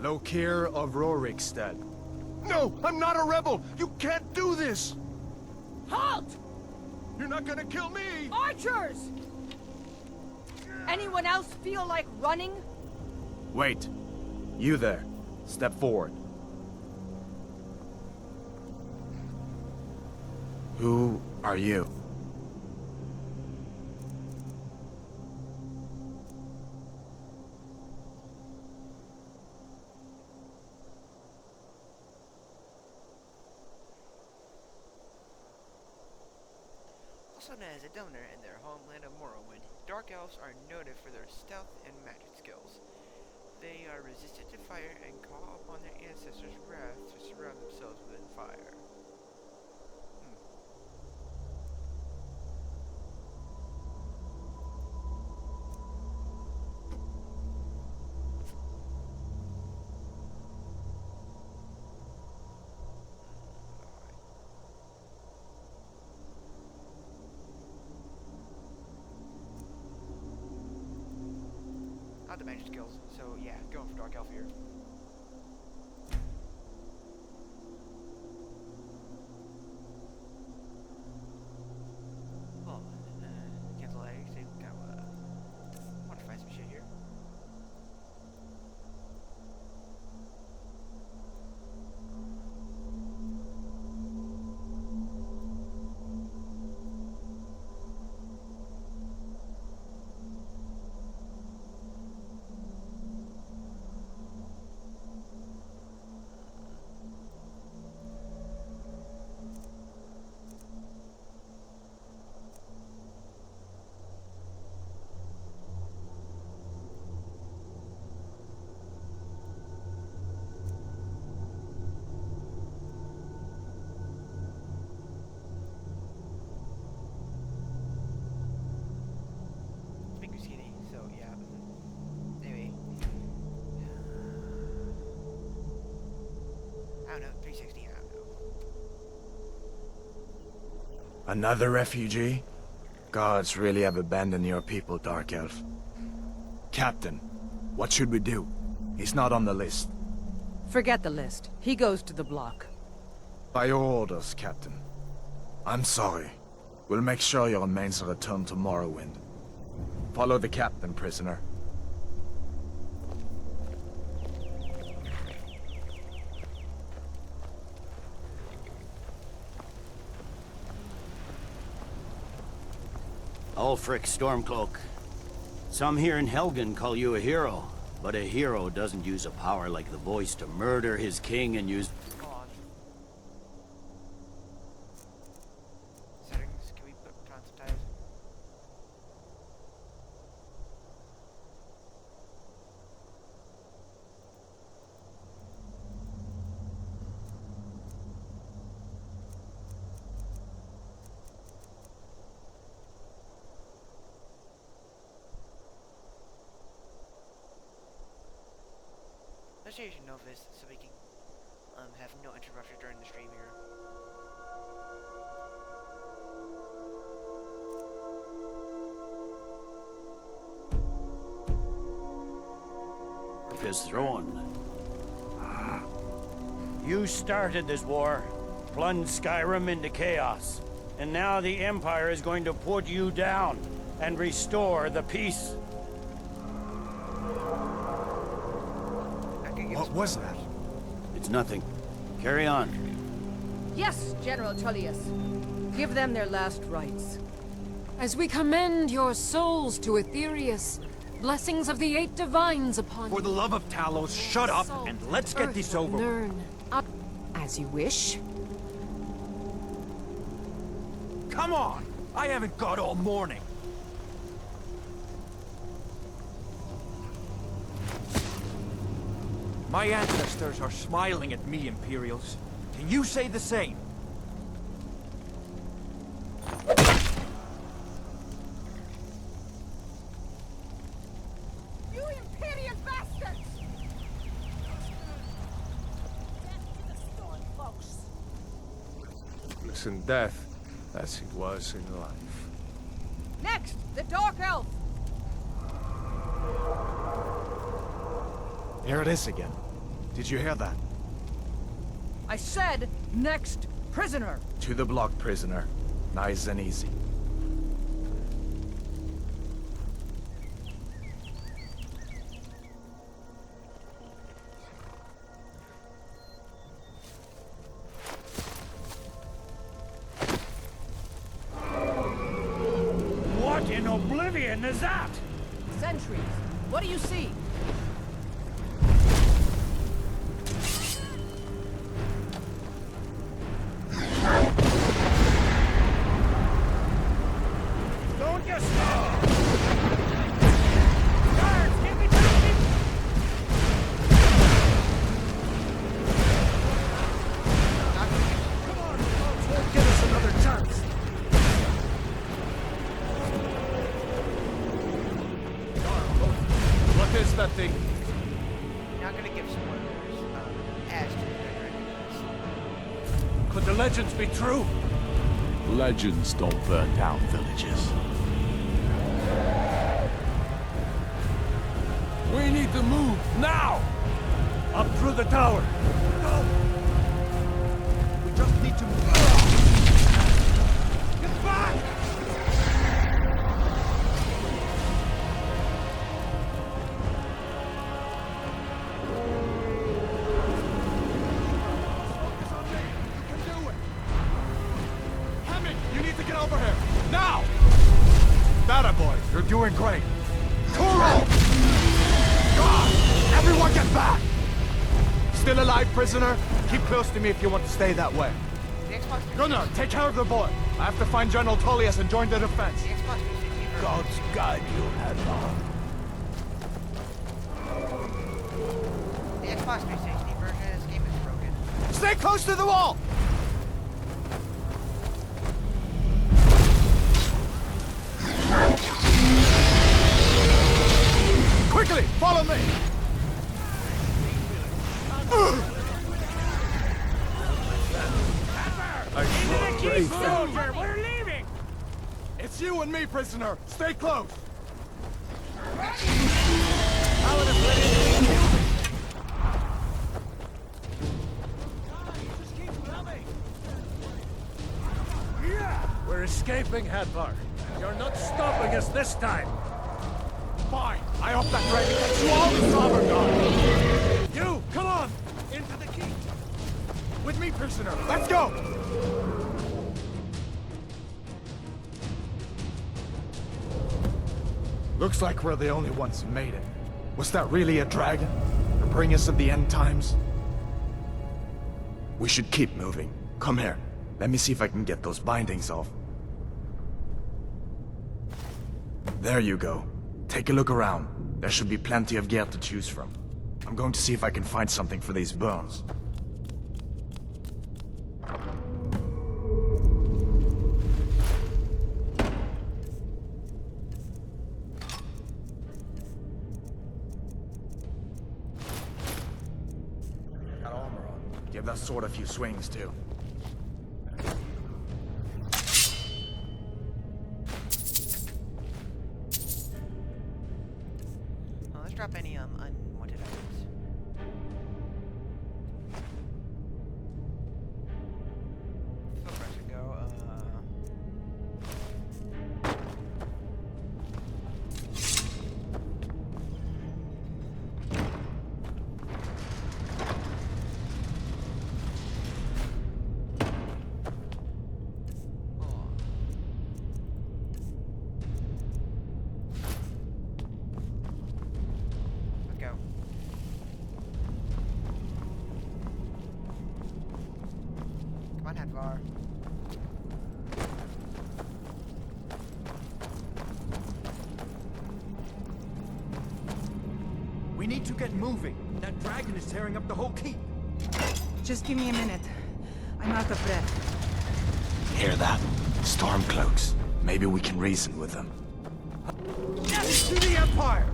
Lokir of Rorikstead. No, I'm not a rebel! You can't do this! Halt! You're not gonna kill me! Archers! Anyone else feel like running? Wait. You there. Step forward. Who are you? Also known as a donor in their homeland of Morrowind, Dark Elves are noted for their stealth and magic skills. They are resistant to fire and call upon their ancestors' wrath to surround themselves with fire. Not the magic skills, so yeah, going for Dark Elf here. Oh, cancel that. Actually, kind of modify some shit here. So yeah. Anyway. I don't know, 360, I don't know. Another refugee? Gods really have abandoned your people, Dark Elf. Captain, what should we do? He's not on the list. Forget the list. He goes to the block. By your orders, Captain. I'm sorry. We'll make sure your remains are returned to Morrowind. Follow the captain, prisoner. Ulfric Stormcloak. Some here in Helgen call you a hero, but a hero doesn't use a power like the voice to murder his king and use... Settings, can we put concept types? Let's say you should know this so we can have no interruption during the stream here. his throne. You started this war, plunged Skyrim into chaos, and now the Empire is going to put you down and restore the peace. What was that? It's nothing. Carry on. Yes, General Tullius. Give them their last rites. As we commend your souls to Aetherius, blessings of the eight divines upon For the love of Talos, shut up and let's get this over with. Learn. As you wish. Come on! I haven't got all morning. My ancestors are smiling at me, Imperials. Can you say the same? You Imperial bastards! In death, as he was in life. Next, the Dark Elf! Here it is again. Did you hear that? I said next prisoner. To the block, prisoner. Nice and easy. What in oblivion is that? Sentries. What do you see? Don't you stop! Guards, get me to the people! Come on, folks, won't give us another chance. What is that thing? Not gonna give spoilers as to the Could the legends be true? Legends don't burn down villages. We need to move now! Up through the tower. Go! We just need to move. Get back! Focus on me. You can do it. Hammond, you need to get over here. Now! That boy, you're doing great. Kuro! God! Everyone get back! Still alive, prisoner? Keep close to me if you want to stay that way. The Xbox 360. Gunnar, take care of the boy. I have to find General Tullius and join the defense. The Xbox 360 version. God's guide you, Hadvar. The Xbox 360 version of this game is broken. Stay close to the wall! Quickly, follow me! Soldier, we're leaving! It's you and me, prisoner. Stay close. We're escaping, Hadvar. You're not stopping us this time. Fine. I hope that dragon gets you all the sovereign guard. You, come on! Into the keep. With me, prisoner. Let's go! Looks like we're the only ones who made it. Was that really a dragon? To bring us of the end times? We should keep moving. Come here. Let me see if I can get those bindings off. There you go. Take a look around. There should be plenty of gear to choose from. I'm going to see if I can find something for these burns. Got armor on. Give that sword a few swings, too. Oh, let's drop any unwanted items. So far should go. Let's go. Come on, Hadvar. We need to get moving. That dragon is tearing up the whole keep. Just give me a minute. I'm out of breath. Hear that? Stormcloaks. Maybe we can reason with them. To the Empire!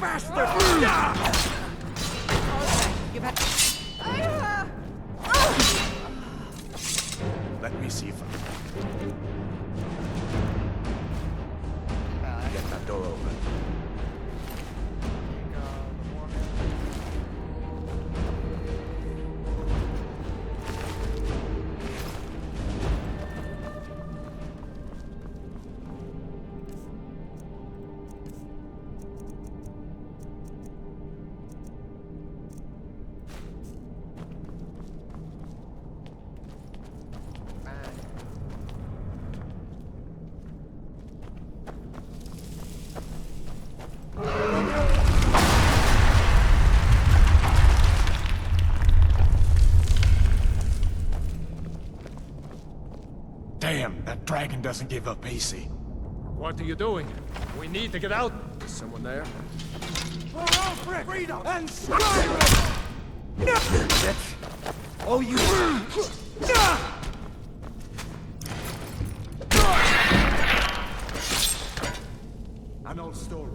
Faster! You've had... Let me see if I Uh, can get that door open. Take the war mill. dragon doesn't give up easy. What are you doing? We need to get out. Is someone there? For our freedom and Skyrim! That's all you... An old story.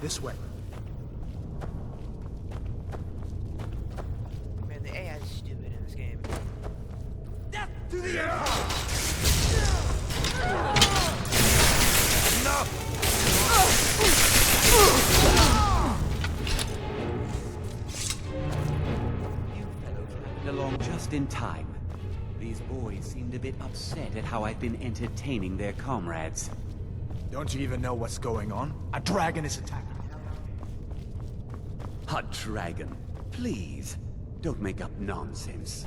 This way. Man, the AI is stupid in this game. Death to the Empire! You fellows happened along just in time. These boys seemed a bit upset at how I've been entertaining their comrades. Don't you even know what's going on? A dragon is attacking. A dragon. Please, don't make up nonsense.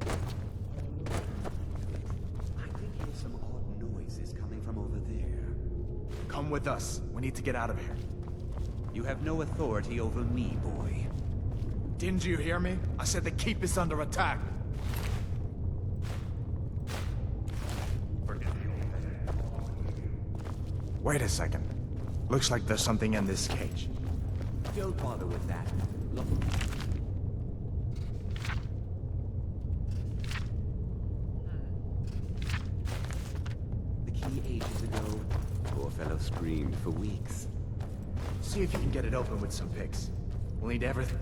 I did hear some odd noises coming from over there. Come with us. We need to get out of here. You have no authority over me, boy. Didn't you hear me? I said the keep is under attack. Wait a second. Looks like there's something in this cage. Don't bother with that. Look. The key ages ago. Poor fellow screamed for weeks. See if you can get it open with some picks. We'll need everything.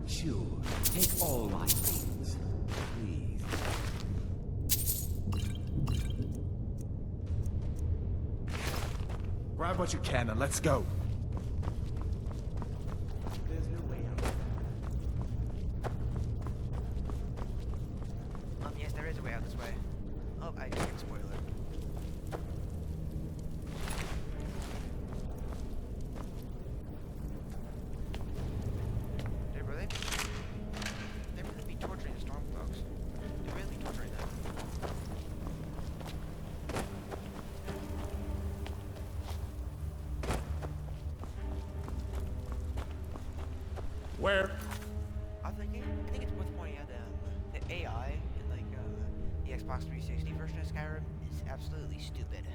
Sure, take all my things. Please. Grab what you can and let's go. There's no way out. Yes, there is a way out this way. Oh, I can't spoil it. They really be torturing the Stormcloaks. They're really torturing them. Where? I think it's worth pointing out the AI in like the Xbox 360 version of Skyrim is absolutely stupid.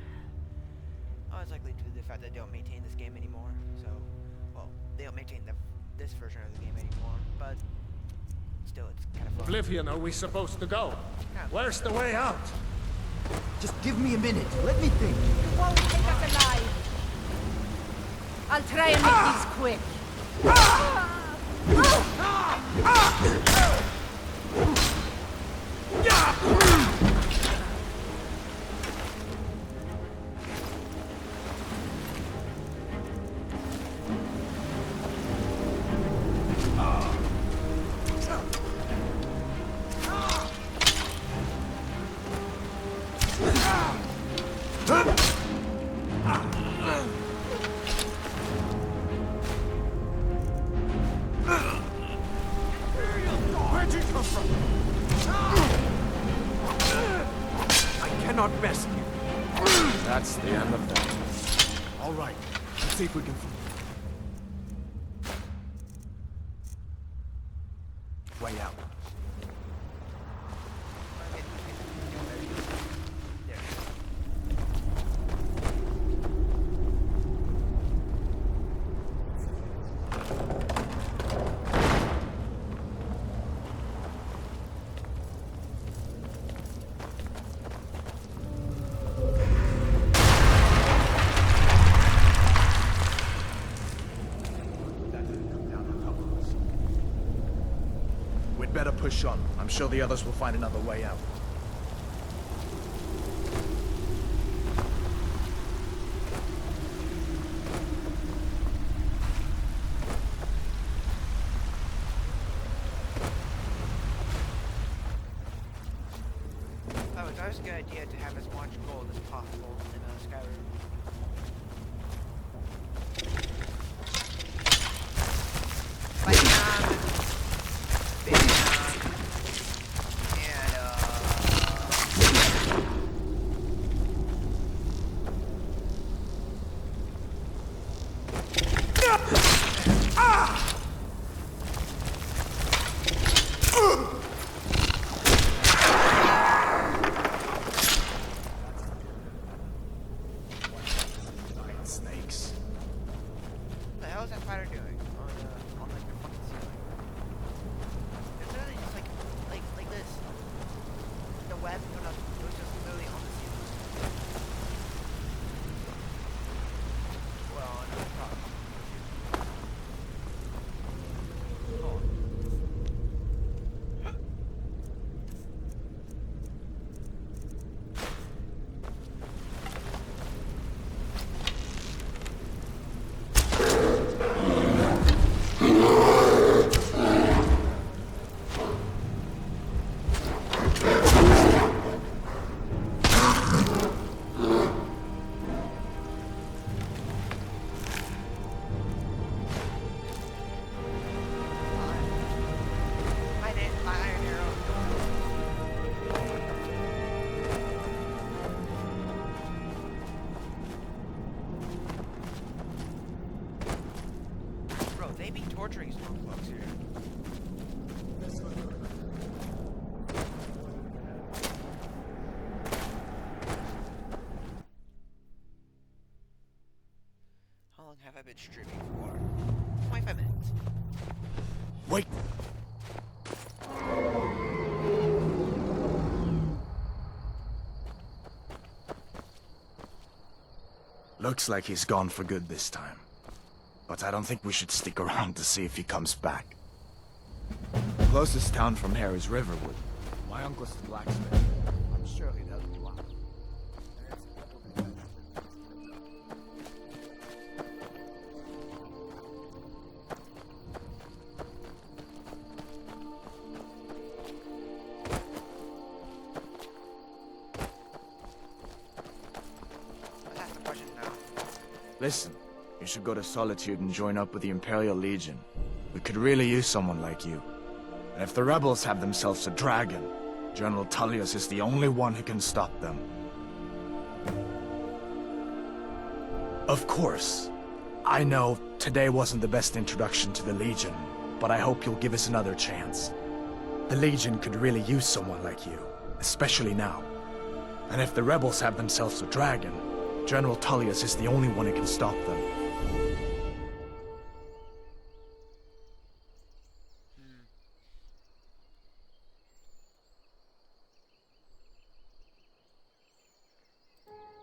Oh, it's likely due to the fact that they don't maintain this game anymore. So, well, they don't maintain this version of the game anymore, but still, it's kind of fun. Oblivion, are we supposed to go? Where's the way out? Just give me a minute. Let me think. You won't take us alive. I'll try and make these quick. Where'd you come from? I cannot rescue. That's the end of that. All right. Let's see if we can... Way out. shot. I'm sure the others will find another way out. Oh, it's always a good idea to have as much gold as possible in Skyrim. Like, bacon, and, Snakes. what the hell is that spider doing on like the fucking ceiling? It's literally just like this. The web, no, it was just literally on the ceiling. Well, no, it's not. Hold on. My iron arrow. Bro, they be torturing Stormcloaks here. How long have I been streaming for? 25 minutes. Wait! Looks like he's gone for good this time. But I don't think we should stick around to see if he comes back. The closest town from here is Riverwood. My uncle's the blacksmith. I'm sure he'd help you out. Let's ask the question now. Listen, you should go to Solitude and join up with the Imperial Legion. We could really use someone like you. And if the rebels have themselves a dragon, General Tullius is the only one who can stop them. Of course, I know today wasn't the best introduction to the Legion, but I hope you'll give us another chance. The Legion could really use someone like you, especially now. And if the rebels have themselves a dragon, General Tullius is the only one who can stop them.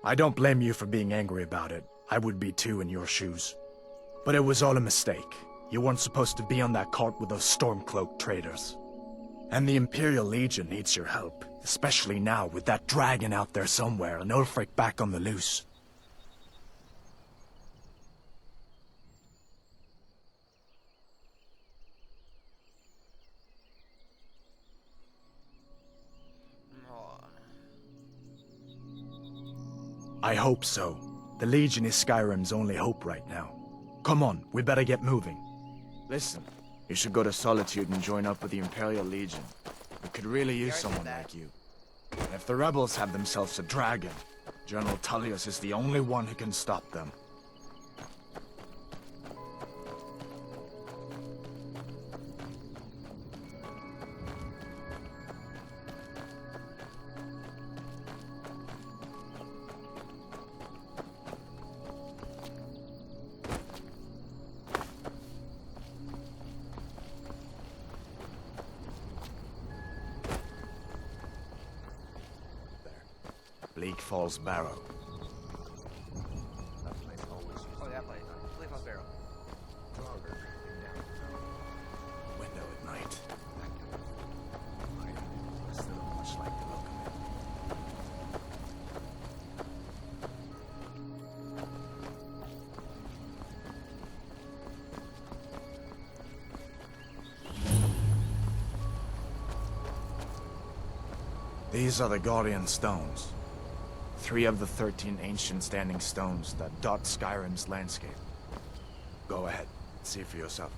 I don't blame you for being angry about it. I would be too in your shoes. But it was all a mistake. You weren't supposed to be on that cart with those Stormcloak traitors. And the Imperial Legion needs your help, especially now with that dragon out there somewhere and Ulfric back on the loose. I hope so. The Legion is Skyrim's only hope right now. Come on, we better get moving. Listen, you should go to Solitude and join up with the Imperial Legion. We could really use someone like you. And if the rebels have themselves a dragon, General Tullius is the only one who can stop them. Bleak Falls Barrow. That place always. Oh, that place. Bleak Falls Barrow. Window at night. These are the Guardian Stones. 3 of the 13 ancient standing stones that dot Skyrim's landscape. Go ahead, see for yourself.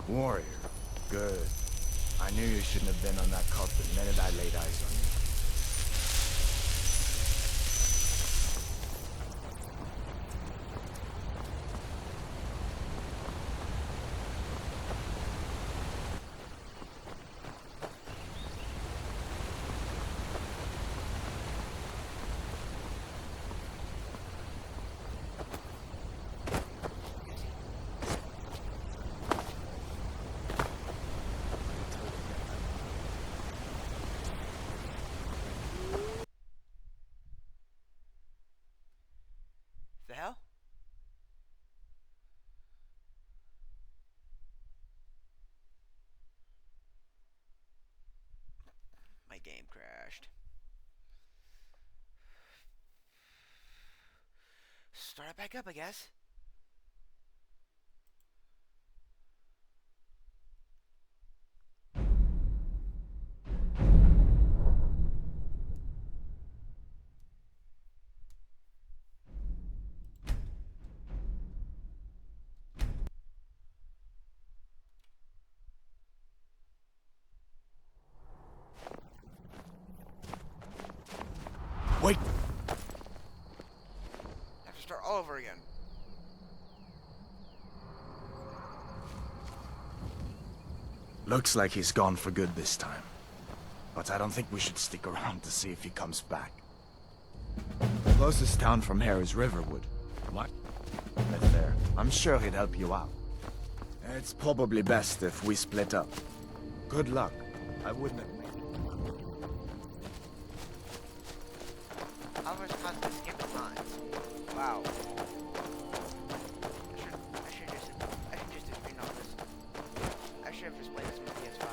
Warrior. Good. I knew you shouldn't have been on that cult the minute I laid eyes on you. The hell? My game crashed. Start it back up, I guess. Wait! Have to start all over again. Looks like he's gone for good this time. But I don't think we should stick around to see if he comes back. The closest town from here is Riverwood. What? Right there. I'm sure he'd help you out. It's probably best if we split up. Good luck. I wouldn't have... Alvarez caused this game of lines. Wow. I should just do screen on this. I should have just played this with PS5.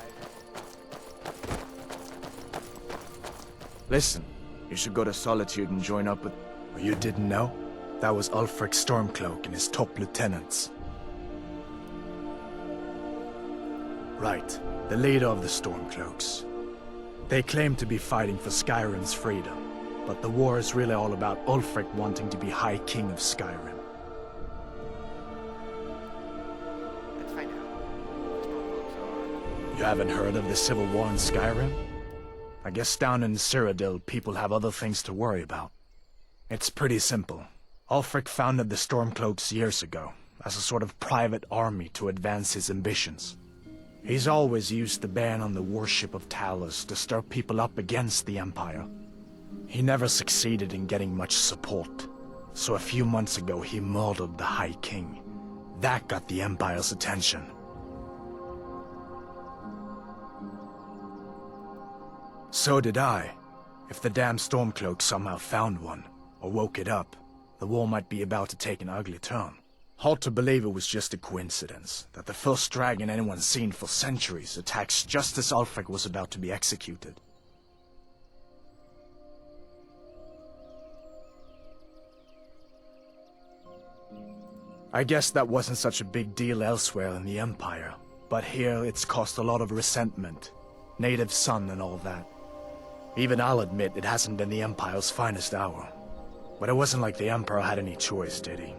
Listen, you should go to Solitude and join up with... You didn't know? That was Ulfric Stormcloak and his top lieutenants. Right, the leader of the Stormcloaks. They claim to be fighting for Skyrim's freedom. But the war is really all about Ulfric wanting to be High King of Skyrim. Let's find out. You haven't heard of the civil war in Skyrim? I guess down in Cyrodiil, people have other things to worry about. It's pretty simple. Ulfric founded the Stormcloaks years ago, as a sort of private army to advance his ambitions. He's always used the ban on the worship of Talos to stir people up against the Empire. He never succeeded in getting much support, so a few months ago he murdered the High King. That got the Empire's attention. So did I. If the damn Stormcloak somehow found one, or woke it up, the war might be about to take an ugly turn. Hard to believe it was just a coincidence, that the first dragon anyone's seen for centuries attacks just as Ulfric was about to be executed. I guess that wasn't such a big deal elsewhere in the Empire, but here it's caused a lot of resentment. Native son and all that. Even I'll admit it hasn't been the Empire's finest hour. But it wasn't like the Emperor had any choice, did he?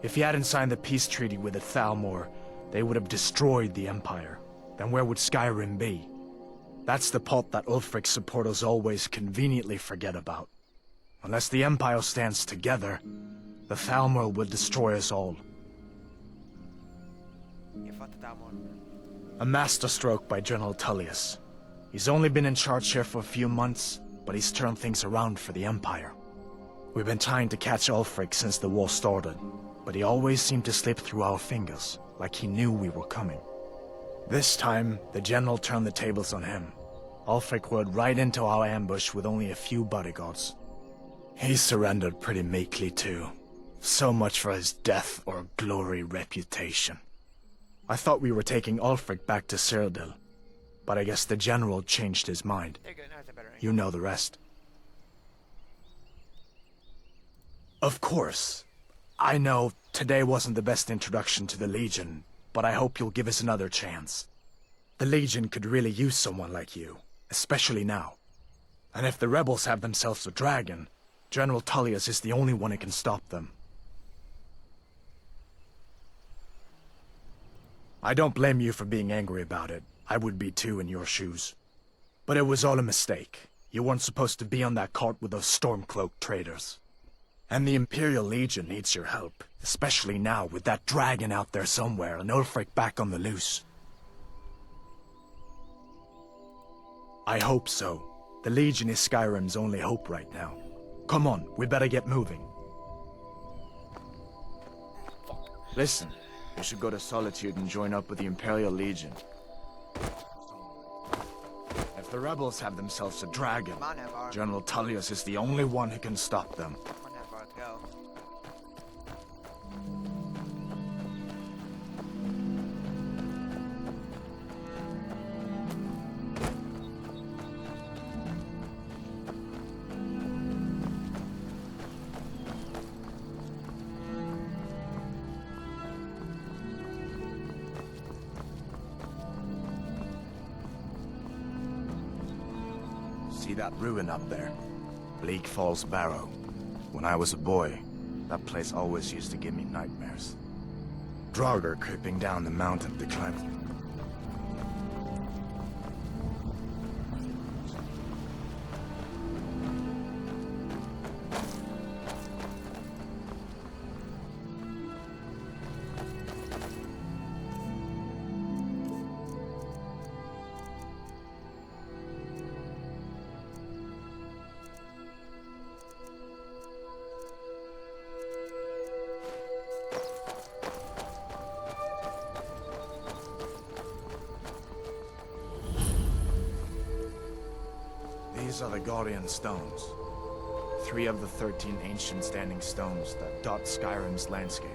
If he hadn't signed the peace treaty with the Thalmor, they would have destroyed the Empire. Then where would Skyrim be? That's the part that Ulfric's supporters always conveniently forget about. Unless the Empire stands together, the Thalmor will destroy us all. You fought the Thalmor. A masterstroke by General Tullius. He's only been in charge here for a few months, but he's turned things around for the Empire. We've been trying to catch Ulfric since the war started, but he always seemed to slip through our fingers, like he knew we were coming. This time, the General turned the tables on him. Ulfric rode right into our ambush with only a few bodyguards. He surrendered pretty meekly too. So much for his death or glory reputation. I thought we were taking Ulfric back to Cyrodiil, but I guess the General changed his mind. There you go, now it's a better angle. You know the rest. Of course. I know today wasn't the best introduction to the Legion, but I hope you'll give us another chance. The Legion could really use someone like you, especially now. And if the rebels have themselves a dragon, General Tullius is the only one who can stop them. I don't blame you for being angry about it. I would be too in your shoes. But it was all a mistake. You weren't supposed to be on that cart with those Stormcloak traitors. And the Imperial Legion needs your help, especially now with that dragon out there somewhere and Ulfric back on the loose. I hope so. The Legion is Skyrim's only hope right now. Come on, we better get moving. Listen, you should go to Solitude and join up with the Imperial Legion. If the rebels have themselves a dragon, Come on, Evar. General Tullius is the only one who can stop them. Come on, Evar, let's go. See that ruin up there? Bleak Falls Barrow. When I was a boy, that place always used to give me nightmares. Draugr creeping down the mountain to climb. These are the Guardian Stones. 3 of the 13 ancient standing stones that dot Skyrim's landscape.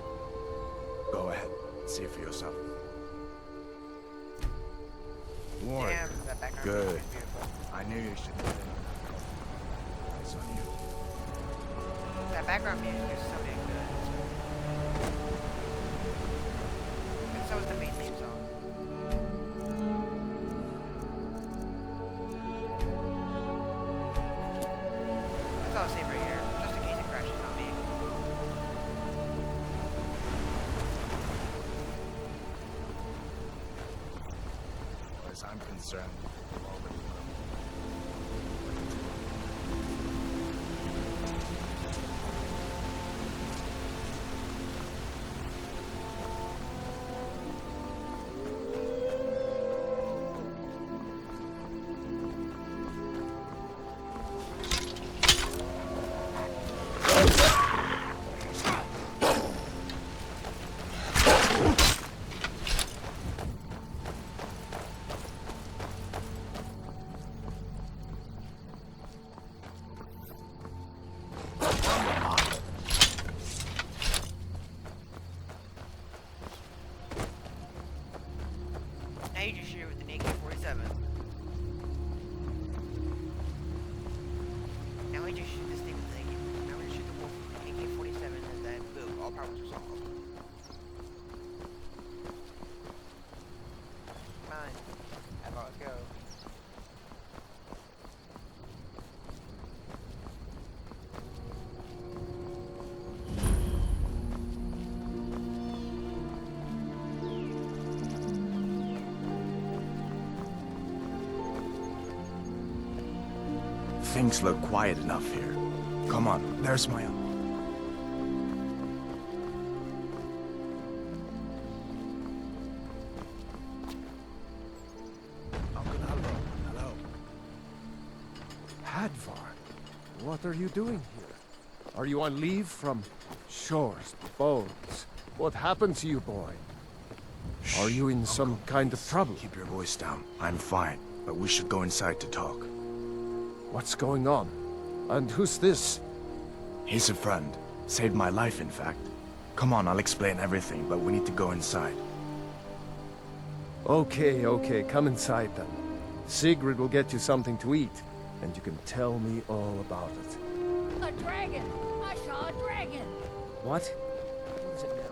Go ahead, see for yourself. Warren, Damn, that background good. is beautiful. I knew you should get in. Eyes on you. That background music is so damn good. And so is the main theme song. I'll save right here, just in case it crashes on me. As I'm concerned, Now you just shoot it with an AK-47. Now we just shoot this thing with an AK. Now we just shoot the wolf with an AK-47 and then boom, all problems are solved. Come on. Evar, let's go. things look quiet enough here. Come on, there's my uncle. Uncle Alvaro, hello. Hadvar, what are you doing here? Are you on leave from shores, bones? What happened to you, boy? Are you in some kind of trouble? Keep your voice down. I'm fine, but we should go inside to talk. What's going on? And who's this? He's a friend. Saved my life, in fact. Come on, I'll explain everything, but we need to go inside. Okay, come inside then. Sigrid will get you something to eat, and you can tell me all about it. A dragon! I saw a dragon! What? What is it now?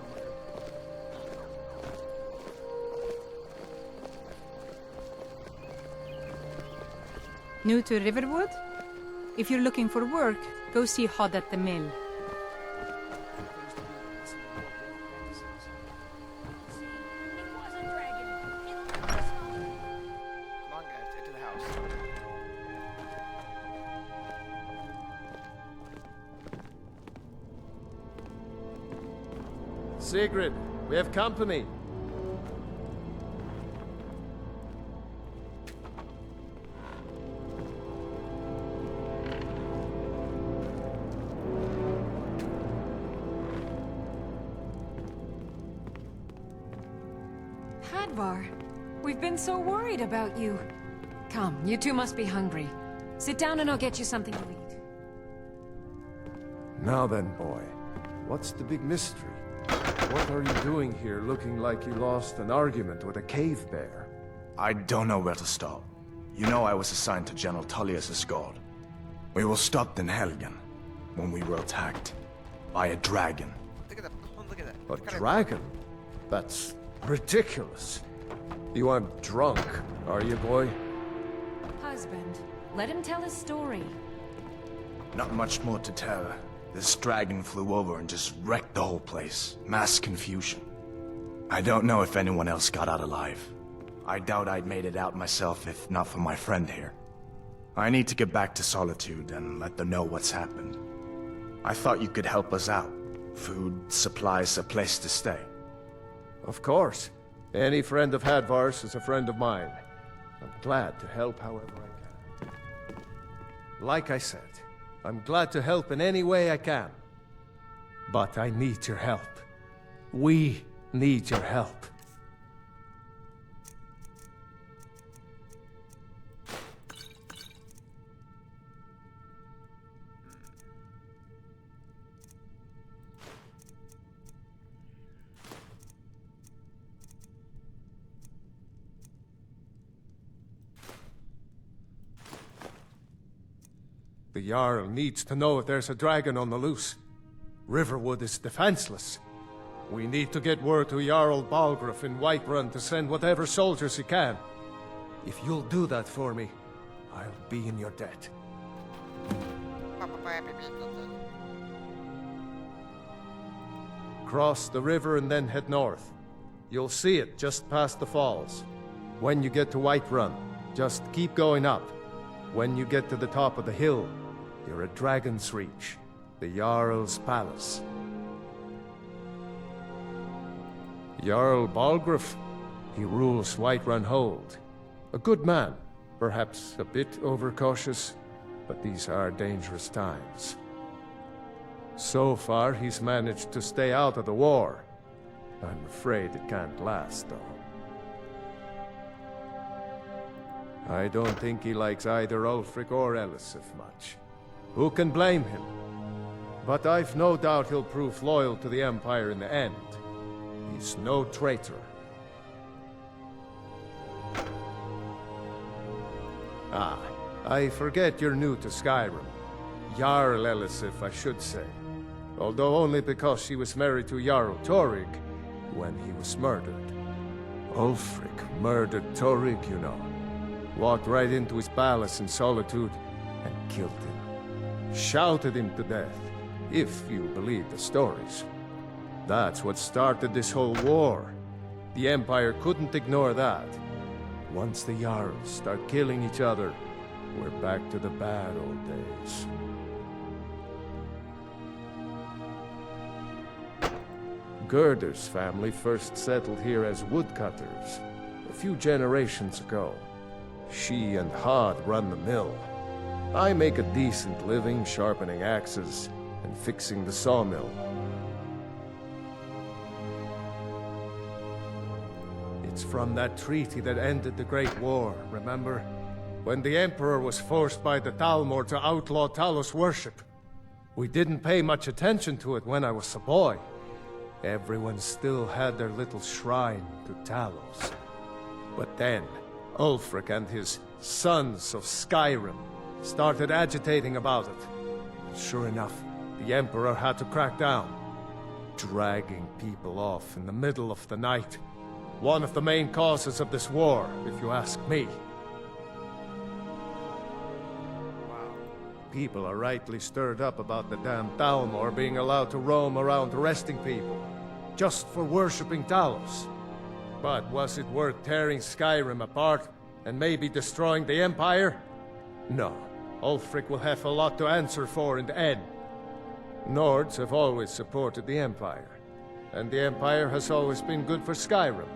New to Riverwood? If you're looking for work, go see Hod at the mill. Come on, guys, into the house. Sigrid, we have company. Hadvar, we've been so worried about you. Come, you two must be hungry. Sit down and I'll get you something to eat. Now then, boy, what's the big mystery? What are you doing here looking like you lost an argument with a cave bear? I don't know where to start. You know I was assigned to General Tullius' guard. We were stopped in Helgen when we were attacked by a dragon. Look at that. Look at that. A What kind of- dragon? That's ridiculous. You aren't drunk, are you, boy? Husband, let him tell his story. Not much more to tell. This dragon flew over and just wrecked the whole place. Mass confusion. I don't know if anyone else got out alive. I doubt I'd made it out myself if not for my friend here. I need to get back to Solitude and let them know what's happened. I thought you could help us out. Food, supplies, a place to stay. Of course. Any friend of Hadvar's is a friend of mine. I'm glad to help however I can. Like I said, I'm glad to help in any way I can. But I need your help. We need your help. The Jarl needs to know if there's a dragon on the loose. Riverwood is defenseless. We need to get word to Jarl Balgruuf in Whiterun to send whatever soldiers he can. If you'll do that for me, I'll be in your debt. Cross the river and then head north. You'll see it just past the falls. When you get to Whiterun, just keep going up. When you get to the top of the hill, you're at Dragon's Reach, the Jarl's palace. Jarl Balgruuf, he rules Whiterun Hold. A good man, perhaps a bit overcautious, but these are dangerous times. So far, he's managed to stay out of the war. I'm afraid it can't last, though. I don't think he likes either Ulfric or Elisif much. Who can blame him? But I've no doubt he'll prove loyal to the Empire in the end. He's no traitor. Ah, I forget you're new to Skyrim. Jarl Elisif, I should say. Although only because she was married to Jarl Torig when he was murdered. Ulfric murdered Torig, you know. Walked right into his palace in Solitude and killed him. Shouted him to death, if you believe the stories. That's what started this whole war. The Empire couldn't ignore that. Once the Jarls start killing each other, we're back to the bad old days. Gerder's family first settled here as woodcutters, a few generations ago. She and Hod run the mill. I make a decent living sharpening axes and fixing the sawmill. It's from that treaty that ended the Great War, remember? When the Emperor was forced by the Talmor to outlaw Talos worship. We didn't pay much attention to it when I was a boy. Everyone still had their little shrine to Talos. But then, Ulfric and his sons of Skyrim started agitating about it. Sure enough, the Emperor had to crack down, dragging people off in the middle of the night. One of the main causes of this war, if you ask me. people are rightly stirred up about the damn Thalmor being allowed to roam around arresting people, just for worshipping Talos. But was it worth tearing Skyrim apart, and maybe destroying the Empire? No. Ulfric will have a lot to answer for in the end. Nords have always supported the Empire, and the Empire has always been good for Skyrim.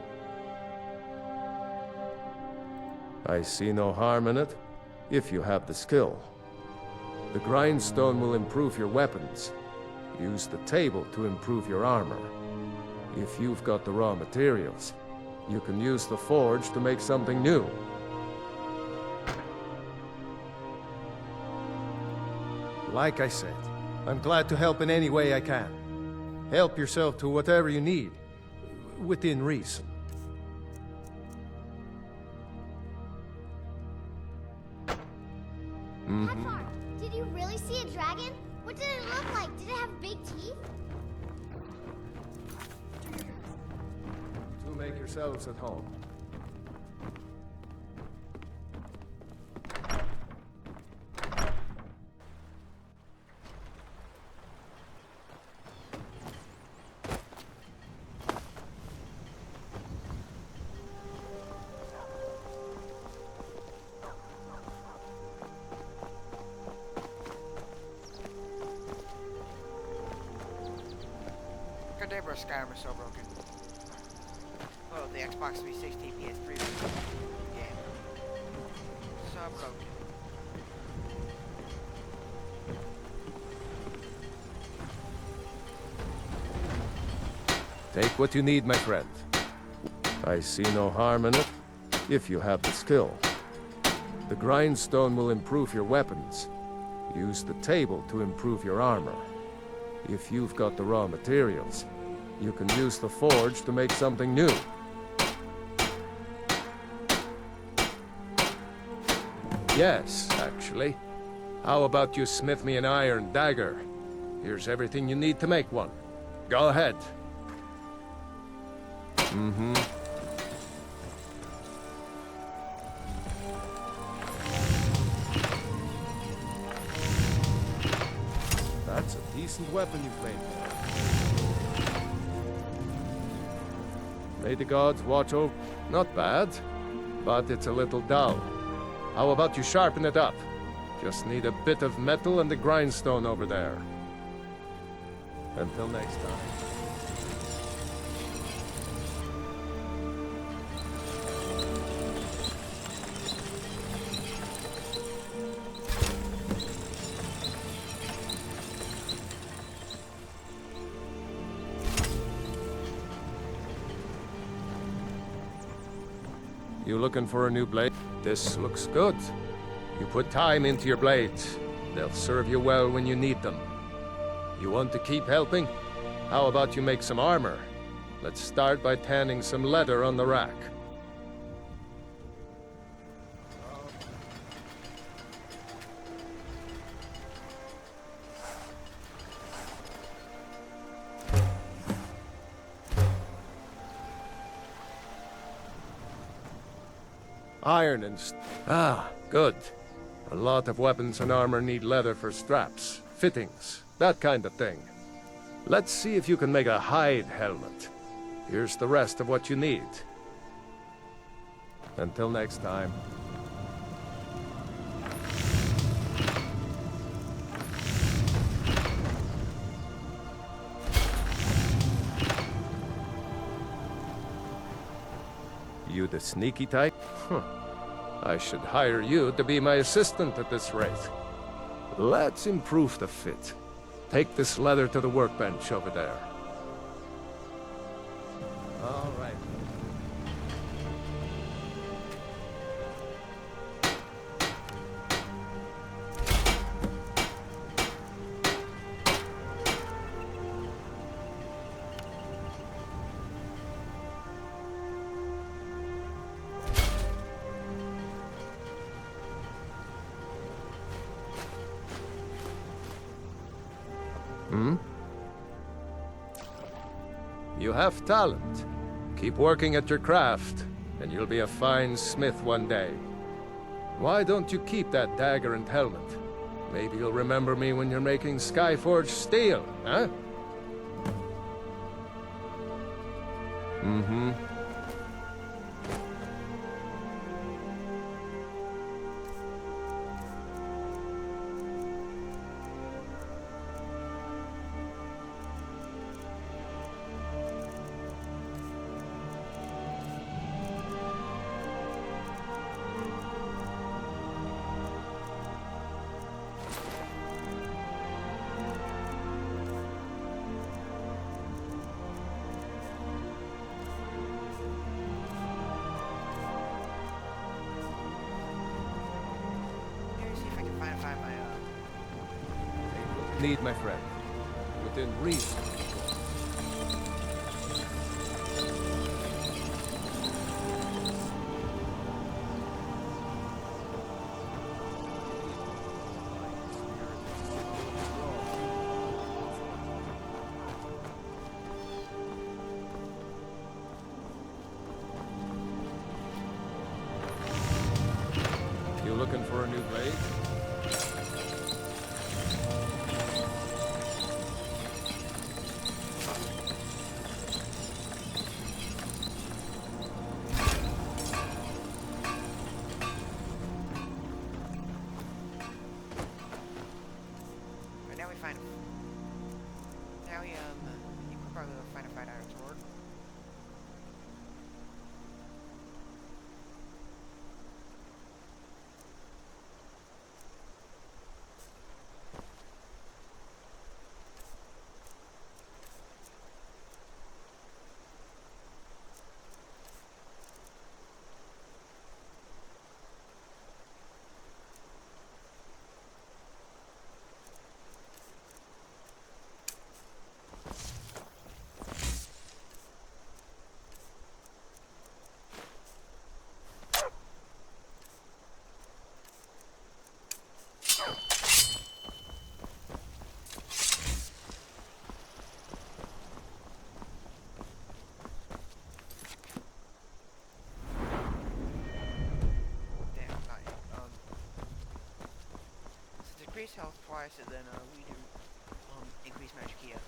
I see no harm in it, if you have the skill. The grindstone will improve your weapons. Use the table to improve your armor. If you've got the raw materials, you can use the forge to make something new. Like I said, I'm glad to help in any way I can. Help yourself to whatever you need, within reason. Hadvar, did you really see a dragon? What did it look like? Did it have big teeth? To make yourselves at home. God damn, bro, Skyrim is so broken. Oh, the Xbox 360, PS3 game. So broken. Take what you need, my friend. I see no harm in it, if you have the skill. The grindstone will improve your weapons. Use the table to improve your armor. If you've got the raw materials, you can use the forge to make something new. Yes, actually. How about you smith me an iron dagger? Here's everything you need to make one. Go ahead. Mm-hmm. That's a decent weapon you've made. May the gods watch over. Not bad, but it's a little dull. How about you sharpen it up? Just need a bit of metal and the grindstone over there. Until next time. You looking for a new blade? This looks good. You put time into your blades. They'll serve you well when you need them. You want to keep helping? How about you make some armor? Let's start by tanning some leather on the rack. Iron and good. A lot of weapons and armor need leather for straps, fittings, that kind of thing. Let's see if you can make a hide helmet. Here's the rest of what you need. Until next time. You the sneaky type? Huh. I should hire you to be my assistant at this rate. Let's improve the fit. Take this leather to the workbench over there. All right. You have talent. Keep working at your craft, and you'll be a fine smith one day. Why don't you keep that dagger and helmet? Maybe you'll remember me when you're making Skyforged steel, huh? Mm-hmm. Let me see if I can find my Need, my friend. Within reason. You looking for a new blade? Right now we find. Now we equip our little find a fight iron sword. Increase health twice, and then we do increase magic here.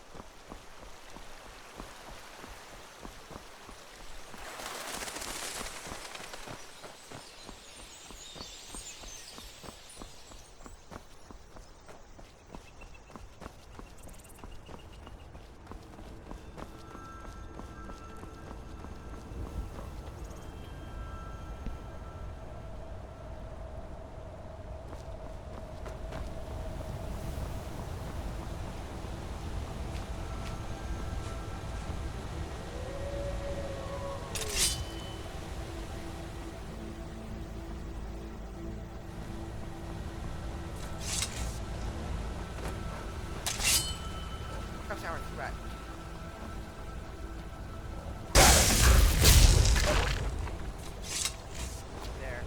Comes our threat. There.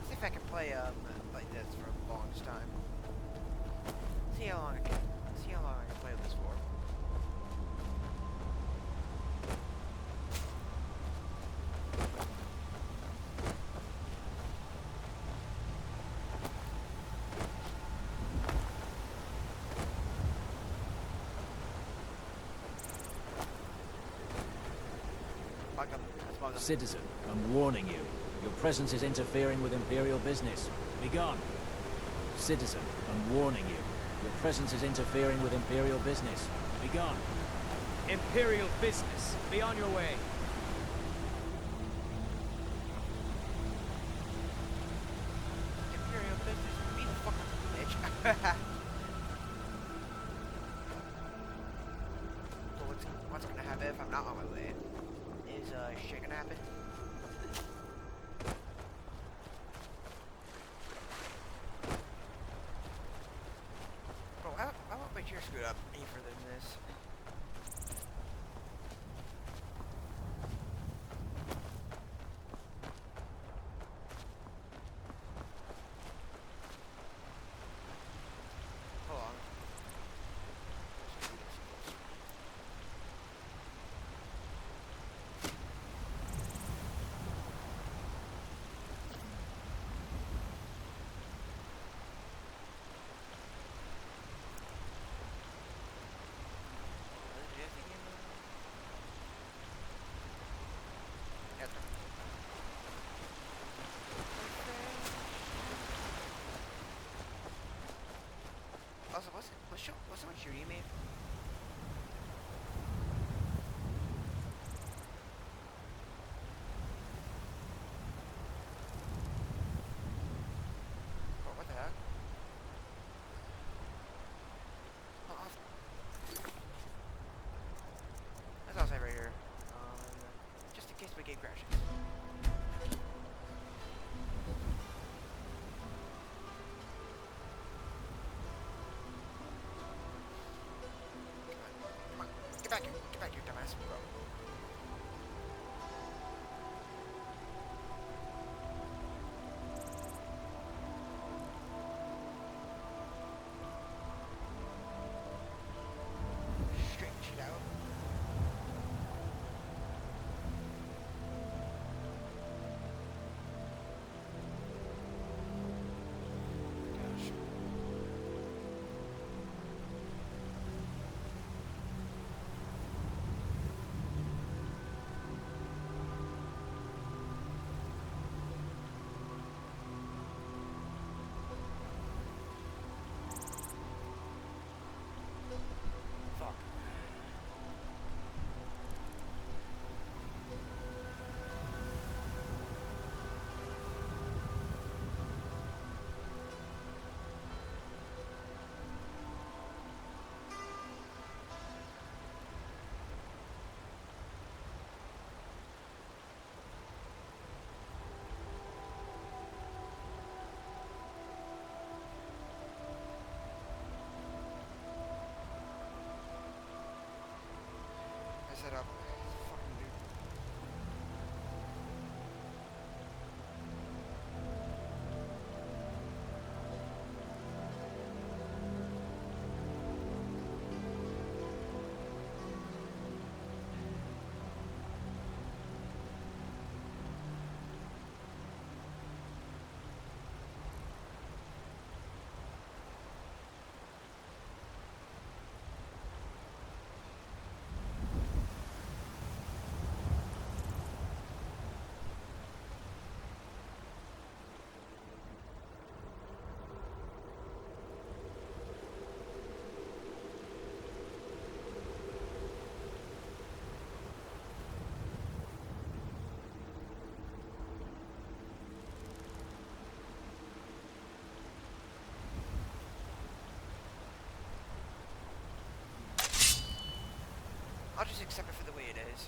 See if I can play like this for the longest time. See how long I can play this for. Citizen, I'm warning you. Your presence is interfering with Imperial business. Begone. Citizen, I'm warning you. Your presence is interfering with Imperial business. Begone. Imperial business. Be on your way. Imperial business, be the fucking bitch. So what's gonna happen if I'm not on my way? Is shit gonna happen? Bro, I want my chair screwed up any further than this. Hold on. Also, what's so much shirt you made? Oh, what the heck? Oh, that's outside right here. Just in case my game crashes. Come on, get back here, dumbass. Bro. Straighten shit out. Gosh. Fuck. I set up. Fucking dude. I'll just accept it for the way it is.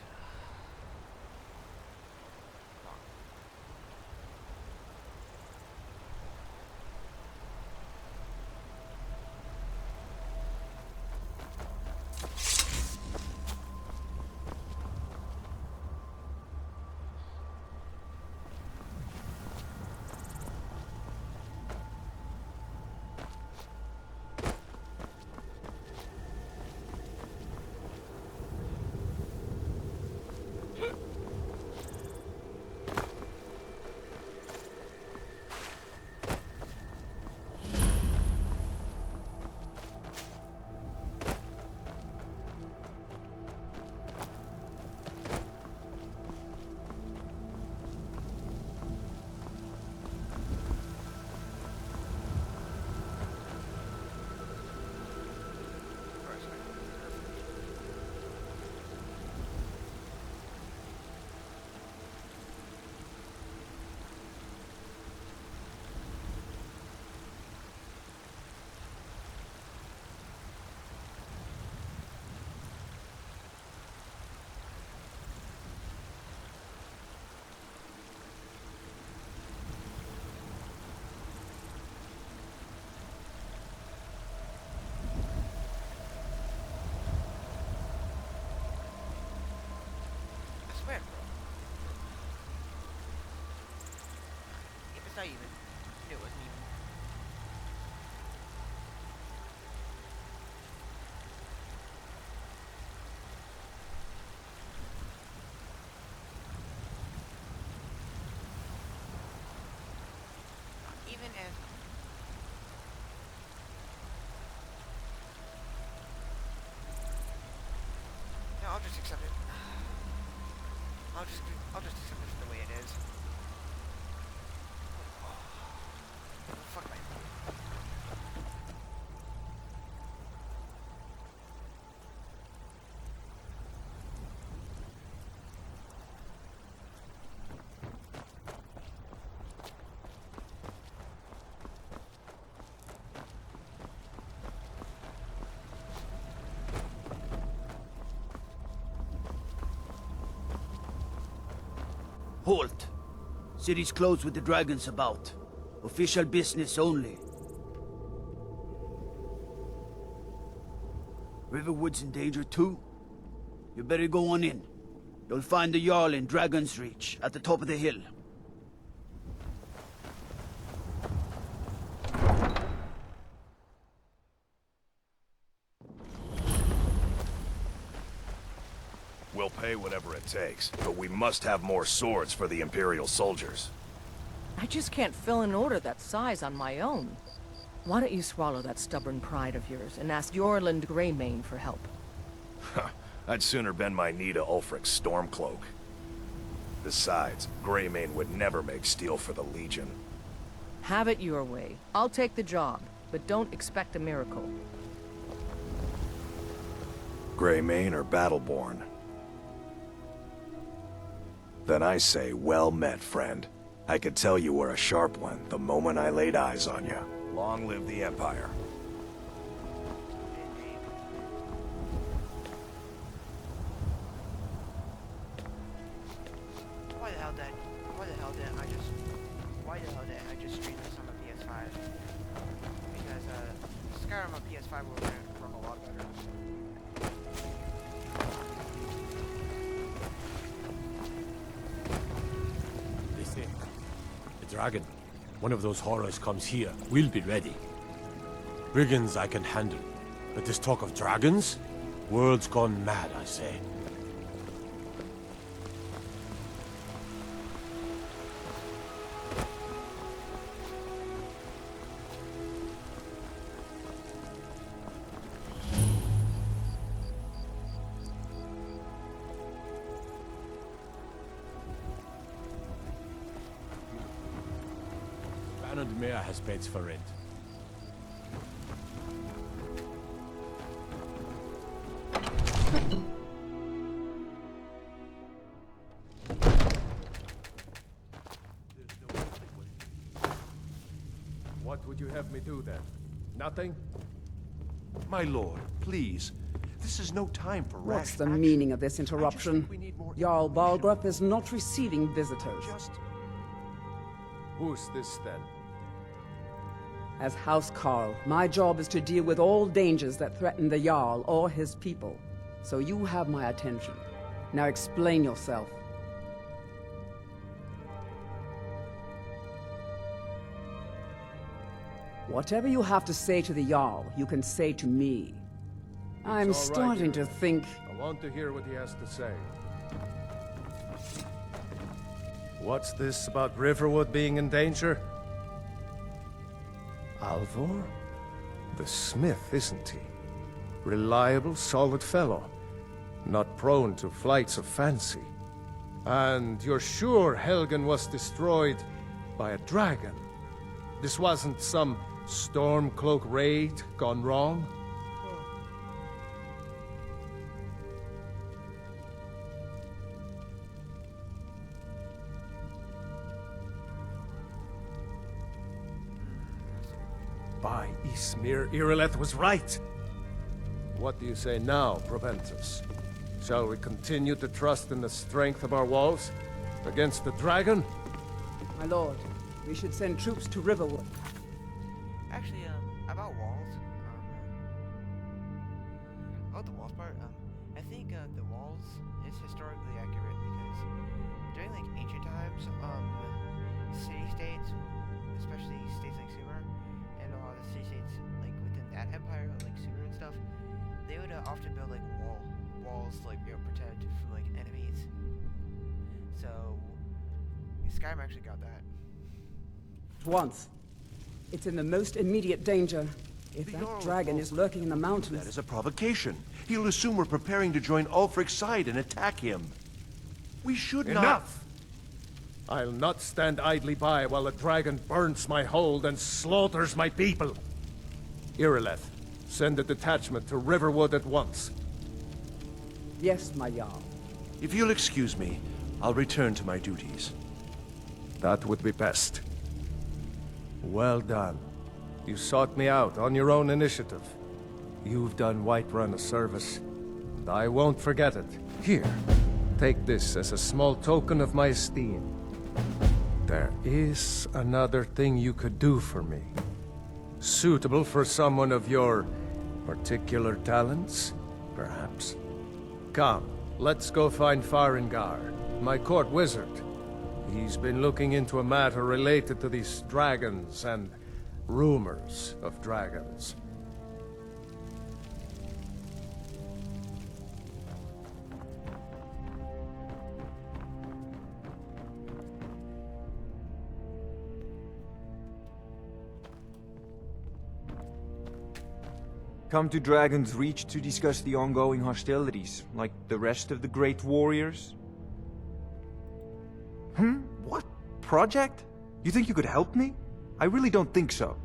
Not even. It wasn't even. Even as. No, I'll just accept it. I'll just accept it for the way it is. Fuck my. Halt! City's closed with the dragons about. Official business only. Riverwood's in danger too? You better go on in. You'll find the Jarl in Dragon's Reach, at the top of the hill. We'll pay whatever it takes, but we must have more swords for the Imperial soldiers. I just can't fill an order that size on my own. Why don't you swallow that stubborn pride of yours and ask Yorland Greymane for help? I'd sooner bend my knee to Ulfric's Stormcloak. Besides, Greymane would never make steel for the Legion. Have it your way. I'll take the job, but don't expect a miracle. Greymane or Battleborn? Then I say, well met, friend. I could tell you were a sharp one the moment I laid eyes on you. Long live the Empire. Why the hell did I just stream this on the PS5? Because Skyrim on PS5 will run a lot better. They say, the dragon, one of those horrors comes here, we'll be ready. Brigands I can handle, but this talk of dragons? World's gone mad, I say. Bannered Mare has beds for rent. What would you have me do then? Nothing? My lord, please. This is no time for rash What's the action. meaning of this interruption? Jarl Balgruth is not receiving visitors. Who's this then? As House Carl, my job is to deal with all dangers that threaten the Jarl or his people. So you have my attention. Now explain yourself. Whatever you have to say to the Jarl, you can say to me. I'm It's all right, starting to think... I want to hear what he has to say. What's this about Riverwood being in danger? Alvor? The smith, isn't he? Reliable, solid fellow. Not prone to flights of fancy. And you're sure Helgen was destroyed by a dragon? This wasn't some Stormcloak raid gone wrong? By Ysmir, Irileth was right! What do you say now, Proventus? Shall we continue to trust in the strength of our walls? Against the dragon? My lord, we should send troops to Riverwood. Actually, about walls, about the walls part, I think, the walls is historically accurate because during, like, ancient times, city-states, especially states like Sumer, and a lot of the city-states, like, within that empire, like Sumer and stuff, they would often build, like, walls, like, you know, protect from, like, enemies. So, Skyrim actually got that. Once. It's in the most immediate danger. If that dragon is lurking in the mountains... That is a provocation. He'll assume we're preparing to join Ulfric's side and attack him. We should not... Enough! I'll not stand idly by while the dragon burns my hold and slaughters my people. Irileth, send a detachment to Riverwood at once. Yes, my Jarl. If you'll excuse me, I'll return to my duties. That would be best. Well done. You sought me out on your own initiative. You've done Whiterun a service, and I won't forget it. Here, take this as a small token of my esteem. There is another thing you could do for me. Suitable for someone of your particular talents, perhaps. Come, let's go find Farengar, my court wizard. He's been looking into a matter related to these dragons and rumors of dragons. Come to Dragon's Reach to discuss the ongoing hostilities, like the rest of the great warriors? What? Project? You think you could help me? I really don't think so.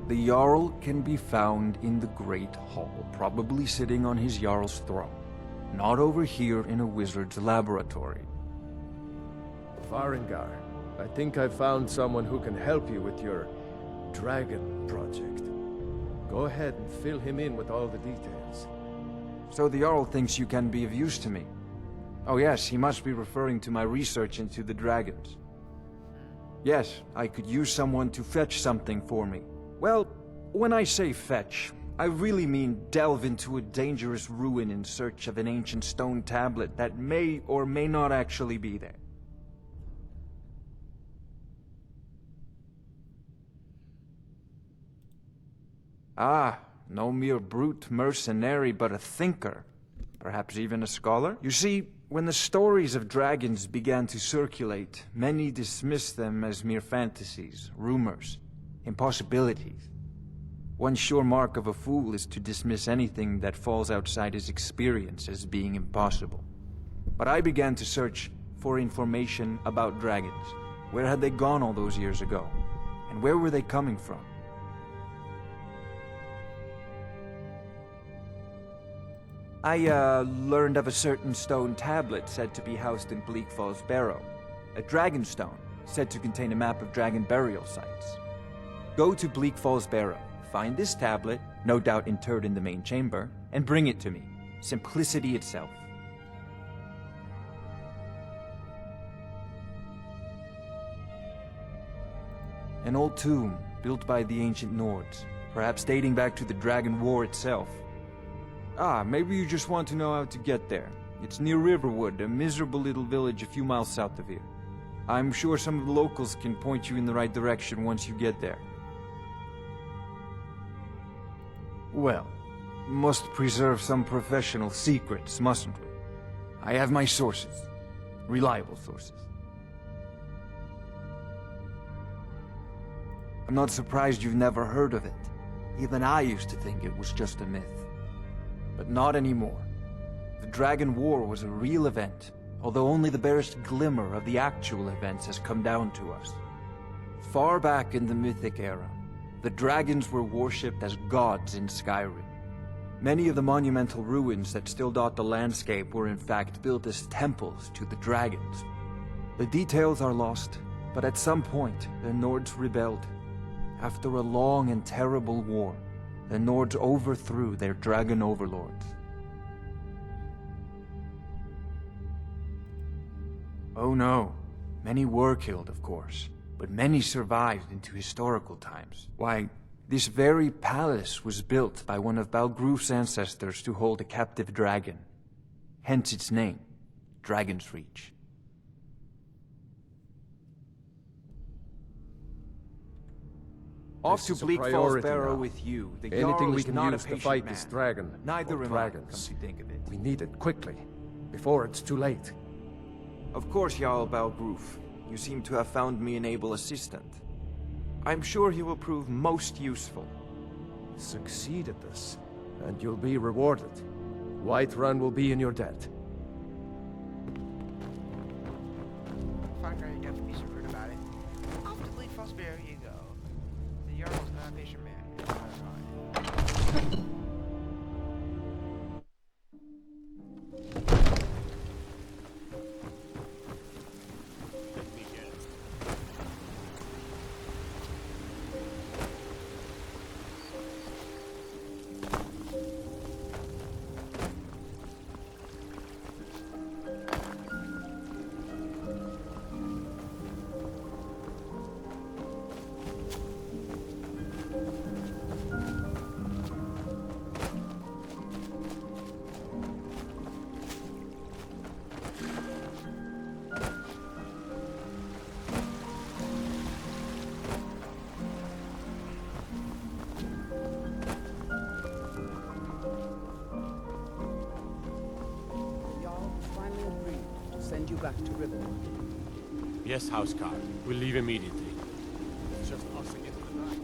The Jarl can be found in the Great Hall, probably sitting on his Jarl's throne. Not over here in a wizard's laboratory. Farengar, I think I found someone who can help you with your dragon project. Go ahead and fill him in with all the details. So the Jarl thinks you can be of use to me. Oh yes, he must be referring to my research into the dragons. Yes, I could use someone to fetch something for me. Well, when I say fetch, I really mean delve into a dangerous ruin in search of an ancient stone tablet that may or may not actually be there. Ah, no mere brute mercenary, but a thinker. Perhaps even a scholar? You see, when the stories of dragons began to circulate, many dismissed them as mere fantasies, rumors, impossibilities. One sure mark of a fool is to dismiss anything that falls outside his experience as being impossible. But I began to search for information about dragons. Where had they gone all those years ago? And where were they coming from? I learned of a certain stone tablet said to be housed in Bleak Falls Barrow. A dragon stone, said to contain a map of dragon burial sites. Go to Bleak Falls Barrow. Find this tablet, no doubt interred in the main chamber, and bring it to me. Simplicity itself. An old tomb, built by the ancient Nords, perhaps dating back to the Dragon War itself. Ah, maybe you just want to know how to get there. It's near Riverwood, a miserable little village a few miles south of here. I'm sure some of the locals can point you in the right direction once you get there. Well, must preserve some professional secrets, mustn't we? I have my sources. Reliable sources. I'm not surprised you've never heard of it. Even I used to think it was just a myth. But not anymore. The Dragon War was a real event, although only the barest glimmer of the actual events has come down to us. Far back in the Mythic era, the dragons were worshipped as gods in Skyrim. Many of the monumental ruins that still dot the landscape were in fact built as temples to the dragons. The details are lost, but at some point, the Nords rebelled. After a long and terrible war, the Nords overthrew their dragon overlords. Oh no, many were killed, of course, but many survived into historical times. Why, this very palace was built by one of Balgruf's ancestors to hold a captive dragon. Hence its name, Dragon's Reach. Off to Bleak Falls Barrow with you. The Anything Jarl we is can not use a to patient fight man. this dragon. Neither or am dragons. I, come to think of it. We need it quickly, before it's too late. Of course, Jarl Balgruf. You seem to have found me an able assistant. I'm sure he will prove most useful. Succeed at this, and you'll be rewarded. Whiterun will be in your debt. Fine, you don't have to be so rude about it. Off to Bleak Falls Barrow you go. The Jarl's not a patient man. back to Riverwood? Yes, Housecarl. We'll leave immediately. It's just us against the night.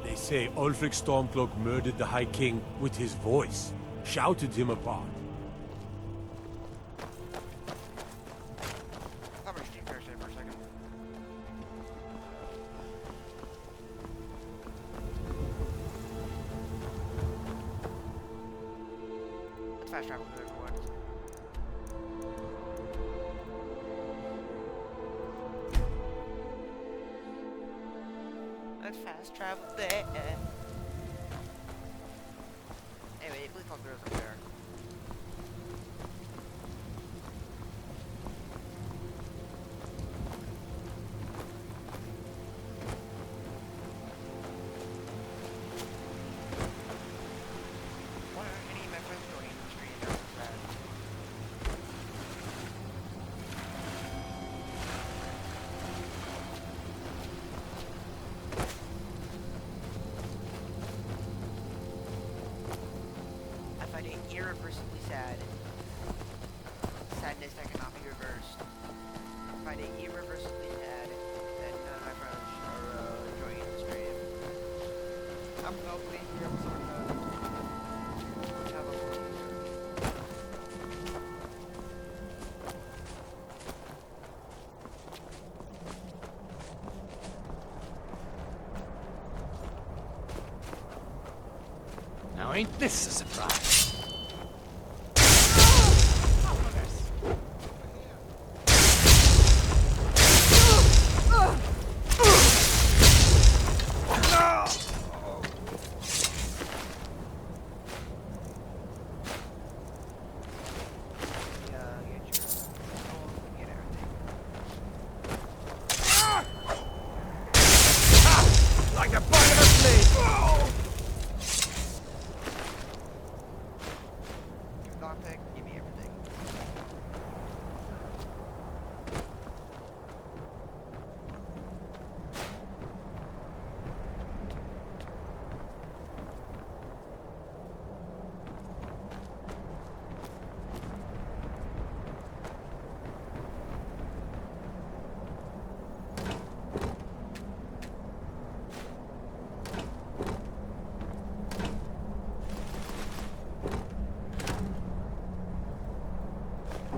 They say Ulfric Stormcloak murdered the High King with his voice, shouted him apart. I'm gonna keep parachute for a second. Let's fast travel through everyone. Let's fast travel there. Anyway, please come through up there. Why aren't any of my friends joining the stream? That's bad. I find it irreversibly sad. Sadness that cannot be reversed. I find it irreversibly sad that none of my friends are joining the stream. I'm probably here with someone have a Now ain't this a surprise? Like a bug in a flea! lockpick, give me everything.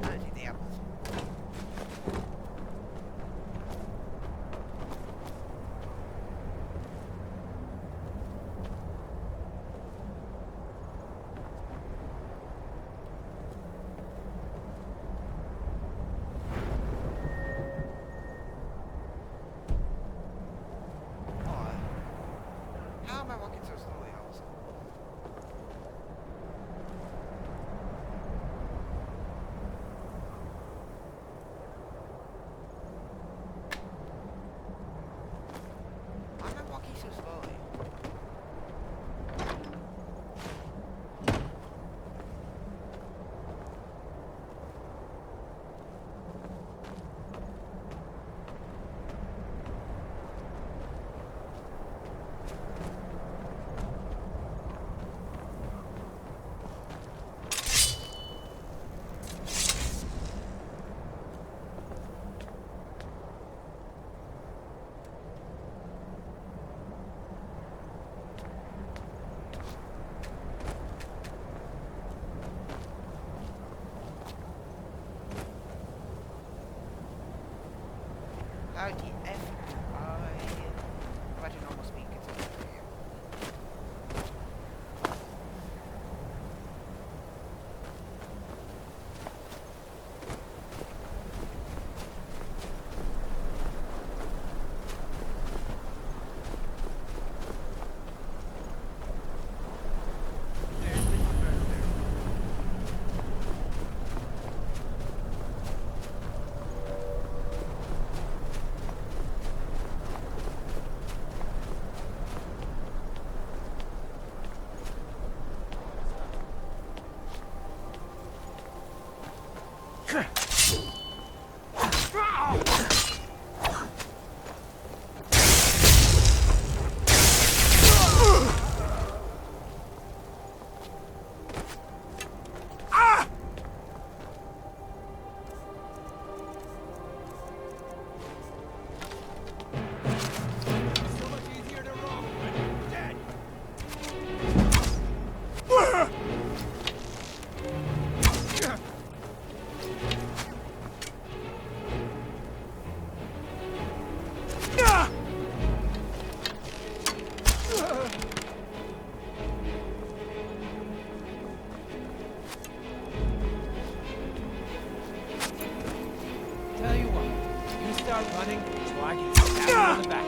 I need the apples. How am I walking so slowly all of a sudden? Why am I walking so slowly? How the F I to normal speed consider for you. start running so I can stab you on the back.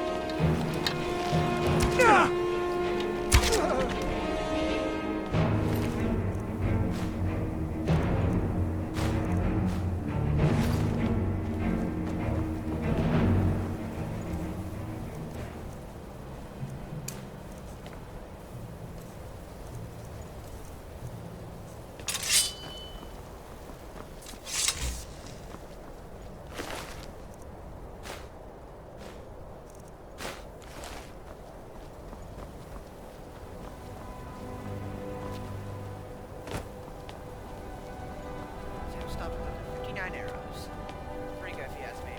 Sam stopped with 59 arrows. Pretty good if you ask me.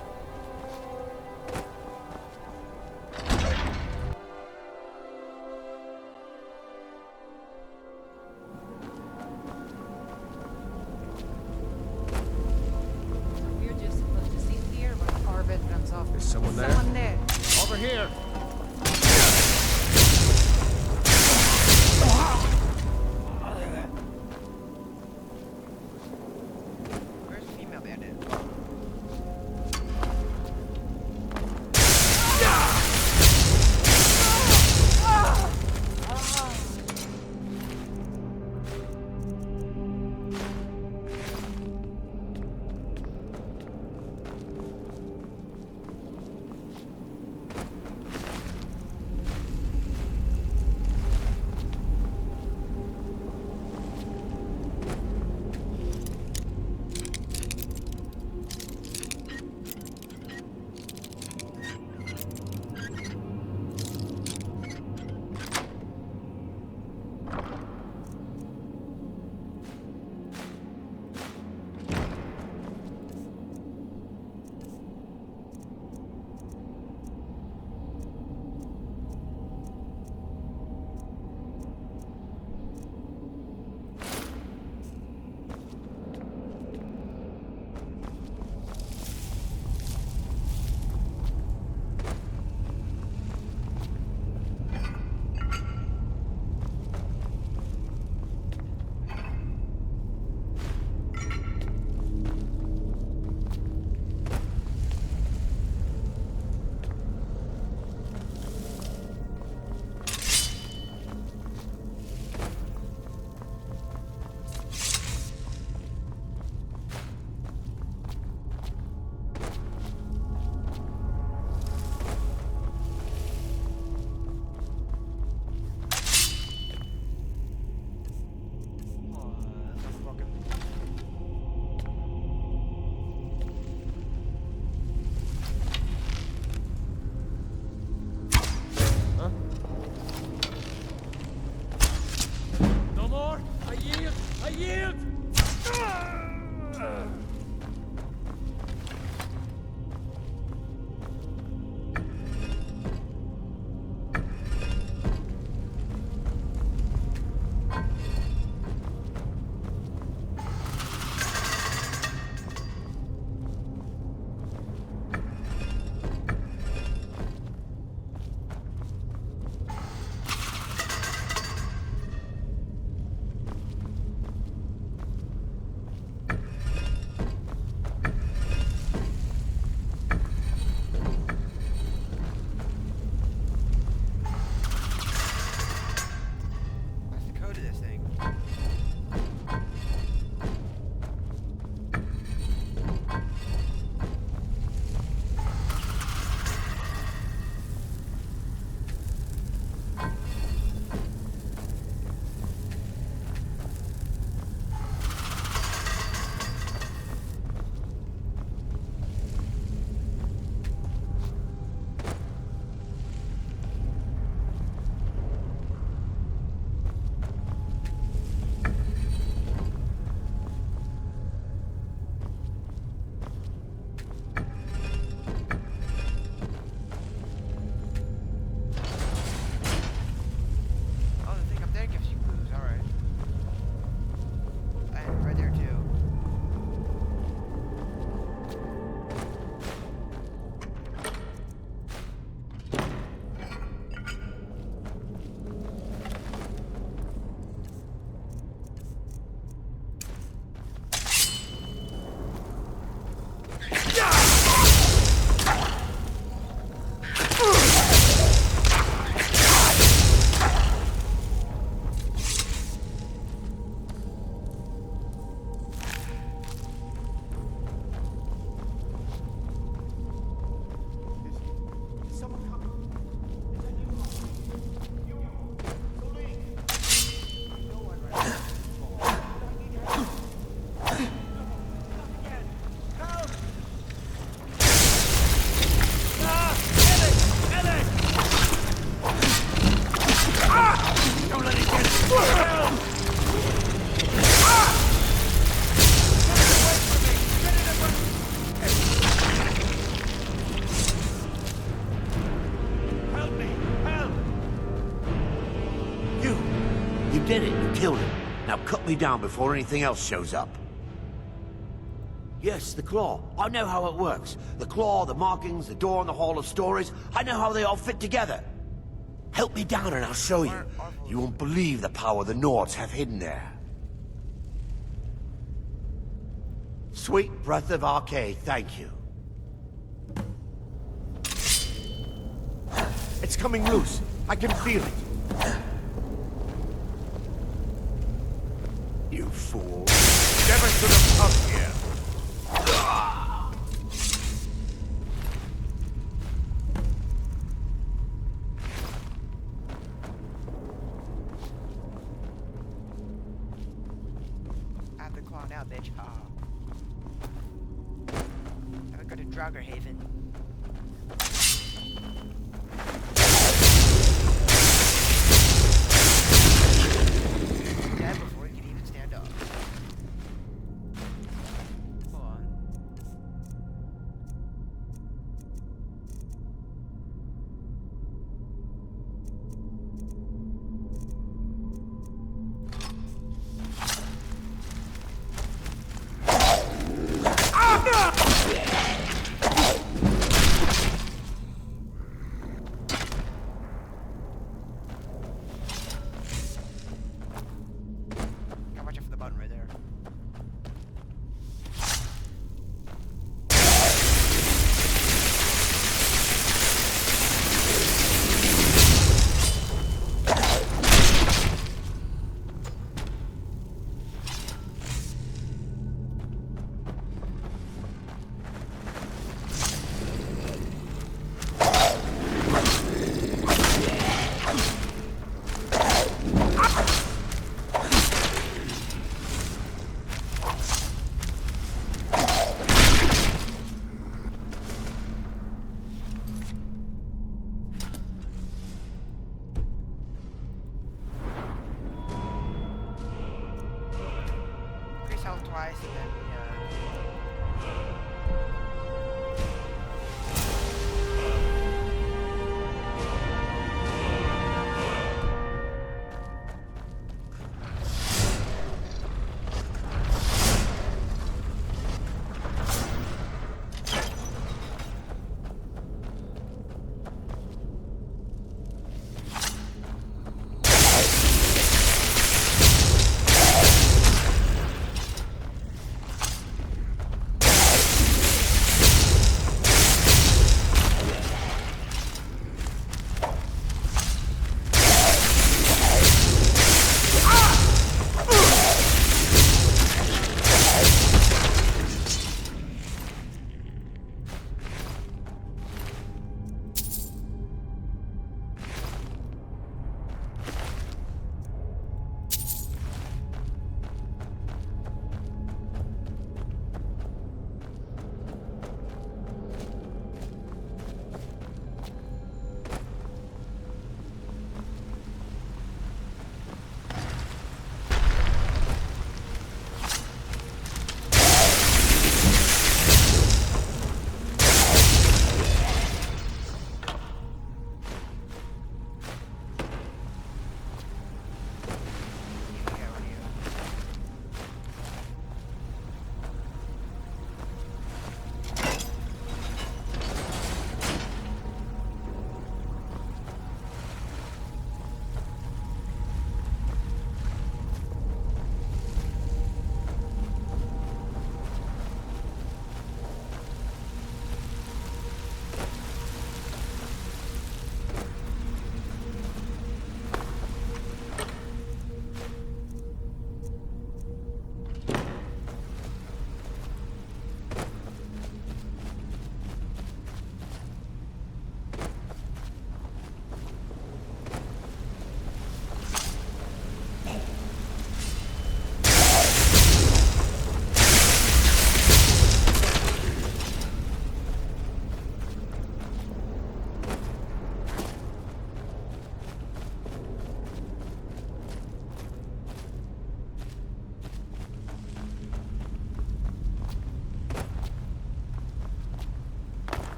We're just supposed to sit here while Arvid runs off. Is someone there? Someone there. Over here! Where's the female bandit? did it. You killed him. Now cut me down before anything else shows up. Yes, the claw. I know how it works. The claw, the markings, the door in the Hall of Stories. I know how they all fit together. Help me down and I'll show you. You won't believe the power the Nords have hidden there. Sweet breath of Arcade, thank you. It's coming loose. I can feel it. You fool. Never should have come here. Have the claw now, bitch. Now we go to Draugr Dead before he can even stand up. Hold on.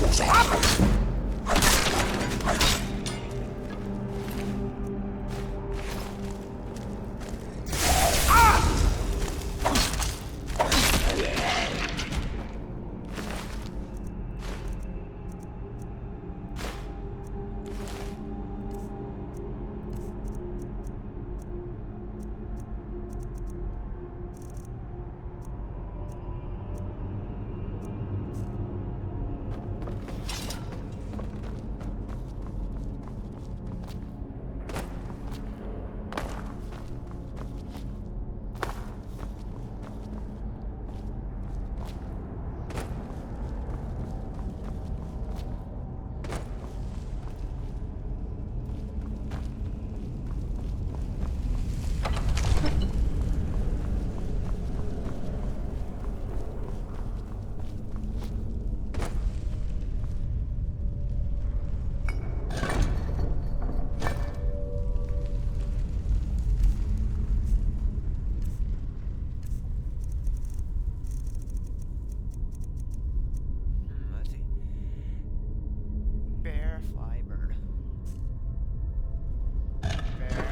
Let's see. Bear, fly, bird. Bear.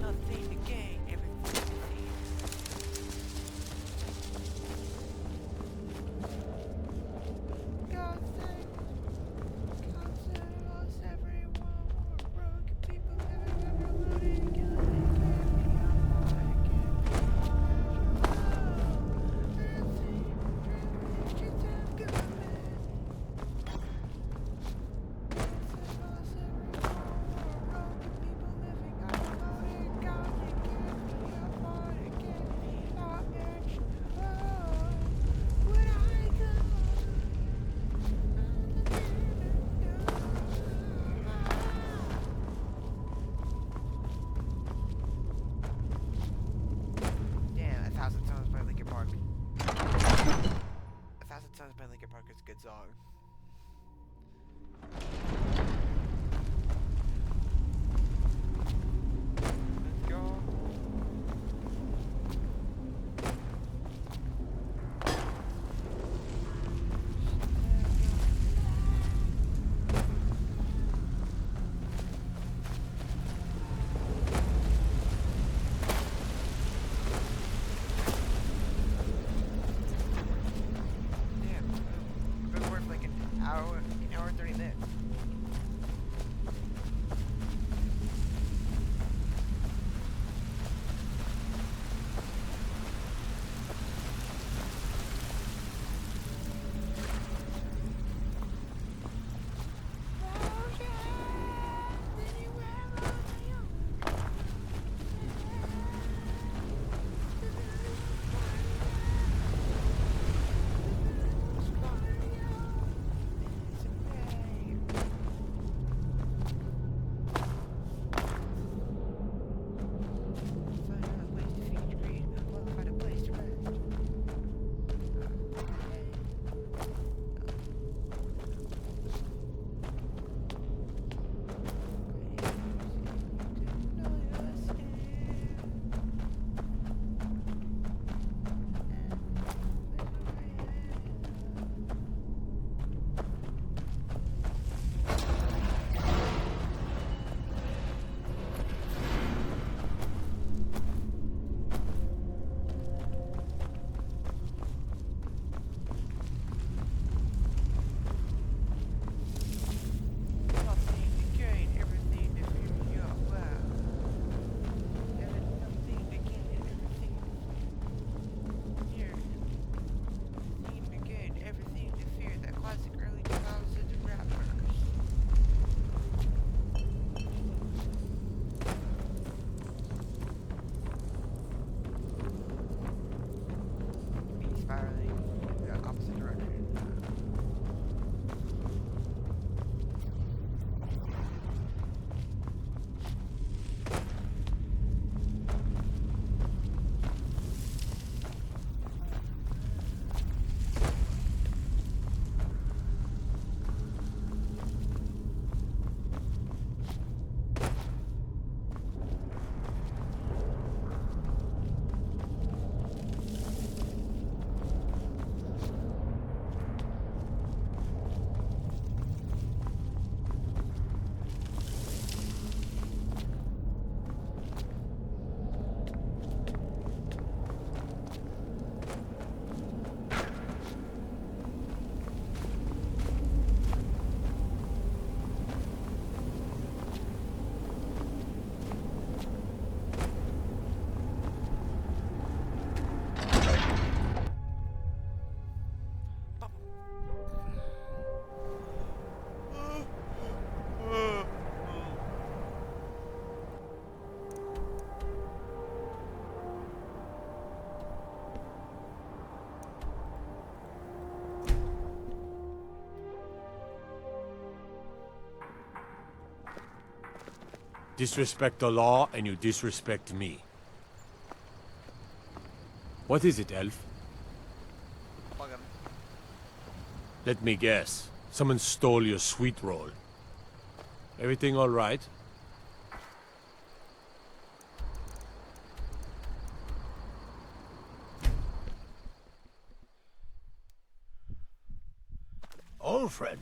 Nothing to gain, everything to see. God save us, everyone. We're broken people living everybody. Damn, 1,000 Songs by Linkin Park. 1,000 Songs by Linkin Park is a good song. Let's go. Damn, good work, Lincoln. Disrespect the law, and you disrespect me. What is it, Elf? Let me guess. Someone stole your sweet roll. Everything all right? Old friend,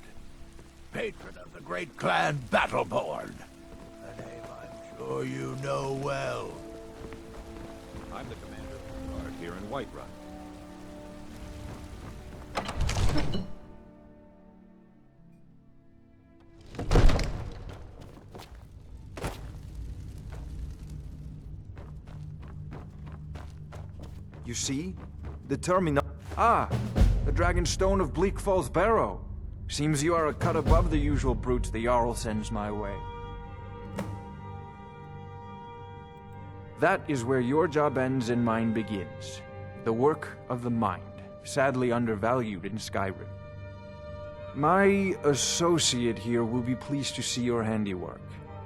patron of the great clan Battleborn. A name I'm sure you know well. I'm the commander of the guard here in Whiterun. You see? The terminal. Ah! The Dragonstone of Bleak Falls Barrow. Seems you are a cut above the usual brutes the Jarl sends my way. That is where your job ends and mine begins. The work of the mind, sadly undervalued in Skyrim. My associate here will be pleased to see your handiwork.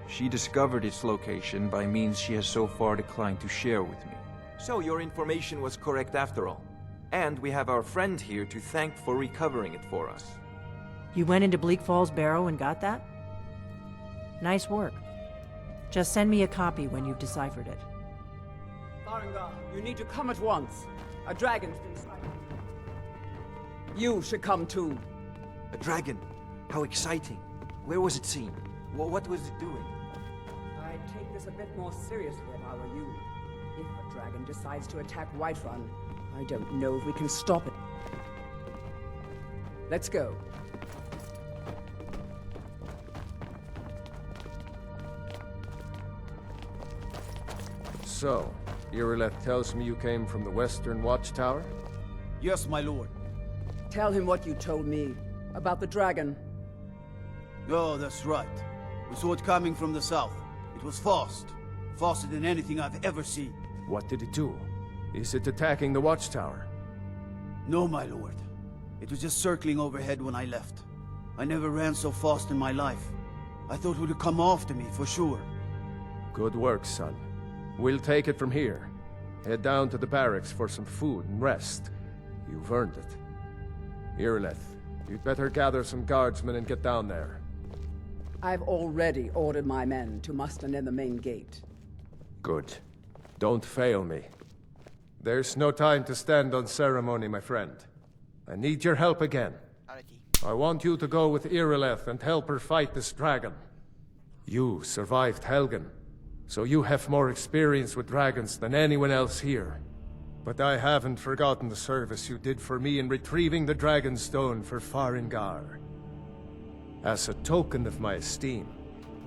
She discovered its location by means she has so far declined to share with me. So your information was correct after all. And we have our friend here to thank for recovering it for us. You went into Bleak Falls Barrow and got that? Nice work. Just send me a copy when you've deciphered it. Farengar, you need to come at once. A dragon's been sighted. You should come too. A dragon? How exciting. Where was it seen? What was it doing? I'd take this a bit more seriously if I were you. If a dragon decides to attack Whiterun, I don't know if we can stop it. Let's go. So, Irileth tells me you came from the Western Watchtower? Yes, my lord. Tell him what you told me about the dragon. Oh, that's right. We saw it coming from the south. It was fast. Faster than anything I've ever seen. What did it do? Is it attacking the Watchtower? No, my lord. It was just circling overhead when I left. I never ran so fast in my life. I thought it would come after me, for sure. Good work, son. We'll take it from here. Head down to the barracks for some food and rest. You've earned it. Irileth, you'd better gather some guardsmen and get down there. I've already ordered my men to muster near the main gate. Good. Don't fail me. There's no time to stand on ceremony, my friend. I need your help again. I want you to go with Irileth and help her fight this dragon. You survived Helgen, so you have more experience with dragons than anyone else here. But I haven't forgotten the service you did for me in retrieving the Dragonstone for Farengar. As a token of my esteem,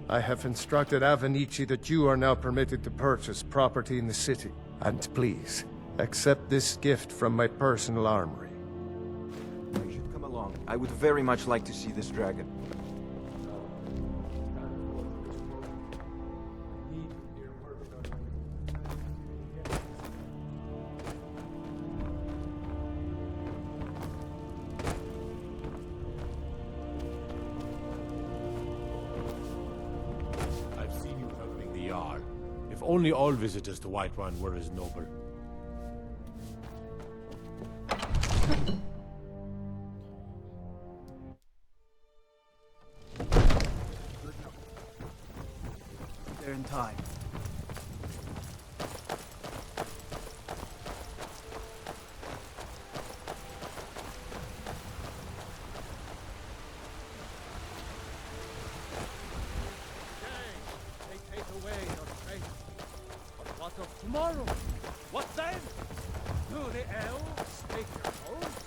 I have instructed Avenici that you are now permitted to purchase property in the city. And please, accept this gift from my personal armory. You should come along. I would very much like to see this dragon. I've seen you helping the Jarl. If only all visitors to Whiterun were as noble. They're in time. They take away your strength. But what of tomorrow? What then? Do the elves take your hopes?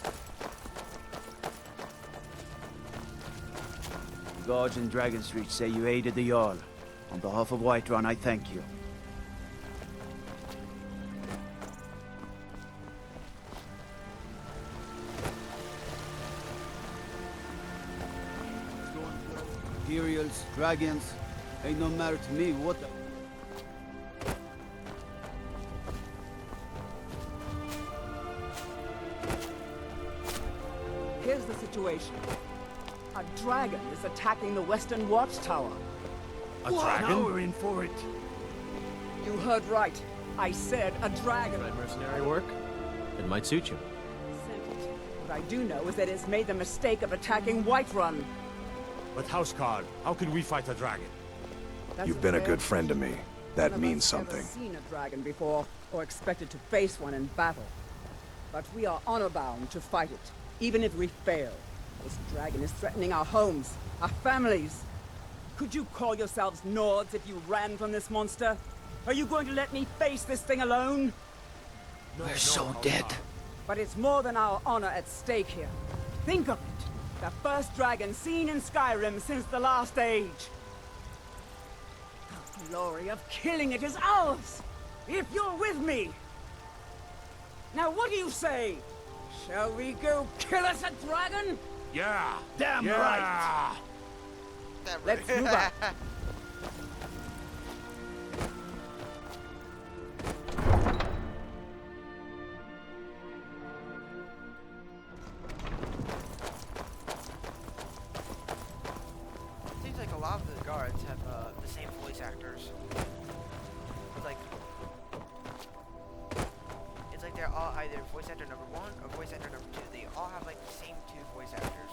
The guards in Dragon Street say you aided the Jarl. On behalf of Whiterun, I thank you. Imperials, dragons, ain't no matter to me what the... Here's the situation. A dragon is attacking the Western Watchtower. A Now dragon? we're in for it. You heard right. I said a dragon. Try mercenary work? It might suit you. What I do know is that it's made the mistake of attacking Whiterun. But Housecarl, how can we fight a dragon? You've been a good friend to me. That None of means us something. Ever seen a dragon before, or expected to face one in battle. But we are honor-bound to fight it, even if we fail. This dragon is threatening our homes, our families. Could you call yourselves Nords if you ran from this monster? Are you going to let me face this thing alone? We're so dead. But it's more than our honor at stake here. Think of it. The first dragon seen in Skyrim since the Last Age. The glory of killing it is ours, if you're with me. Now what do you say? Shall we go kill us a dragon? Yeah! Damn yeah. right! Let's move on. Seems like a lot of the guards have the same voice actors. It's like they're all either voice actor number 1 or voice actor number 2. They all have like the same 2 voice actors.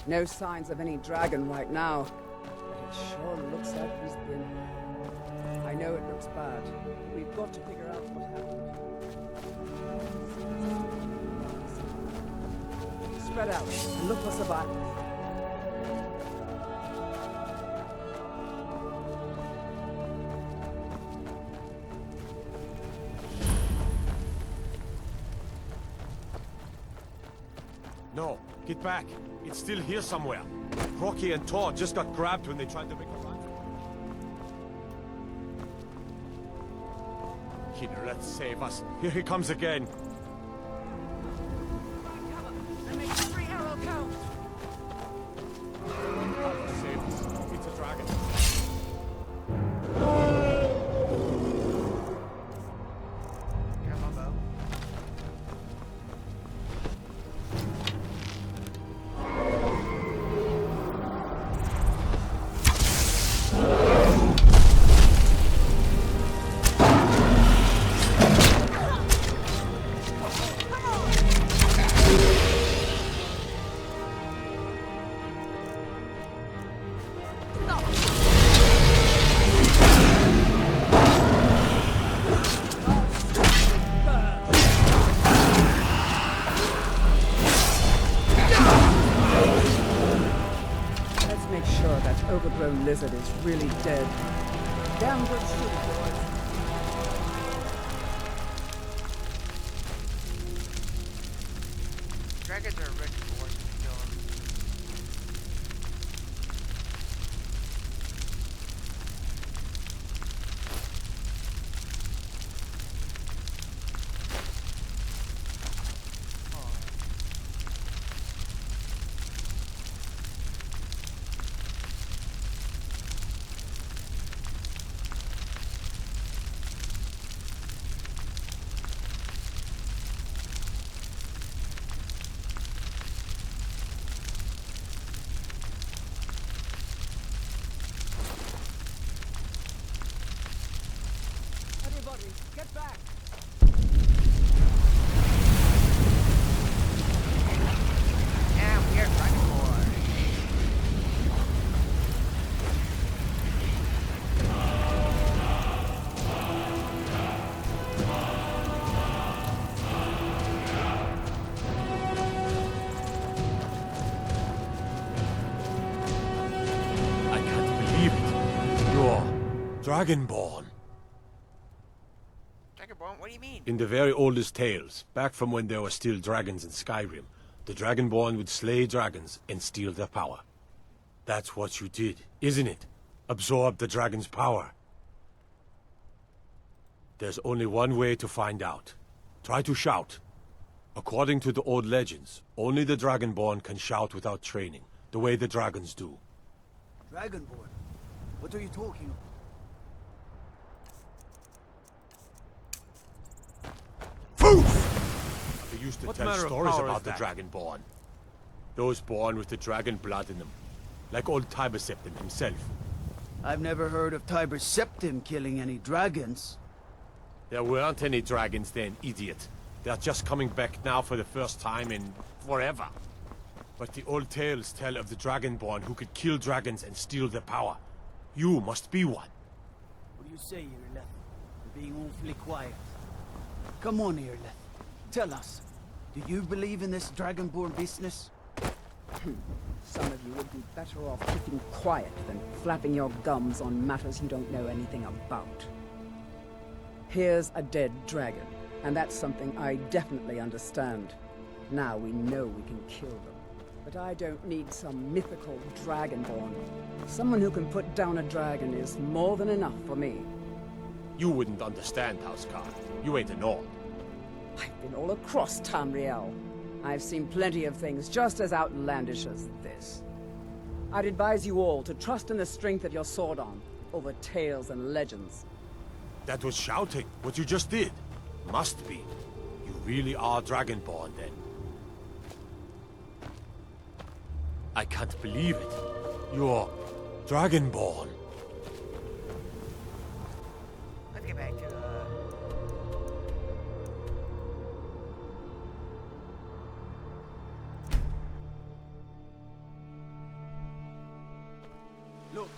No signs of any dragon right now. But it sure looks like he's been. I know it looks bad. We've got to figure out what happened. Spread out and look for survivors. No, get back. It's still here somewhere. Rocky and Todd just got grabbed when they tried to make a run. Kidder, let's save us. Here he comes again. And make every arrow count. Save us. It's a dragon. Overgrown lizard is really dead. Damn good shooting, boys. Dragons are rich boys if you kill them. Get back! And we are Dragonborn. I can't believe it. You're Dragonborn. Dragonborn? What do you mean? In the very oldest tales, back from when there were still dragons in Skyrim, the Dragonborn would slay dragons and steal their power. That's what you did, isn't it? Absorb the dragon's power. There's only one way to find out. Try to shout. According to the old legends, only the Dragonborn can shout without training, the way the dragons do. Dragonborn? What are you talking Foof! They used to What tell manner of stories power about is the that? Dragonborn. Those born with the dragon blood in them. Like old Tiber Septim himself. I've never heard of Tiber Septim killing any dragons. There weren't any dragons then, idiot. They're just coming back now for the first time in forever. But the old tales tell of the Dragonborn who could kill dragons and steal their power. You must be one. What do you say, Irleth? You're being awfully quiet. Come on, Irleth. Tell us. Do you believe in this Dragonborn business? Some of you would be better off keeping quiet than flapping your gums on matters you don't know anything about. Here's a dead dragon, and that's something I definitely understand. Now we know we can kill them. But I don't need some mythical dragonborn. Someone who can put down a dragon is more than enough for me. You wouldn't understand, Housecar. You ain't a Nord. I've been all across Tamriel. I've seen plenty of things just as outlandish as this. I'd advise you all to trust in the strength of your sword arm over tales and legends. That was shouting, what you just did. Must be. You really are Dragonborn, then. I can't believe it. You're Dragonborn. Let's get back to, Look,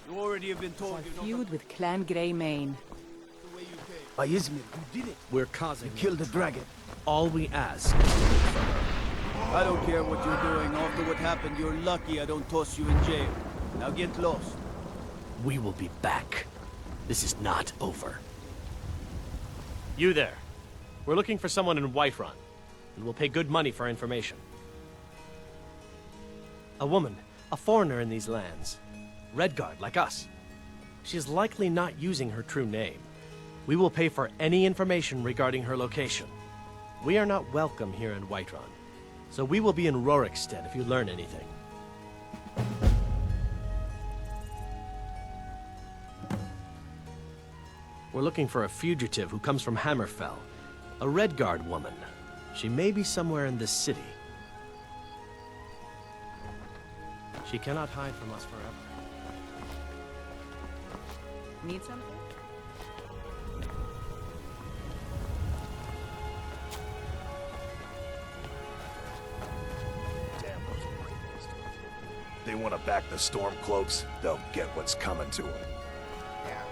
you already have been told you Feud with Clan Greymane. By Izmir, you did it. We're causing You killed the dragon. All we ask. I don't care what you're doing. After what happened, you're lucky I don't toss you in jail. Now get lost. We will be back. This is not over. You there. We're looking for someone in Whiterun, and we'll pay good money for information. A woman, a foreigner in these lands. Redguard, like us. She is likely not using her true name. We will pay for any information regarding her location. We are not welcome here in Whiterun, so we will be in Rorikstead if you learn anything. We're looking for a fugitive who comes from Hammerfell. A Redguard woman. She may be somewhere in this city. She cannot hide from us forever. Need something? They want to back the Stormcloaks, they'll get what's coming to them. yeah.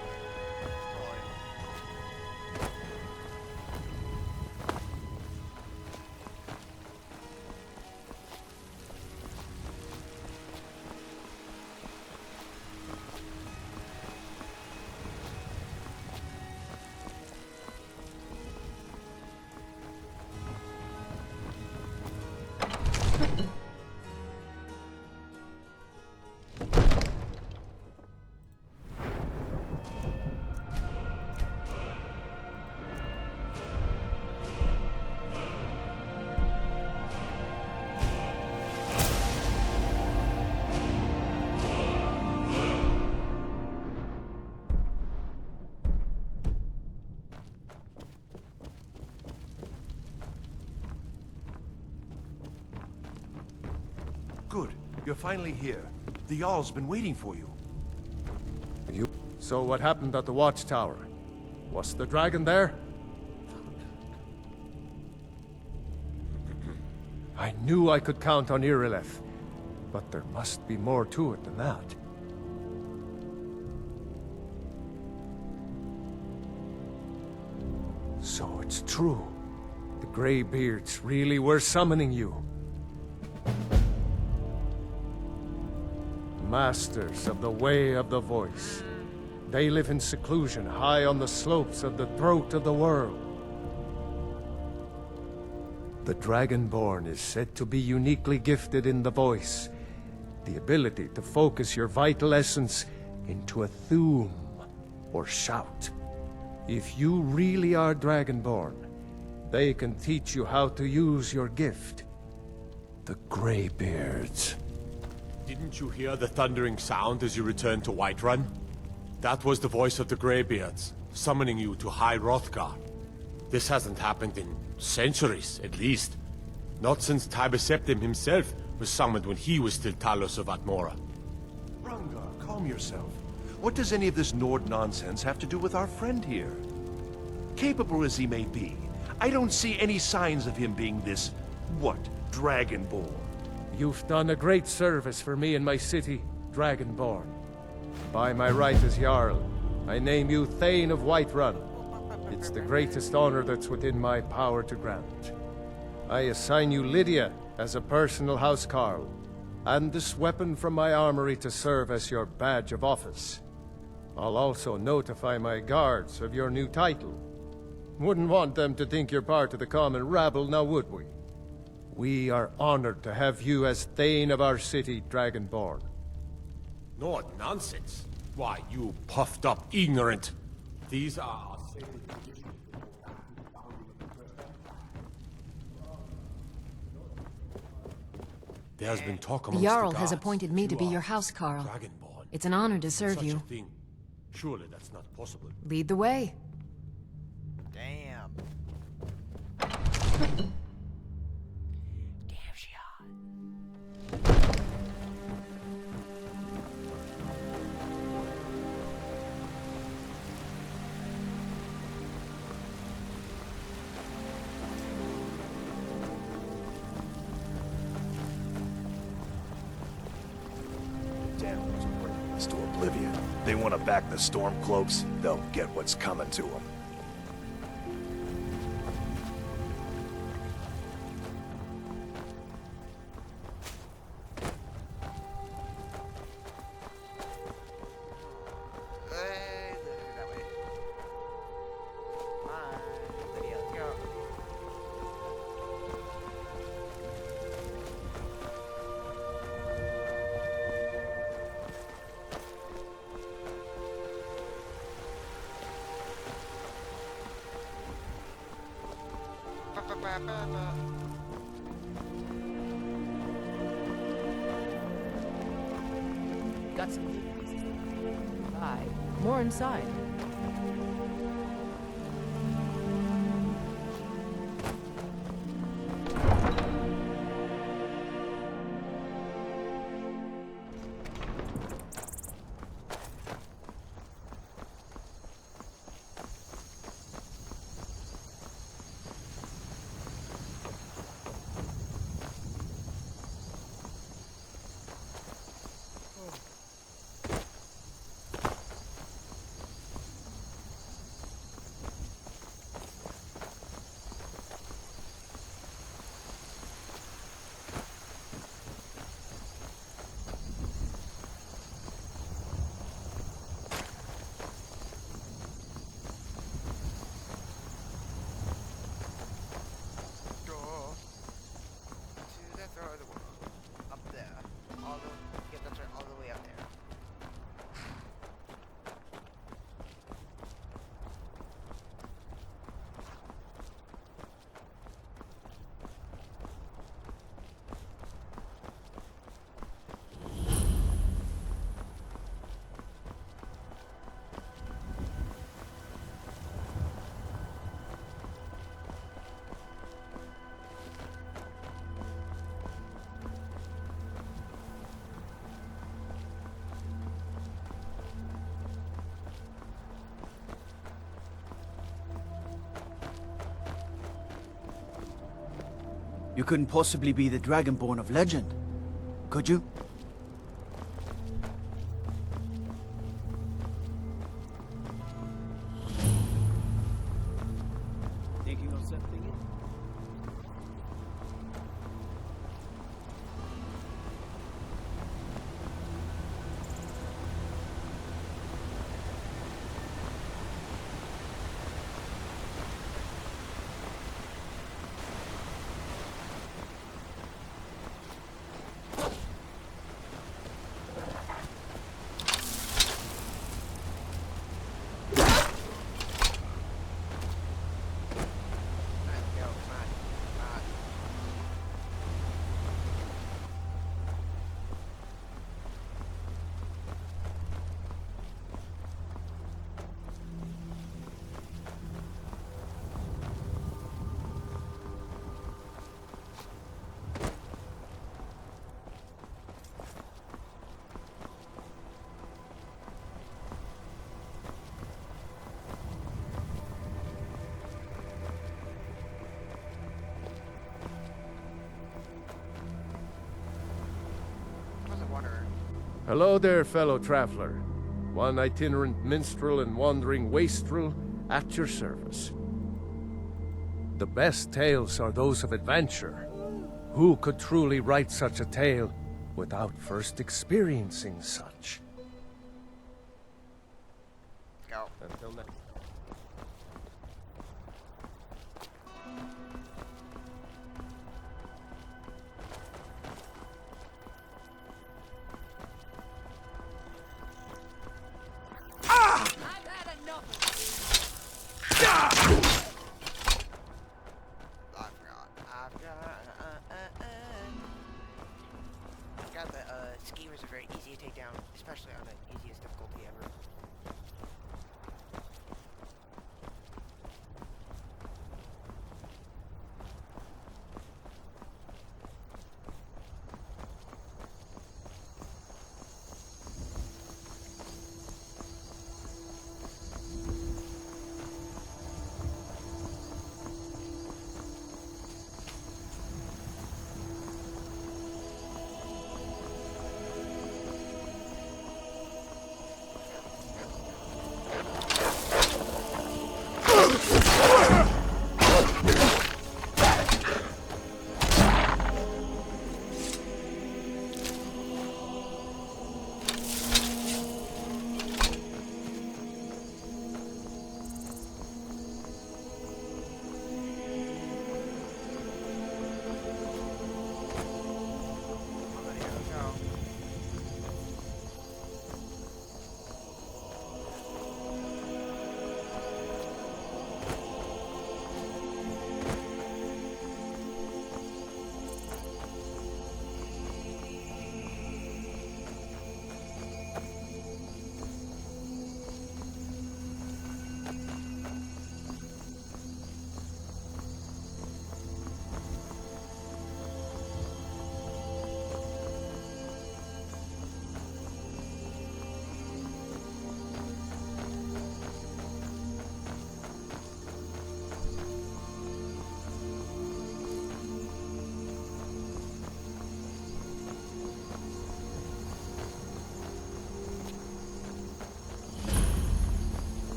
Good. You're finally here. The Jarl's been waiting for you. So what happened at the watchtower? Was the dragon there? I knew I could count on Irileth, but there must be more to it than that. So it's true. The Greybeards really were summoning you. Masters of the Way of the Voice. They live in seclusion high on the slopes of the throat of the world. The Dragonborn is said to be uniquely gifted in the voice, the ability to focus your vital essence into a thume or shout. If you really are Dragonborn, they can teach you how to use your gift. The Greybeards. Didn't you hear the thundering sound as you returned to Whiterun? That was the voice of the Greybeards, summoning you to High Hrothgar. This hasn't happened in centuries, at least. Not since Tiber Septim himself was summoned when he was still Talos of Atmora. Rungar, calm yourself. What does any of this Nord nonsense have to do with our friend here? Capable as he may be, I don't see any signs of him being this, what, Dragonborn. You've done a great service for me and my city, Dragonborn. By my right as Jarl, I name you Thane of Whiterun. It's the greatest honor that's within my power to grant. I assign you Lydia as a personal housecarl, and this weapon from my armory to serve as your badge of office. I'll also notify my guards of your new title. Wouldn't want them to think you're part of the common rabble, now would we? We are honored to have you as Thane of our city, Dragonborn. Nord nonsense. Why, you puffed up ignorant. These are our sacred traditions. There's been talk The amongst Jarl the has guards appointed that me you to be are your housecarl. Dragonborn. It's an honor to serve Such you. a thing. Surely that's not possible. Lead the way. Damn. Damn shot. Damn, those are bringing us to oblivion. They want to back the Stormcloaks, they'll get what's coming to them. That way. Come on, Lydia, let's go. Got some good pieces. Bye. More inside. You couldn't possibly be the Dragonborn of legend, could you? Thinking of something? Hello there, fellow traveler. One itinerant minstrel and wandering wastrel at your service. The best tales are those of adventure. Who could truly write such a tale without first experiencing such? Go. Until next. Skeevers are very easy to take down, especially on the easiest difficulty ever.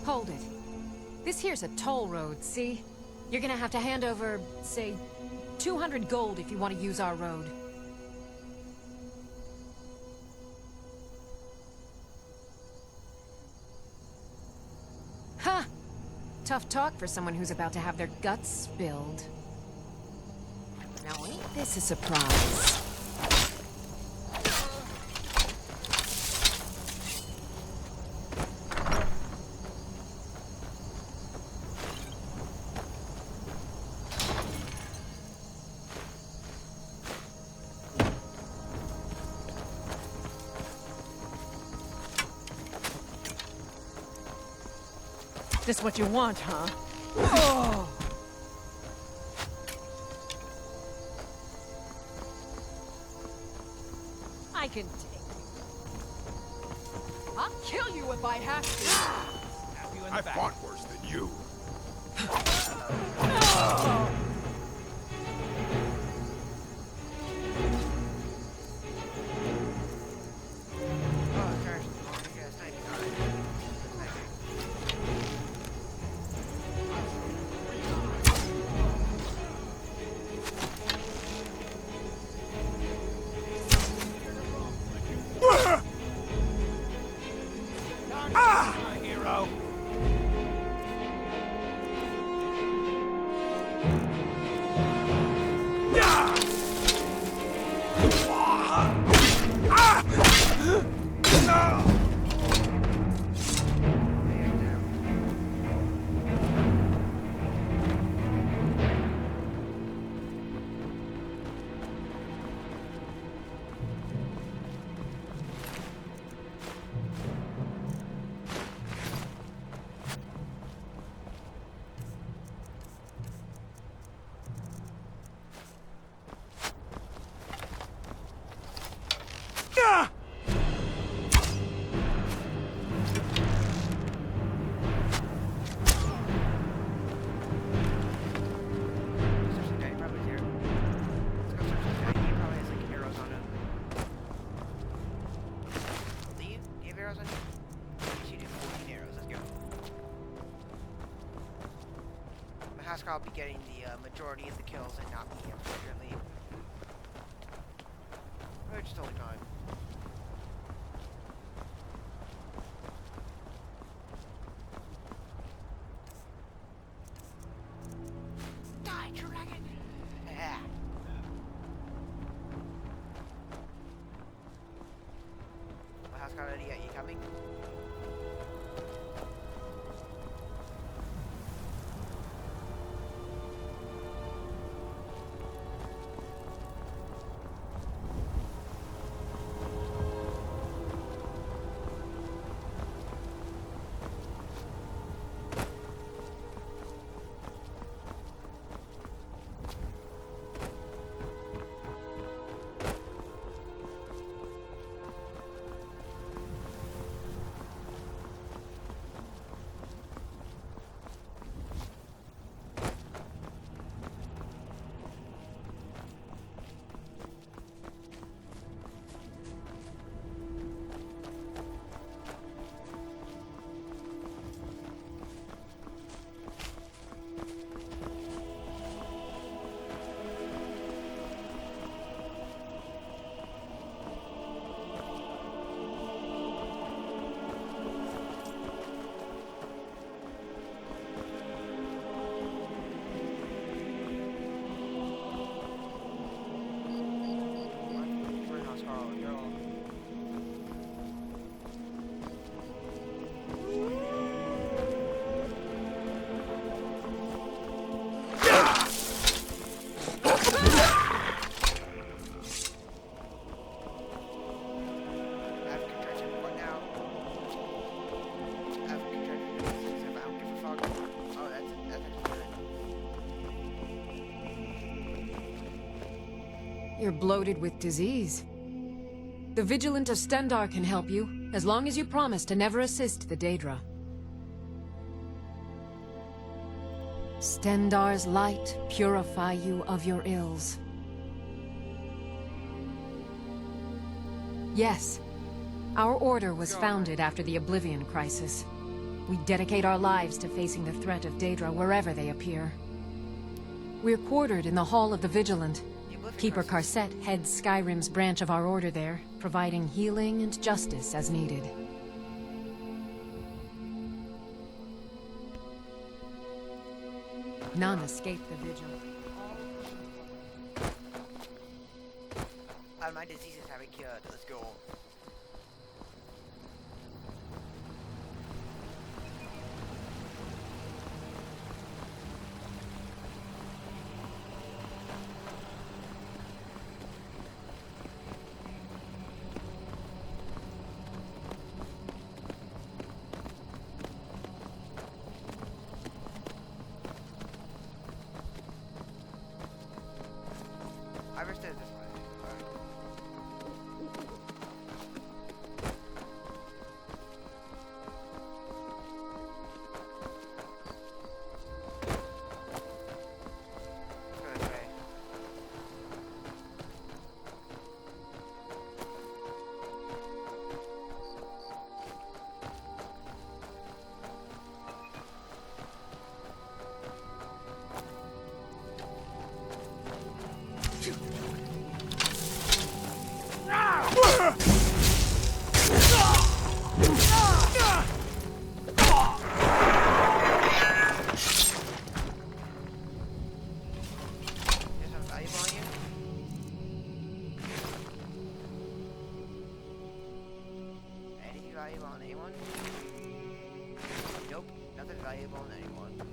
Hold it. This here's a toll road, see? You're gonna have to hand over, say, 200 gold if you want to use our road. Ha! Tough talk for someone who's about to have their guts spilled. Now ain't this a surprise? This what you want, huh? Oh! I can take it. I'll kill you if I have to. I fought worse than you. Oh! My hero. I'll be getting the majority of the kills and not me, unfortunately. We're just totally fine. Die, dragon! Yeah. House Call, are you coming? You're bloated with disease. The Vigilant of Stendarr can help you, as long as you promise to never assist the Daedra. Stendarr's light purify you of your ills. Yes, our order was founded after the Oblivion Crisis. We dedicate our lives to facing the threat of Daedra wherever they appear. We're quartered in the Hall of the Vigilant. Keeper Karset heads Skyrim's branch of our order there, providing healing and justice as needed. None escape the Vigil. My diseases have been cured. Let's go. I understand this way. valuable than anyone.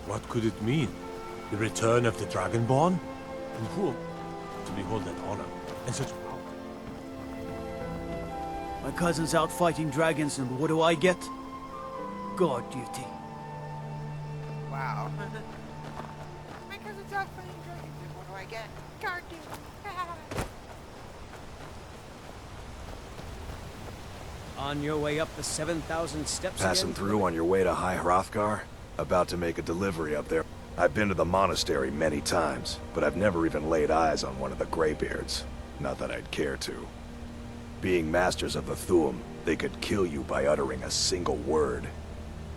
What could it mean? The return of the Dragonborn? And who to behold that honor and such power? My cousin's out fighting dragons, and what do I get? God duty. Wow. My cousin's out fighting dragons, and what do I get cartoon. On your way up the 7,000 steps Passing again? through on your way to High Hrothgar? About to make a delivery up there. I've been to the monastery many times, but I've never even laid eyes on one of the Greybeards. Not that I'd care to. Being masters of the Thu'um, they could kill you by uttering a single word.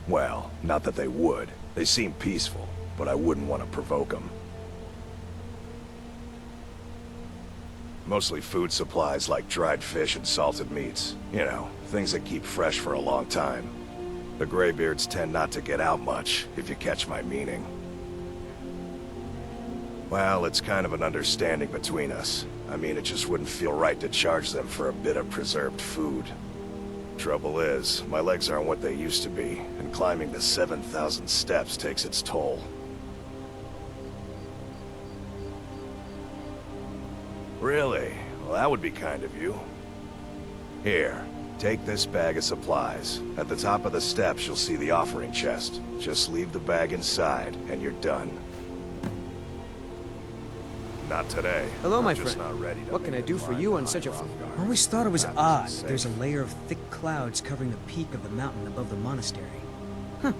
Well, not that they would. They seem peaceful, but I wouldn't want to provoke them. Mostly food supplies like dried fish and salted meats. You know, things that keep fresh for a long time. The Greybeards tend not to get out much, if you catch my meaning. Well, it's kind of an understanding between us. I mean, it just wouldn't feel right to charge them for a bit of preserved food. Trouble is, my legs aren't what they used to be, and climbing the 7,000 steps takes its toll. Really? Well, that would be kind of you. Here, take this bag of supplies. At the top of the steps, you'll see the offering chest. Just leave the bag inside, and you're done. Not today. Hello, my I'm just friend. not ready to What can I make do it for climb you on High such a... Hrothgar. I always thought it was Not odd. safe. There's a layer of thick clouds covering the peak of the mountain above the monastery. Huh.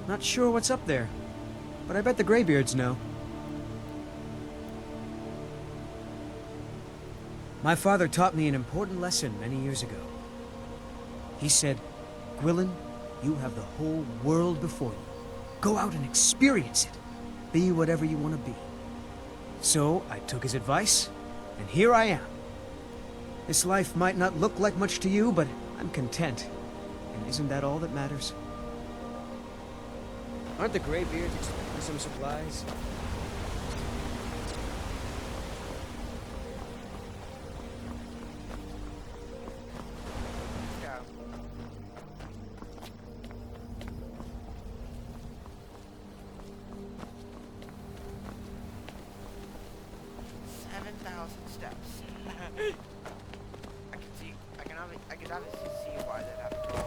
Not sure what's up there. But I bet the Greybeards know. My father taught me an important lesson many years ago. He said, Gwilyn, you have the whole world before you. Go out and experience it. Be whatever you want to be. So I took his advice, and here I am. This life might not look like much to you, but I'm content. And isn't that all that matters? Aren't the Greybeards expecting some supplies? Go. 7,000 steps. I can obviously see why that happened.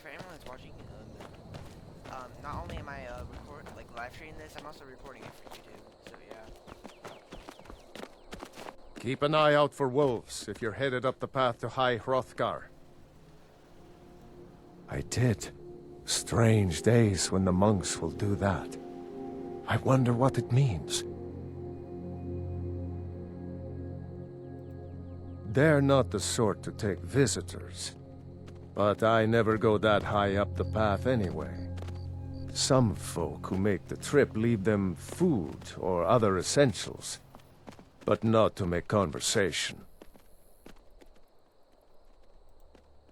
For anyone that's watching, not only am I live streaming this, I'm also recording it for YouTube. So yeah. Keep an eye out for wolves if you're headed up the path to High Hrothgar. I did. Strange days when the monks will do that. I wonder what it means. They're not the sort to take visitors. But I never go that high up the path anyway. Some folk who make the trip leave them food or other essentials, but not to make conversation.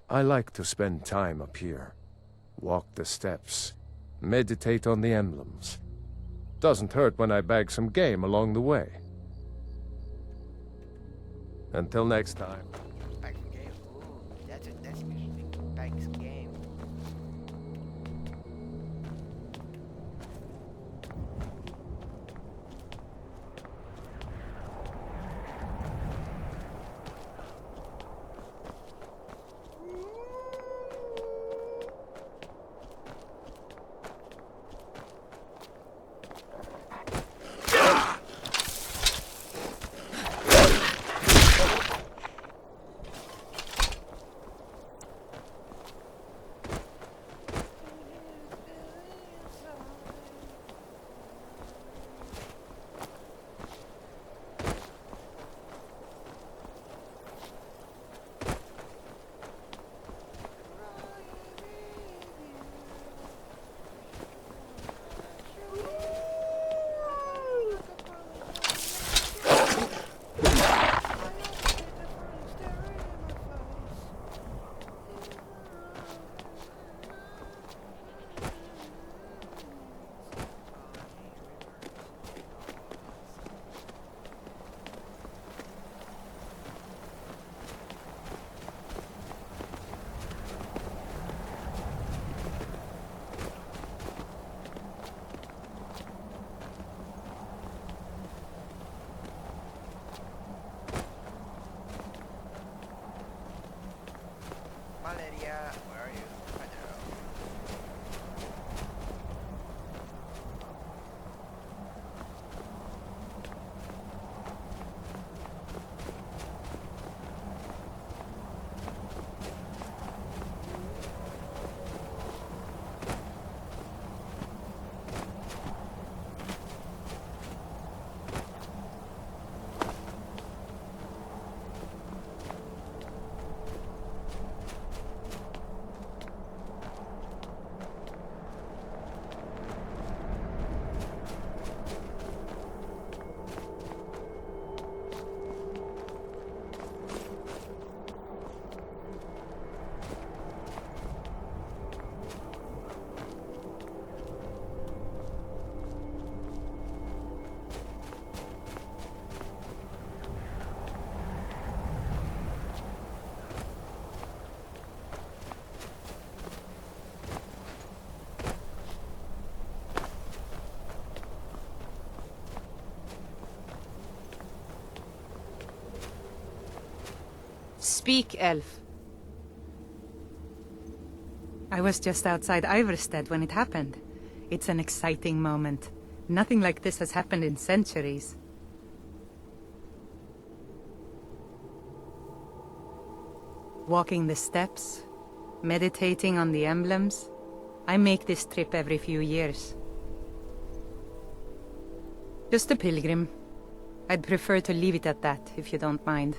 I like to spend time up here, walk the steps, meditate on the emblems. Doesn't hurt when I bag some game along the way. Until next time. Bag some game. Ooh, that's interesting. Bag some game. Valeria, where are you? Right there. Speak, elf. I was just outside Iverstead when it happened. It's an exciting moment. Nothing like this has happened in centuries. Walking the steps, meditating on the emblems. I make this trip every few years. Just a pilgrim. I'd prefer to leave it at that, if you don't mind.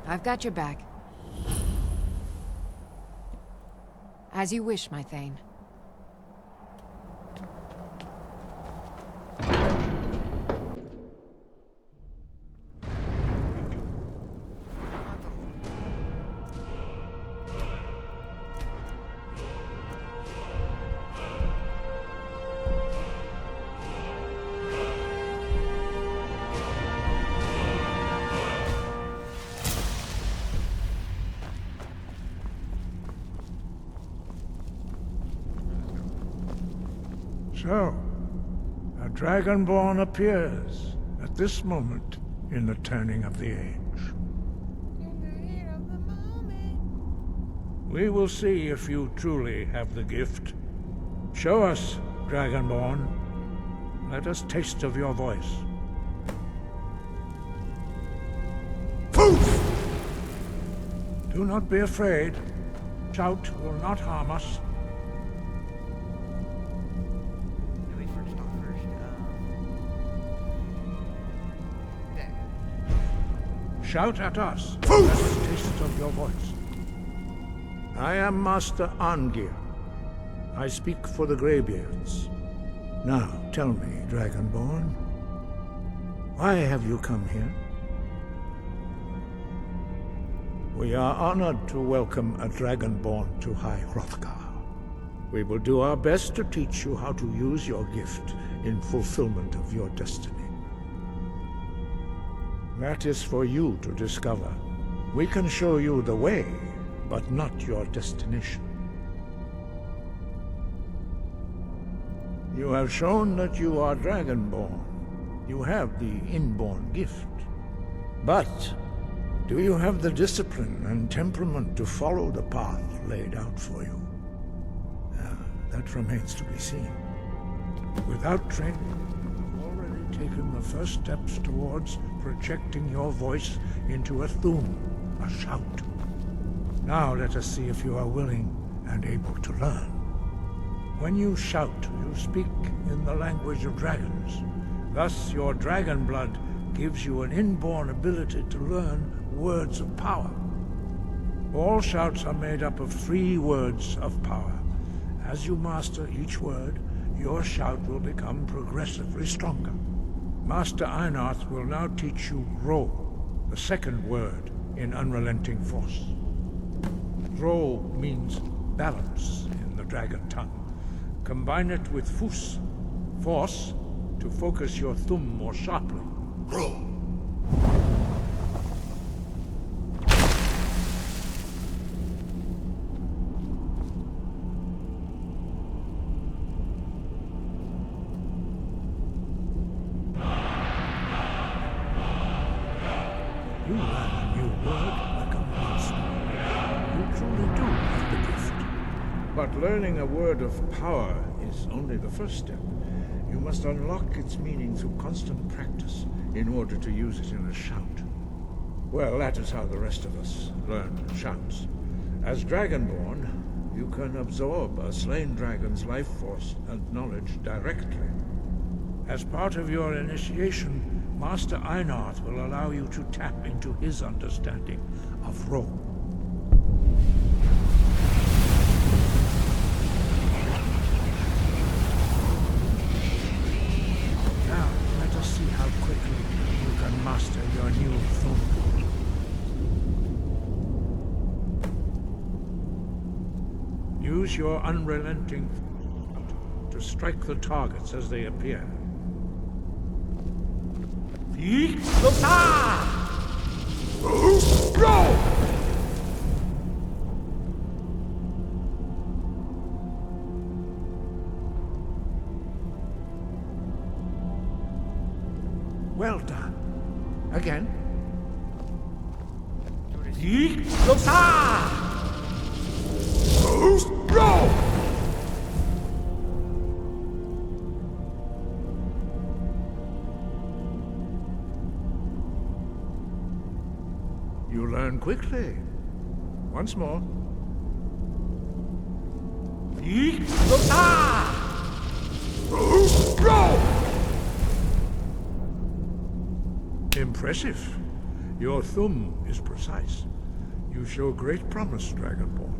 I've got your back. As you wish, my Thane. So, a Dragonborn appears at this moment in the turning of the age. We will see if you truly have the gift. Show us, Dragonborn. Let us taste of your voice. Poof! Do not be afraid. Shout will not harm us. Shout at us. Let us taste of your voice. I am Master Angir. I speak for the Greybeards. Now, tell me, Dragonborn, why have you come here? We are honored to welcome a Dragonborn to High Hrothgar. We will do our best to teach you how to use your gift in fulfillment of your destiny. That is for you to discover. We can show you the way, but not your destination. You have shown that you are Dragonborn. You have the inborn gift. But do you have the discipline and temperament to follow the path laid out for you? That remains to be seen. Without training, you've already taken the first steps towards projecting your voice into a thum, a shout. Now let us see if you are willing and able to learn. When you shout, you speak in the language of dragons. Thus, your dragon blood gives you an inborn ability to learn words of power. All shouts are made up of 3 words of power. As you master each word, your shout will become progressively stronger. Master Einarth will now teach you Ro, the second word in Unrelenting Force. Ro means balance in the dragon tongue. Combine it with Fus, force, to focus your thumb more sharply. Ro! You learn a new word like a monster. You truly do have the gift. But learning a word of power is only the first step. You must unlock its meaning through constant practice in order to use it in a shout. Well, that is how the rest of us learn shouts. As Dragonborn, you can absorb a slain dragon's life force and knowledge directly. As part of your initiation, Master Einarth will allow you to tap into his understanding of Ro. Now, let us see how quickly you can master your new thumb. Use your unrelenting to strike the targets as they appear. Well done. Again. You learn quickly. Once more. Impressive. Your thum is precise. You show great promise, Dragonborn.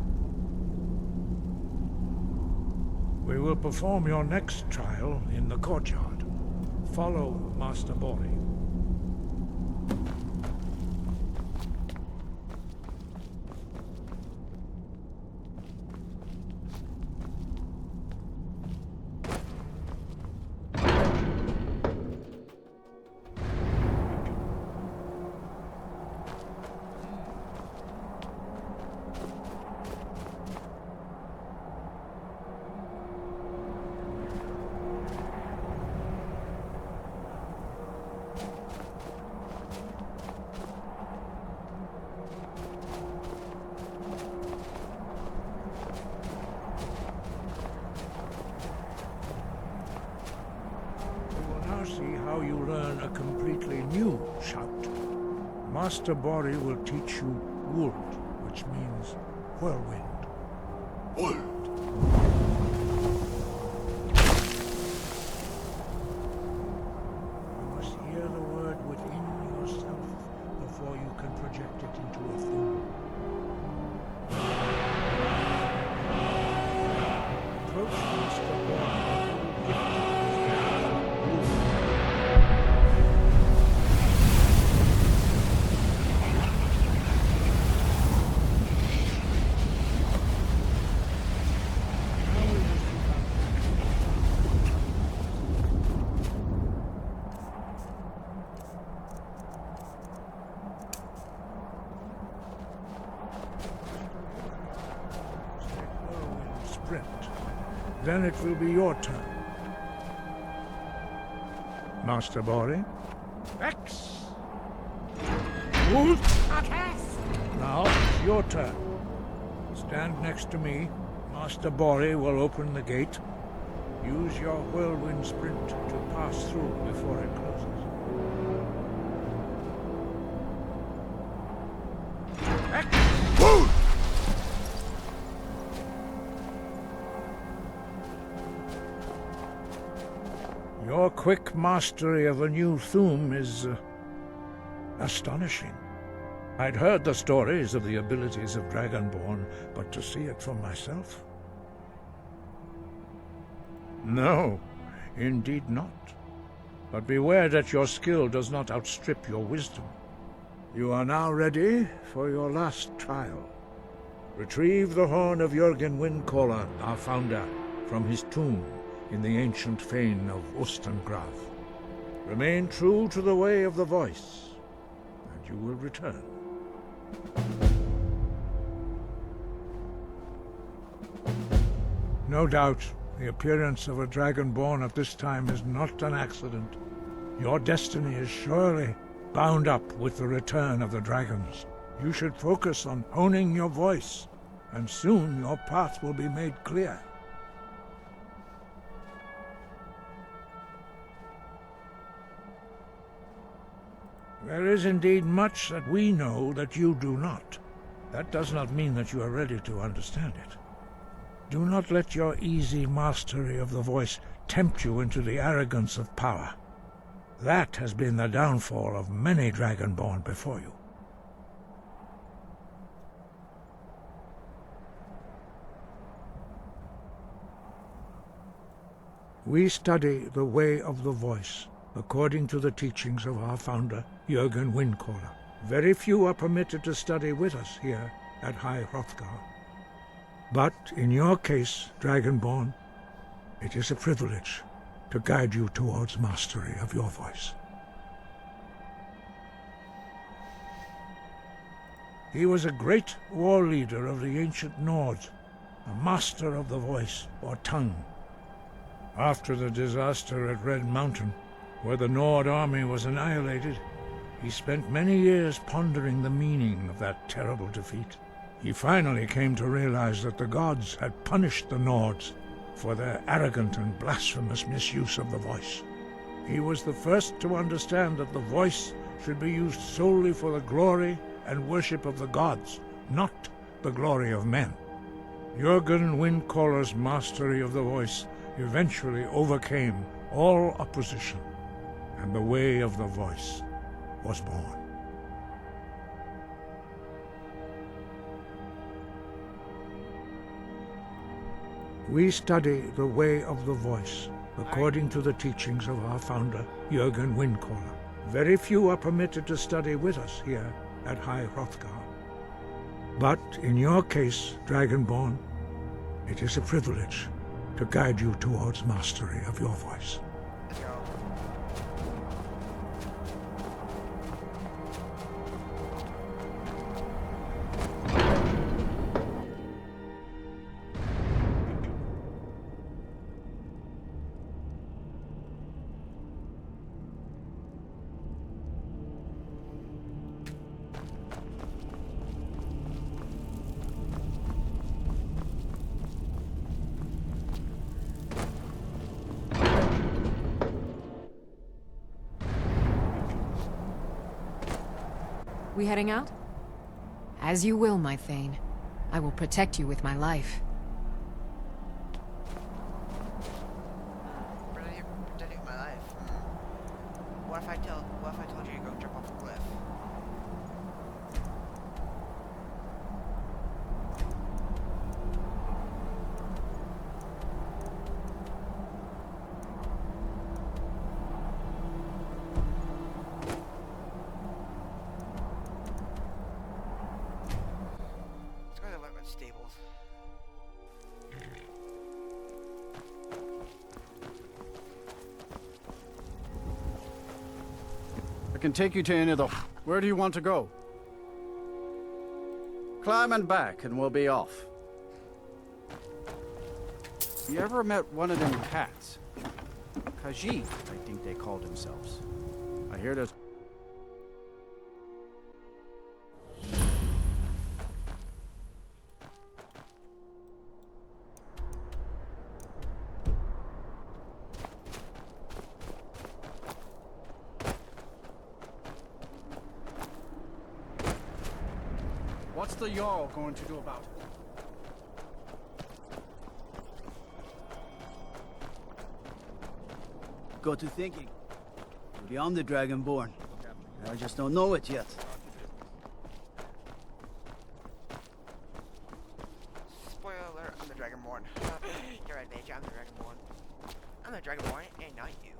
We will perform your next trial in the courtyard. Follow Master Bori. See how you learn a completely new shout. Master Bori will teach you Wold, which means whirlwind. Wold! You must hear the word within yourself before you can project it into a thum. Approach Master Bori. Then it will be your turn. Master Bori? X! Now it's your turn. Stand next to me. Master Bori will open the gate. Use your whirlwind sprint to pass through before it closes. Your quick mastery of a new thum is astonishing. I'd heard the stories of the abilities of Dragonborn, but to see it for myself? No, indeed not. But beware that your skill does not outstrip your wisdom. You are now ready for your last trial. Retrieve the horn of Jürgen Windcaller, our founder, from his tomb in the ancient fane of Ustengrath. Remain true to the way of the voice, and you will return. No doubt, the appearance of a Dragonborn at this time is not an accident. Your destiny is surely bound up with the return of the dragons. You should focus on honing your voice, and soon your path will be made clear. There is indeed much that we know that you do not. That does not mean that you are ready to understand it. Do not let your easy mastery of the voice tempt you into the arrogance of power. That has been the downfall of many Dragonborn before you. We study the way of the voice, according to the teachings of our founder, Jürgen Windcaller. Very few are permitted to study with us here at High Hrothgar. But in your case, Dragonborn, it is a privilege to guide you towards mastery of your voice. He was a great war leader of the ancient Nords, a master of the voice, or tongue. After the disaster at Red Mountain, where the Nord army was annihilated, he spent many years pondering the meaning of that terrible defeat. He finally came to realize that the gods had punished the Nords for their arrogant and blasphemous misuse of the voice. He was the first to understand that the voice should be used solely for the glory and worship of the gods, not the glory of men. Jürgen Windcaller's mastery of the voice eventually overcame all opposition, and the way of the voice was born. We study the way of the voice, according to the teachings of our founder, Jürgen Windcaller. Very few are permitted to study with us here at High Hrothgar. But in your case, Dragonborn, it is a privilege to guide you towards mastery of your voice. We heading out? As you will, my Thane. I will protect you with my life. Protecting my life. What if I told you to go jump off a cliff? Let's go to the weapon stables. I can take you to any of the... Where do you want to go? Climb and back, and we'll be off. You ever met one of them cats? Khajiit, I think they called themselves. I hear there's... What's the Jarl going to do about it? Got to thinking. Maybe I'm the Dragonborn. I just don't know it yet. Spoiler alert, I'm the Dragonborn. You're right, Mage, I'm the Dragonborn. I'm the Dragonborn, and not you.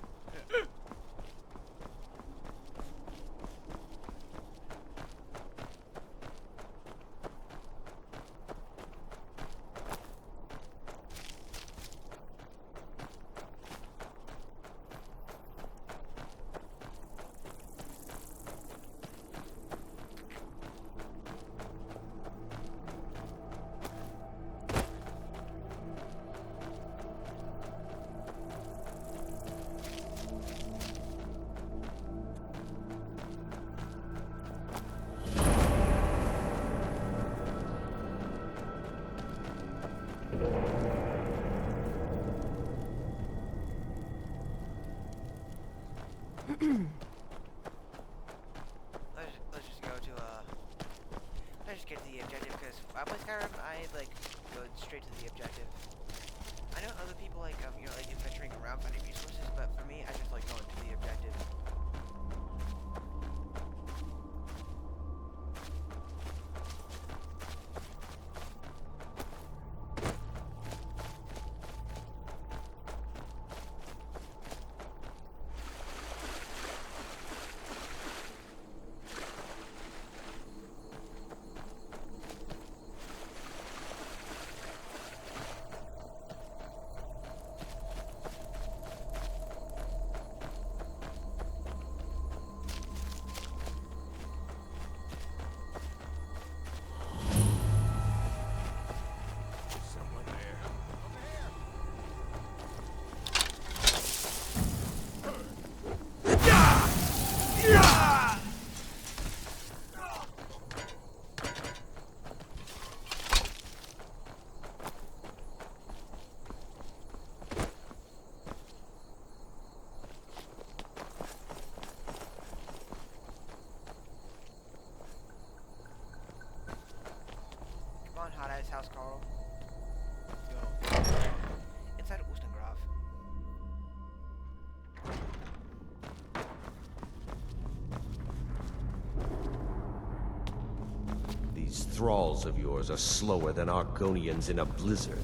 Let's just go to let's just get to the objective, because I play Skyrim, I like go straight to the objective. I know other people like you know, like adventuring around finding resources, but for me I just like going to the objective. thralls of yours are slower than Argonians in a blizzard.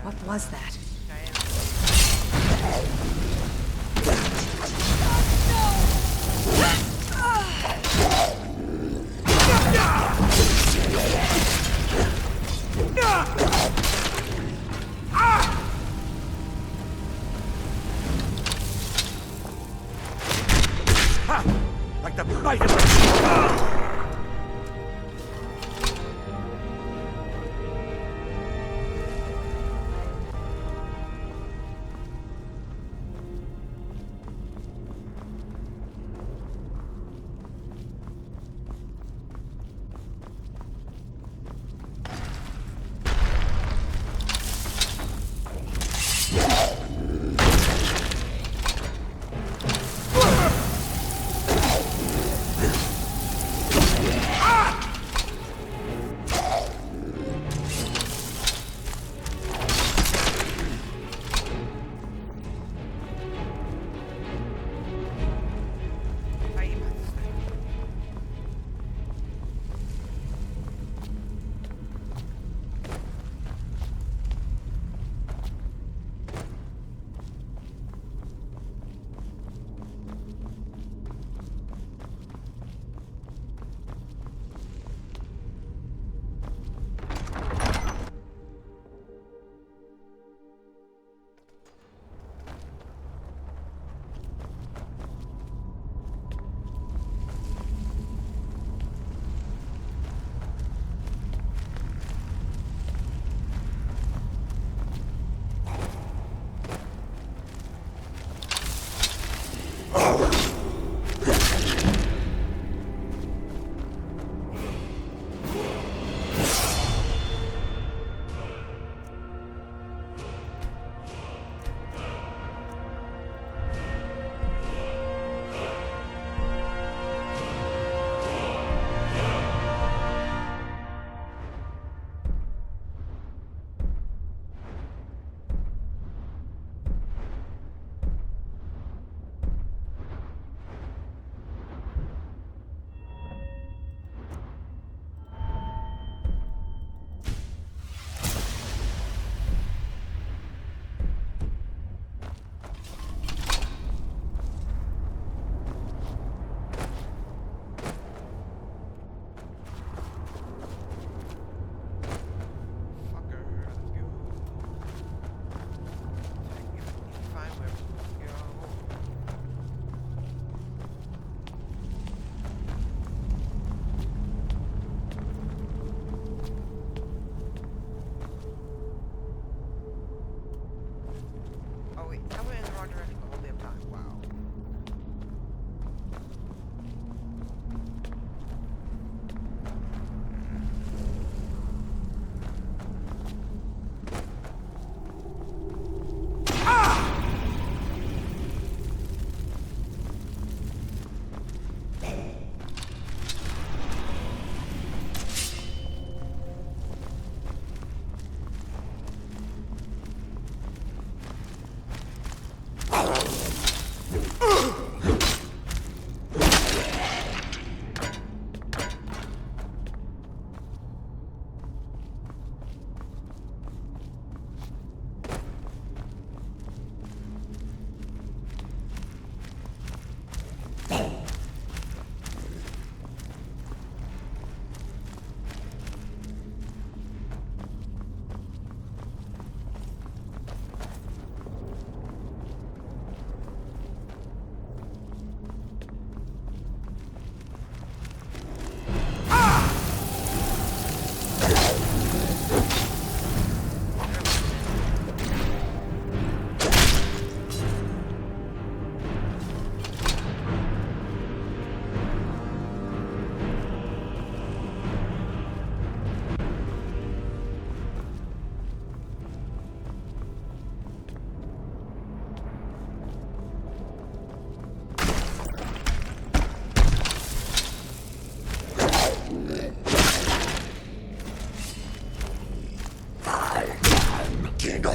What was that? Like the bite of a...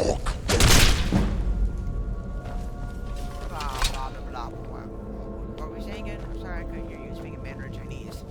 dog. Blah, blah, blah, blah, blah. What were we saying again? I'm sorry, I couldn't hear you speaking Mandarin Chinese.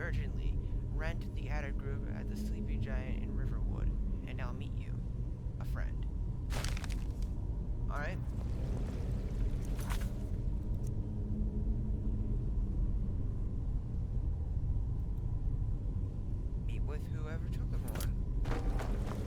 urgently. Rent the attic group at the Sleepy Giant in Riverwood, and I'll meet you. A friend. Alright? Meet with whoever took the horn.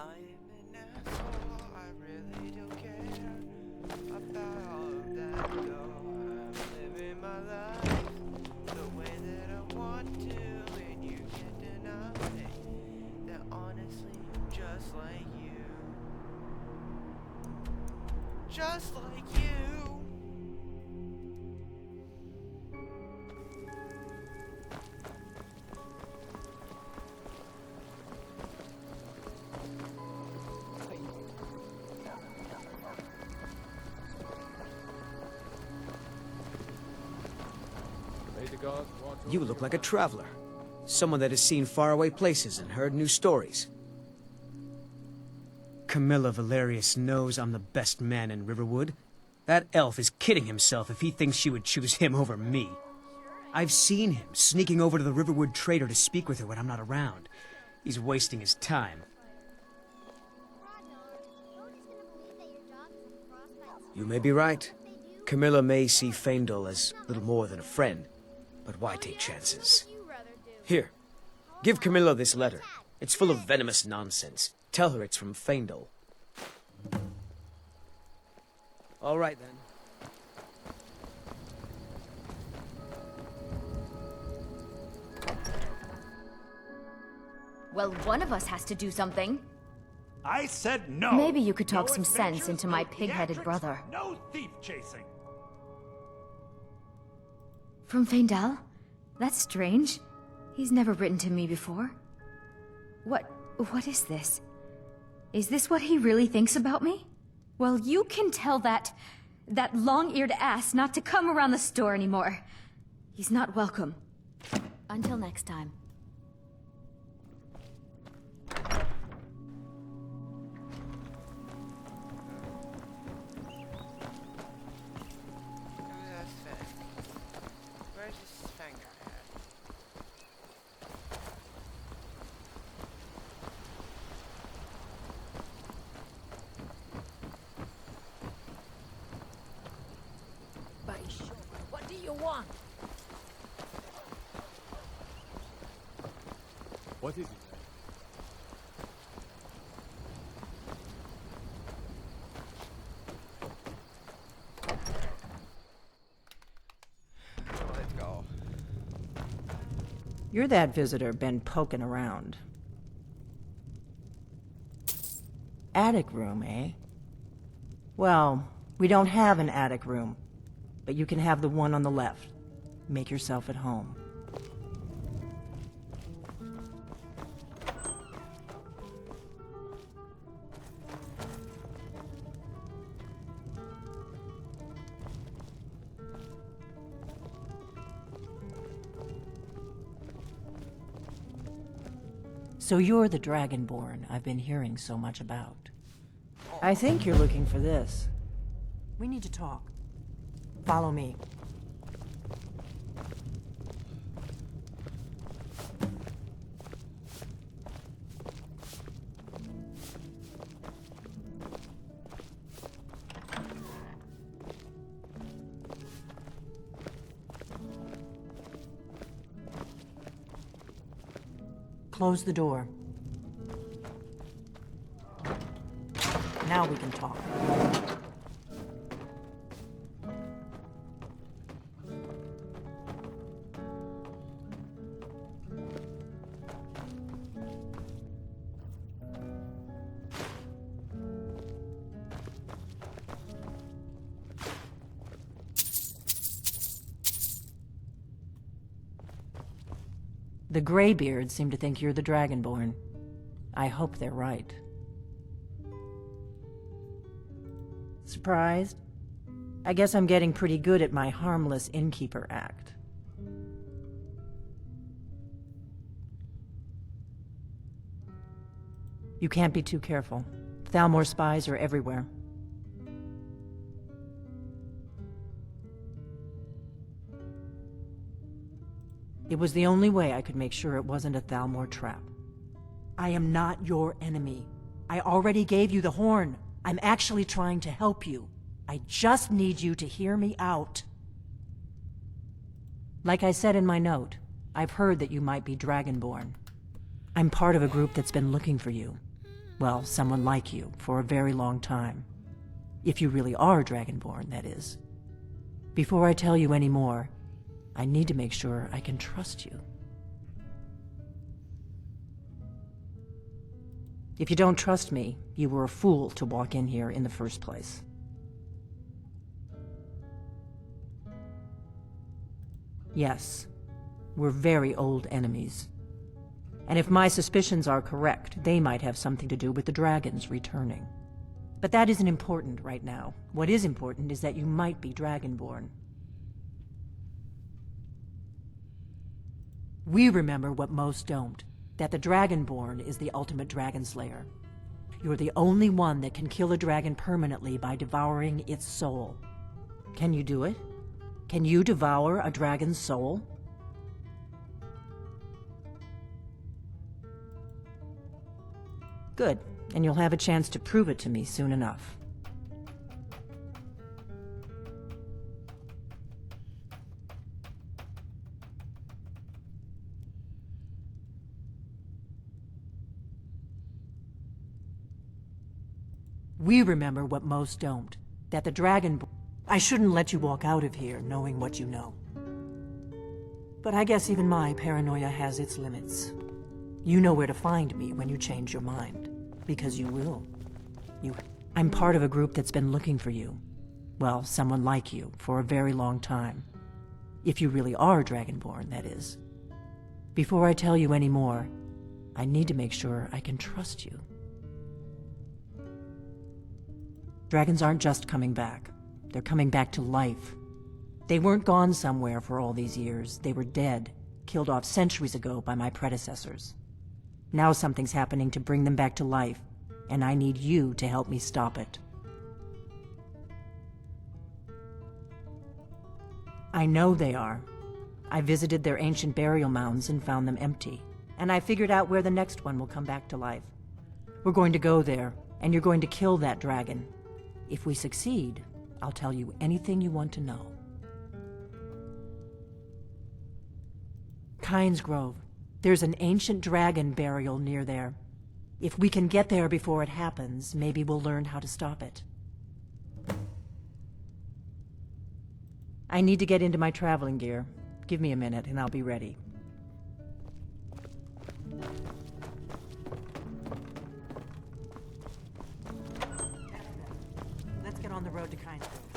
I'm an asshole, I really don't care about all of that. Though I'm living my life the way that I want to, and you can't deny that honestly I'm just like you. Just like you. You look like a traveler. Someone that has seen faraway places and heard new stories. Camilla Valerius knows I'm the best man in Riverwood. That elf is kidding himself if he thinks she would choose him over me. I've seen him sneaking over to the Riverwood trader to speak with her when I'm not around. He's wasting his time. You may be right. Camilla may see Faendal as little more than a friend. But why take chances? Here, give Camilla this letter. It's full of venomous nonsense. Tell her it's from Faendal. All right, then. Well, one of us has to do something. I said no. Maybe you could talk No some sense adventures, into my no pig-headed theatrics, brother. No thief chasing. From Faendal? That's strange. He's never written to me before. What is this? Is this what he really thinks about me? Well, you can tell that long-eared ass not to come around the store anymore. He's not welcome. Until next time. Where's this Fang guy at? What do you want? What is it? Let's go. You're that visitor been poking around. Attic room, eh? Well, we don't have an attic room, but you can have the one on the left. Make yourself at home. So you're the Dragonborn I've been hearing so much about. I think you're looking for this. We need to talk. Follow me. Close the door. Now we can talk. The Greybeards seem to think you're the Dragonborn. I hope they're right. Surprised? I guess I'm getting pretty good at my harmless innkeeper act. You can't be too careful. Thalmor spies are everywhere. It was the only way I could make sure it wasn't a Thalmor trap. I am not your enemy. I already gave you the horn. I'm actually trying to help you. I just need you to hear me out. Like I said in my note, I've heard that you might be Dragonborn. I'm part of a group that's been looking for you. Well, someone like you, for a very long time. If you really are Dragonborn, that is. Before I tell you any more, I need to make sure I can trust you. If you don't trust me, you were a fool to walk in here in the first place. Yes, we're very old enemies. And if my suspicions are correct, they might have something to do with the dragons returning. But that isn't important right now. What is important is that you might be Dragonborn. We remember what most don't, that the Dragonborn is the ultimate dragon slayer. You're the only one that can kill a dragon permanently by devouring its soul. Can you do it? Can you devour a dragon's soul? Good, and you'll have a chance to prove it to me soon enough. We remember what most don't, that the dragon... I shouldn't let you walk out of here knowing what you know. But I guess even my paranoia has its limits. You know where to find me when you change your mind. Because you will. I'm part of a group that's been looking for you. Well, someone like you, for a very long time. If you really are Dragonborn, that is. Before I tell you any more, I need to make sure I can trust you. Dragons aren't just coming back. They're coming back to life. They weren't gone somewhere for all these years. They were dead, killed off centuries ago by my predecessors. Now something's happening to bring them back to life, and I need you to help me stop it. I know they are. I visited their ancient burial mounds and found them empty, and I figured out where the next one will come back to life. We're going to go there, and you're going to kill that dragon. If we succeed, I'll tell you anything you want to know. Kynes Grove. There's an ancient dragon burial near there. If we can get there before it happens, maybe we'll learn how to stop it. I need to get into my traveling gear. Give me a minute and I'll be ready. Let's get on the road to Kynes Grove.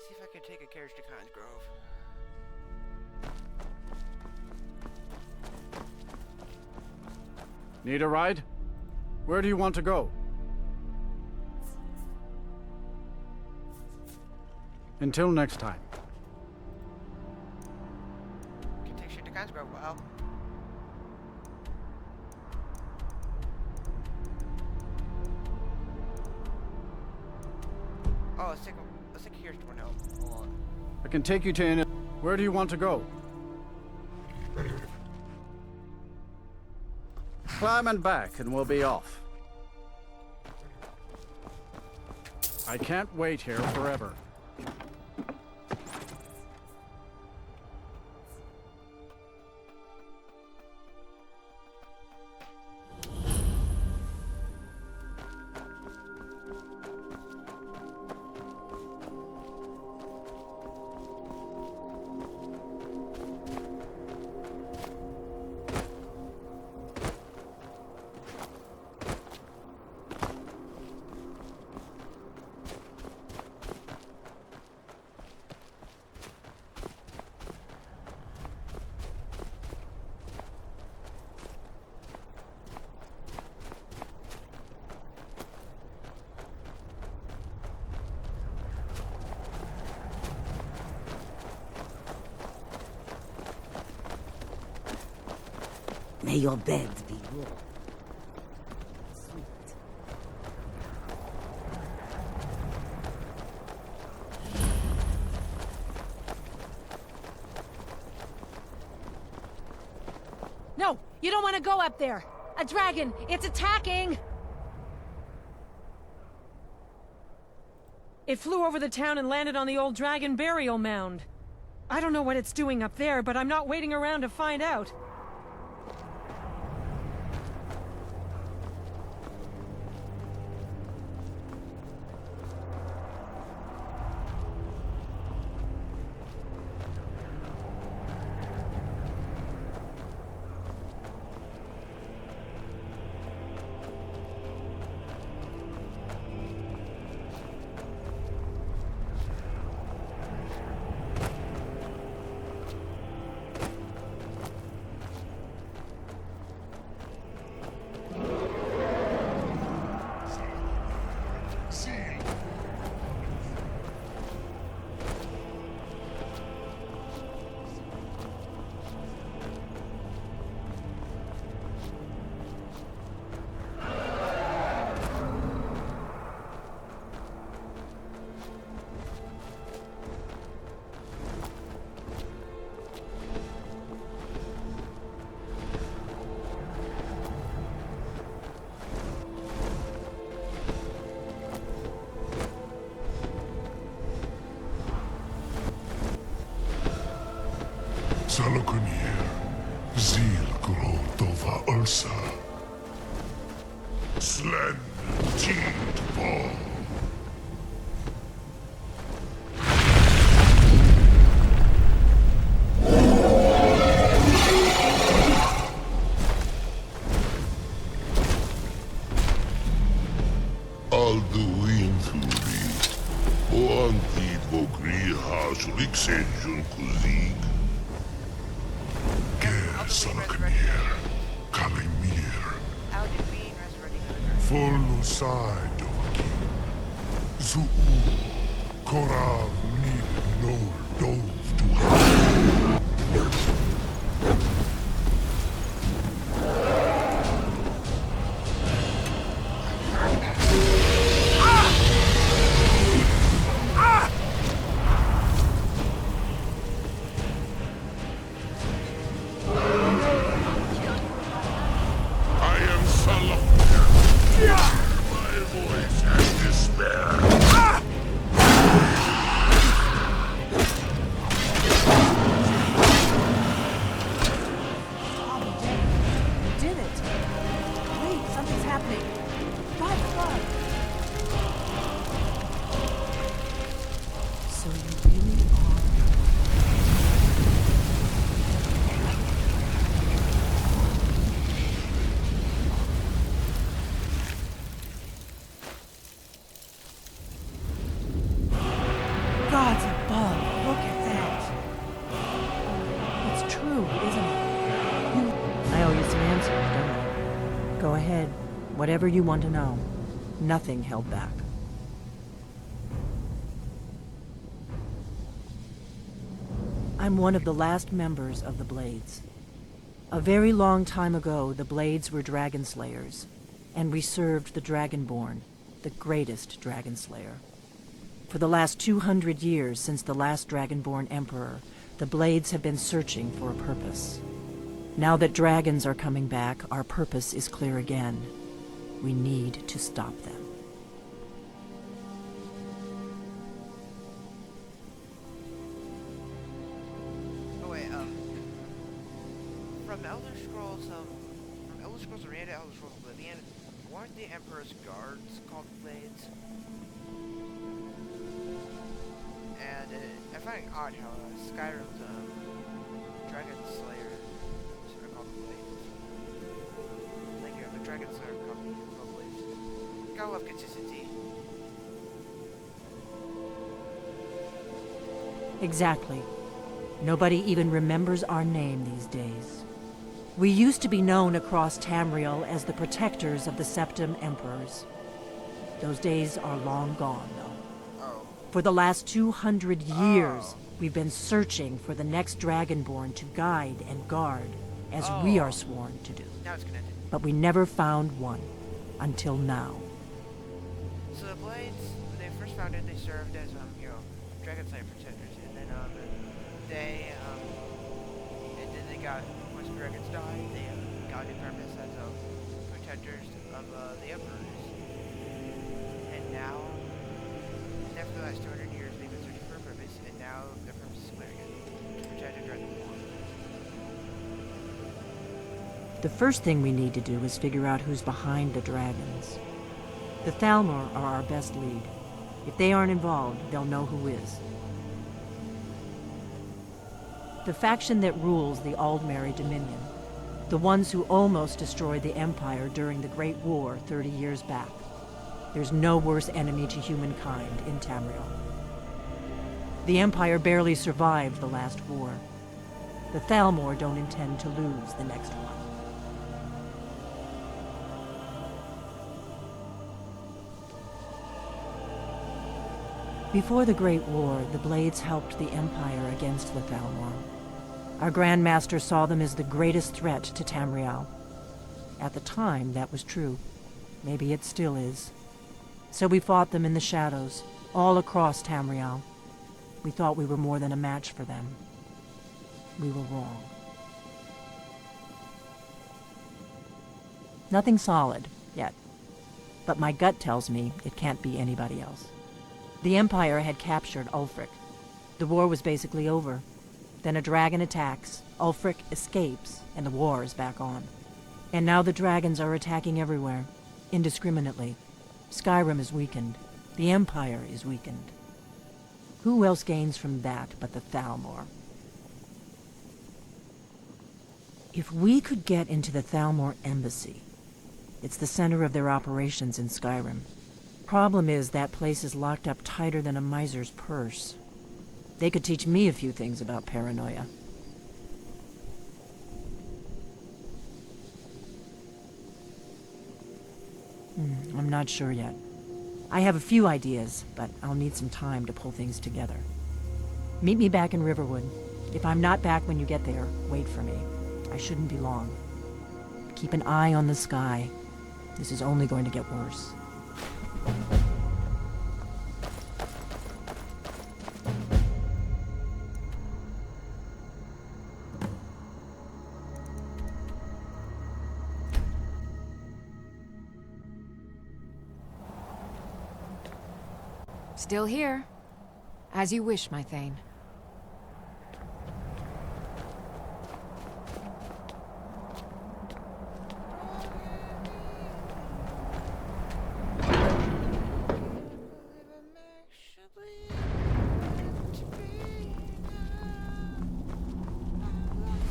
See if I can take a carriage to Kynes Grove. Need a ride? Where do you want to go? Until next time. Can take shit to Kynes Grove, wow. Oh, let's take a carriage to one now. Hold on. I can take you to any... Where do you want to go? Climb and back and we'll be off. I can't wait here forever. May your beds be warm. Sweet. You don't want to go up there! A dragon! It's attacking! It flew over the town and landed on the old dragon burial mound. I don't know what it's doing up there, but I'm not waiting around to find out. Salakunir, Zil Grotova Ursa. Slen Teed Ball. Alduin Thuri, Oantid Vogri Hasulik Senjun Kuzig. Salakunir, Kalimir, Volusai Dovaki, Zuu, Korav Nid Nol Dov to Gods above, look at that. It's true, isn't it? I owe you some answers, don't I? Go ahead. Whatever you want to know. Nothing held back. I'm one of the last members of the Blades. A very long time ago, the Blades were dragon slayers, and we served the Dragonborn, the greatest dragon slayer. For the last 200 years since the last Dragonborn Emperor, the Blades have been searching for a purpose. Now that dragons are coming back, our purpose is clear again. We need to stop them. Oh wait, from Elder Scrolls Arena to Elder Scrolls Oblivion, weren't the Emperor's guards called Blades? And I find it odd how Skyrim's Dragon Slayer sort of called Blades. Like the Dragon Slayer called Blades. Gotta love consistency. Exactly. Nobody even remembers our name these days. We used to be known across Tamriel as the protectors of the Septim Emperors. Those days are long gone, though. For the last 200 years, we've been searching for the next Dragonborn to guide and guard, as we are sworn to do. Now it's connected. But we never found one, until now. So the Blades, when they first founded, they served as, Dragon Slayer protectors, and then, and then they got, once dragons died, they, founding premise as protectors of the emperors. And now, for the last 200 years, they've been searching for a purpose, and now their purpose is clear again, to protect and Dragonborn. The first thing we need to do is figure out who's behind the dragons. The Thalmor are our best lead. If they aren't involved, they'll know who is. The faction that rules the Aldmeri Dominion. The ones who almost destroyed the Empire during the Great War 30 years back. There's no worse enemy to humankind in Tamriel. The Empire barely survived the last war. The Thalmor don't intend to lose the next one. Before the Great War, the Blades helped the Empire against the Thalmor. Our Grand Master saw them as the greatest threat to Tamriel. At the time, that was true. Maybe it still is. So we fought them in the shadows, all across Tamriel. We thought we were more than a match for them. We were wrong. Nothing solid, yet. But my gut tells me it can't be anybody else. The Empire had captured Ulfric. The war was basically over. Then a dragon attacks, Ulfric escapes, and the war is back on. And now the dragons are attacking everywhere, indiscriminately. Skyrim is weakened. The Empire is weakened. Who else gains from that but the Thalmor? If we could get into the Thalmor embassy, it's the center of their operations in Skyrim. Problem is, that place is locked up tighter than a miser's purse. They could teach me a few things about paranoia. I'm not sure yet. I have a few ideas, but I'll need some time to pull things together. Meet me back in Riverwood. If I'm not back when you get there, wait for me. I shouldn't be long. Keep an eye on the sky. This is only going to get worse. Still here. As you wish, my Thane.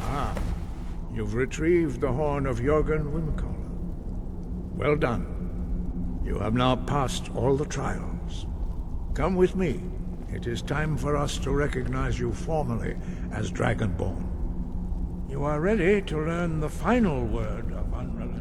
Ah, you've retrieved the horn of Jörgen Wimkoller. Well done. You have now passed all the trials. Come with me. It is time for us to recognize you formally as Dragonborn. You are ready to learn the final word of unrelenting.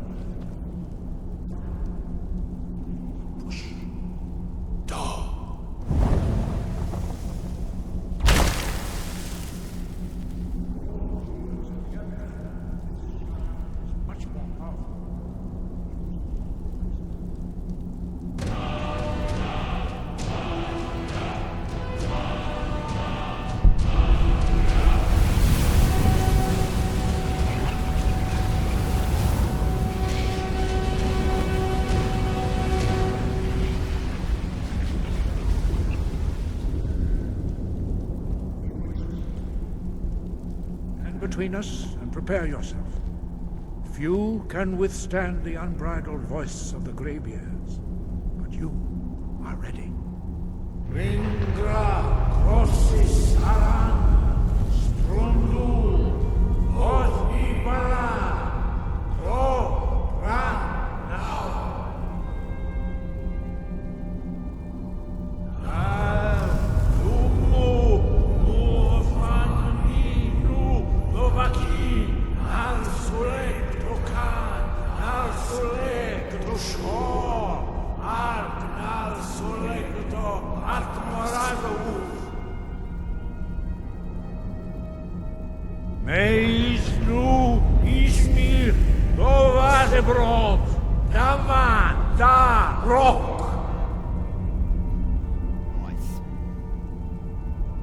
Between us and prepare yourself. Few can withstand the unbridled voice of the Greybeards, but you are ready. Ringra crossis aran, strundul, oth ibara, pro ran now. Meis nu ismir dovadebrod, dama da rock.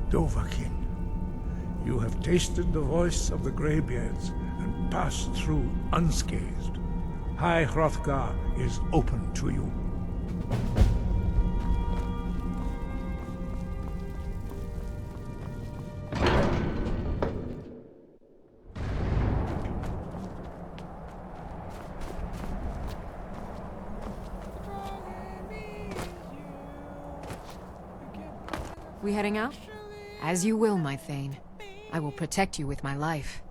Dovahkiin, you have tasted the voice of the Greybeards and pass through unscathed. High Hrothgar is open to you. We heading out? As you will, my Thane. I will protect you with my life.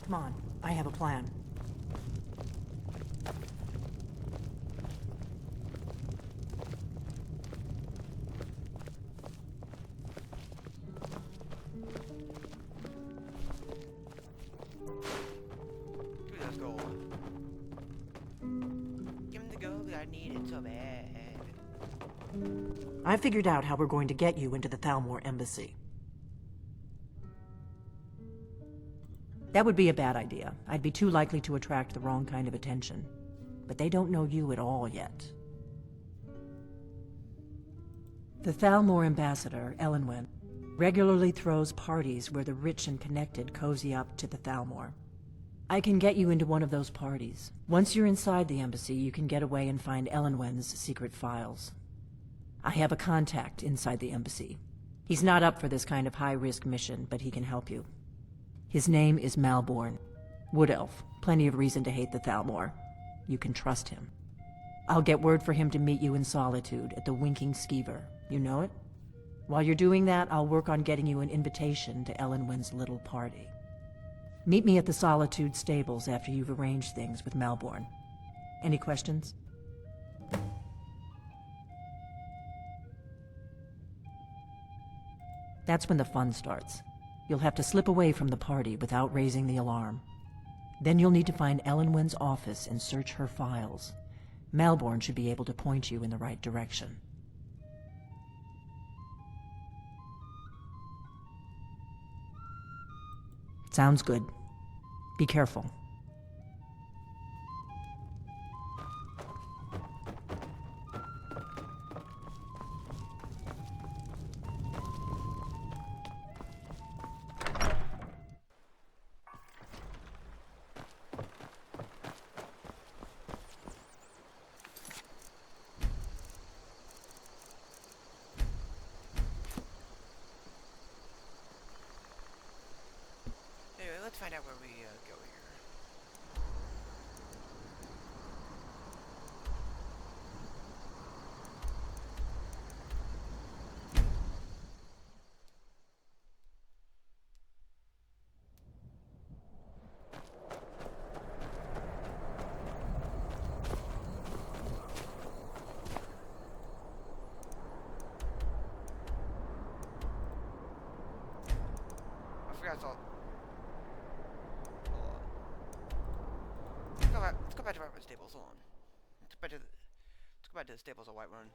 Come on, I have a plan. Give me those gold. Give him the gold that I needed so bad. I figured out how we're going to get you into the Thalmor embassy. That would be a bad idea. I'd be too likely to attract the wrong kind of attention. But they don't know you at all yet. The Thalmor ambassador, Elenwen, regularly throws parties where the rich and connected cozy up to the Thalmor. I can get you into one of those parties. Once you're inside the embassy, you can get away and find Elenwen's secret files. I have a contact inside the embassy. He's not up for this kind of high-risk mission, but he can help you. His name is Malborn. Wood Elf. Plenty of reason to hate the Thalmor. You can trust him. I'll get word for him to meet you in Solitude at the Winking Skeever. You know it? While you're doing that, I'll work on getting you an invitation to Elenwen's little party. Meet me at the Solitude stables after you've arranged things with Malborn. Any questions? That's when the fun starts. You'll have to slip away from the party without raising the alarm. Then you'll need to find Elenwen's office and search her files. Malborn should be able to point you in the right direction. Sounds good. Be careful. Anyway, let's find out where we go here. I forgot it's all. Let's go back to our stables. Hold on. Let's go back to the stables of Whiterun.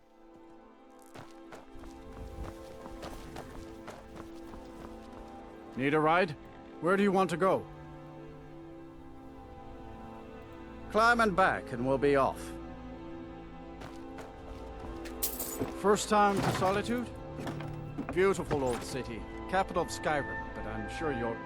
Need a ride? Where do you want to go? Climb and back and we'll be off. First time to Solitude? Beautiful old city. Capital of Skyrim, but I'm sure you're...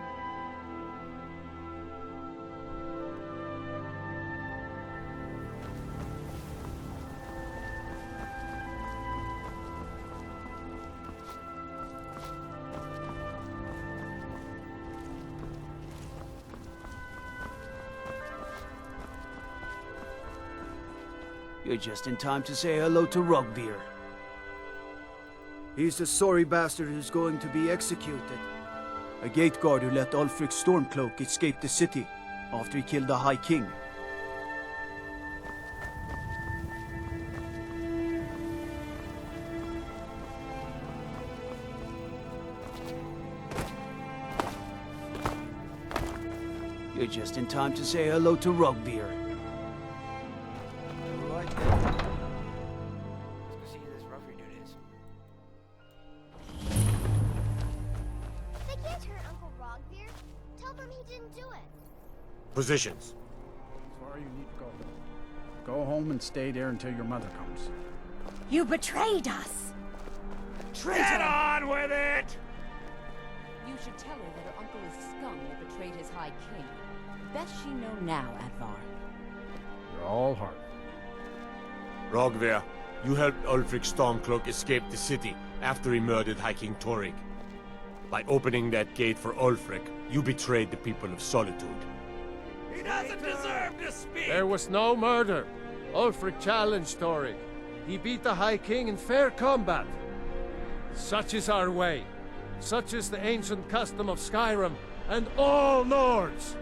You're just in time to say hello to Rugbeer. He's the sorry bastard who's going to be executed. A gate guard who let Ulfric Stormcloak escape the city after he killed the High King. You're just in time to say hello to Rugbeer. Right then. Let's go see who this rugby dude is. They can't hurt Uncle Rogbeer. Tell them he didn't do it. Positions. That's where you need to go. Go home and stay there until your mother comes. You betrayed us! Get on with it! You should tell her that her uncle is scum that betrayed his High King. Best she know now, Advar. You're all heart. Rogver, you helped Ulfric Stormcloak escape the city after he murdered High King Torrig. By opening that gate for Ulfric, you betrayed the people of Solitude. He doesn't deserve to speak! There was no murder. Ulfric challenged Torrig. He beat the High King in fair combat. Such is our way. Such is the ancient custom of Skyrim and all Nords.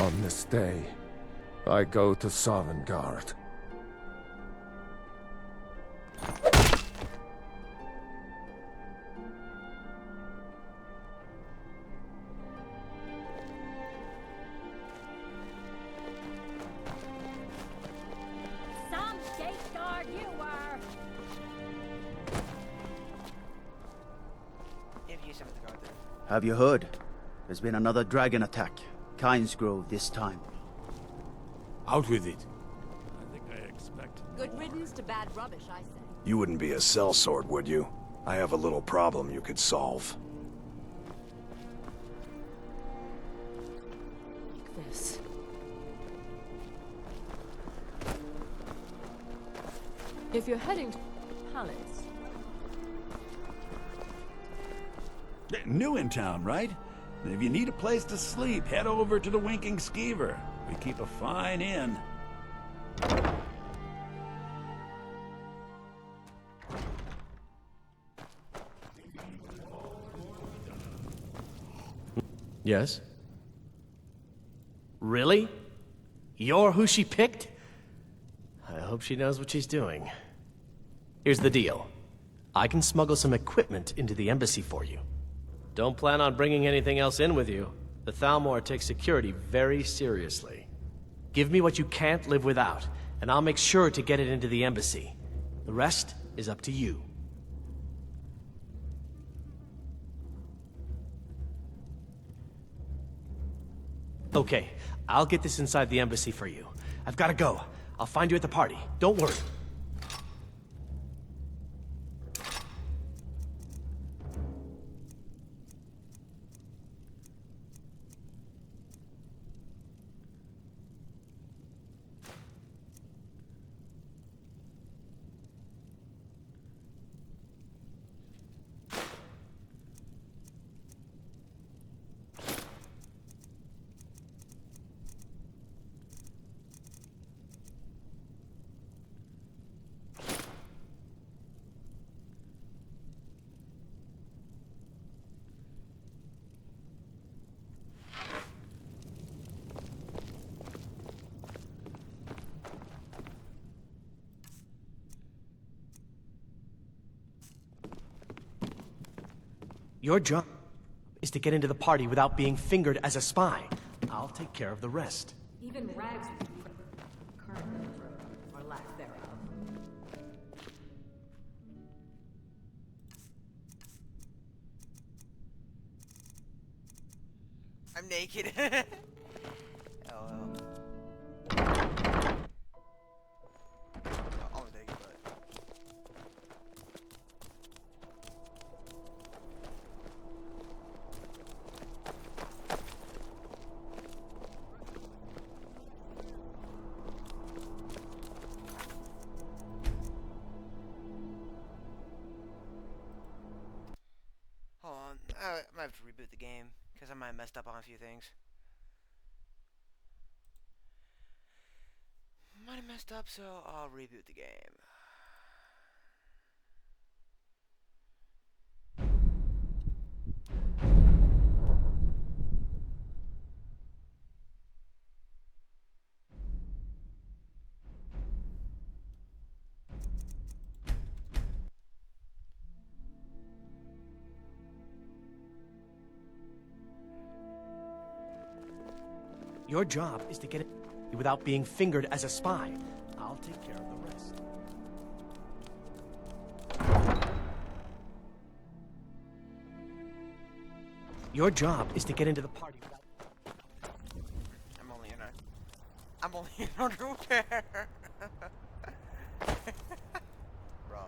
On this day, I go to Sovngarde. Some gate guard you were! Interview some of the guard there. Have you heard? There's been another dragon attack. Kynesgrove this time. Out with it. I think I expected. Good riddance to bad rubbish, I say. You wouldn't be a sellsword, would you? I have a little problem you could solve. This. If you're heading to Palace, New in town, right? And if you need a place to sleep, head over to the Winking Skeever. We keep a fine inn. Yes? Really? You're who she picked? I hope she knows what she's doing. Here's the deal. I can smuggle some equipment into the embassy for you. Don't plan on bringing anything else in with you. The Thalmor takes security very seriously. Give me what you can't live without, and I'll make sure to get it into the embassy. The rest is up to you. Okay, I'll get this inside the embassy for you. I've gotta go. I'll find you at the party. Don't worry. Your job is to get into the party without being fingered as a spy. I'll take care of the rest. even rags would be current or lack thereof. I'm naked. Oh well. I'll take it, but... Hold on, I might have to reboot the game, because I might have messed up on a few things. might have messed up, so I'll reboot the game. Your job is to get it without being fingered as a spy. I'll take care of the rest. Your job is to get into the party without... I'm only in underwear. Bro.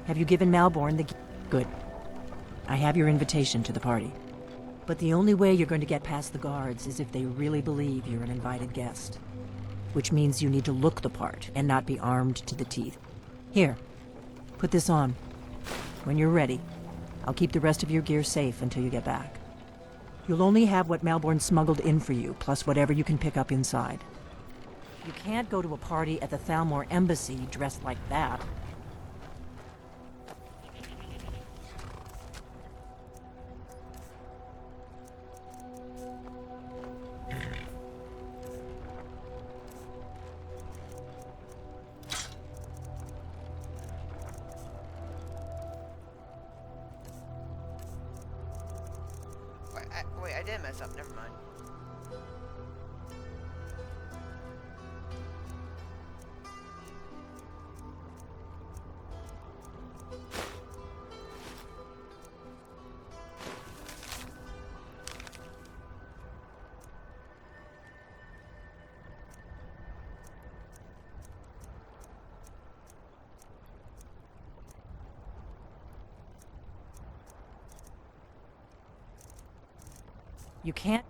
Have you given Malborn the... Good. I have your invitation to the party. But the only way you're going to get past the guards is if they really believe you're an invited guest. Which means you need to look the part and not be armed to the teeth. Here, put this on. When you're ready, I'll keep the rest of your gear safe until you get back. You'll only have what Malborn smuggled in for you, plus whatever you can pick up inside. You can't go to a party at the Thalmor Embassy dressed like that. Wait, I did mess up. Never mind. You can't...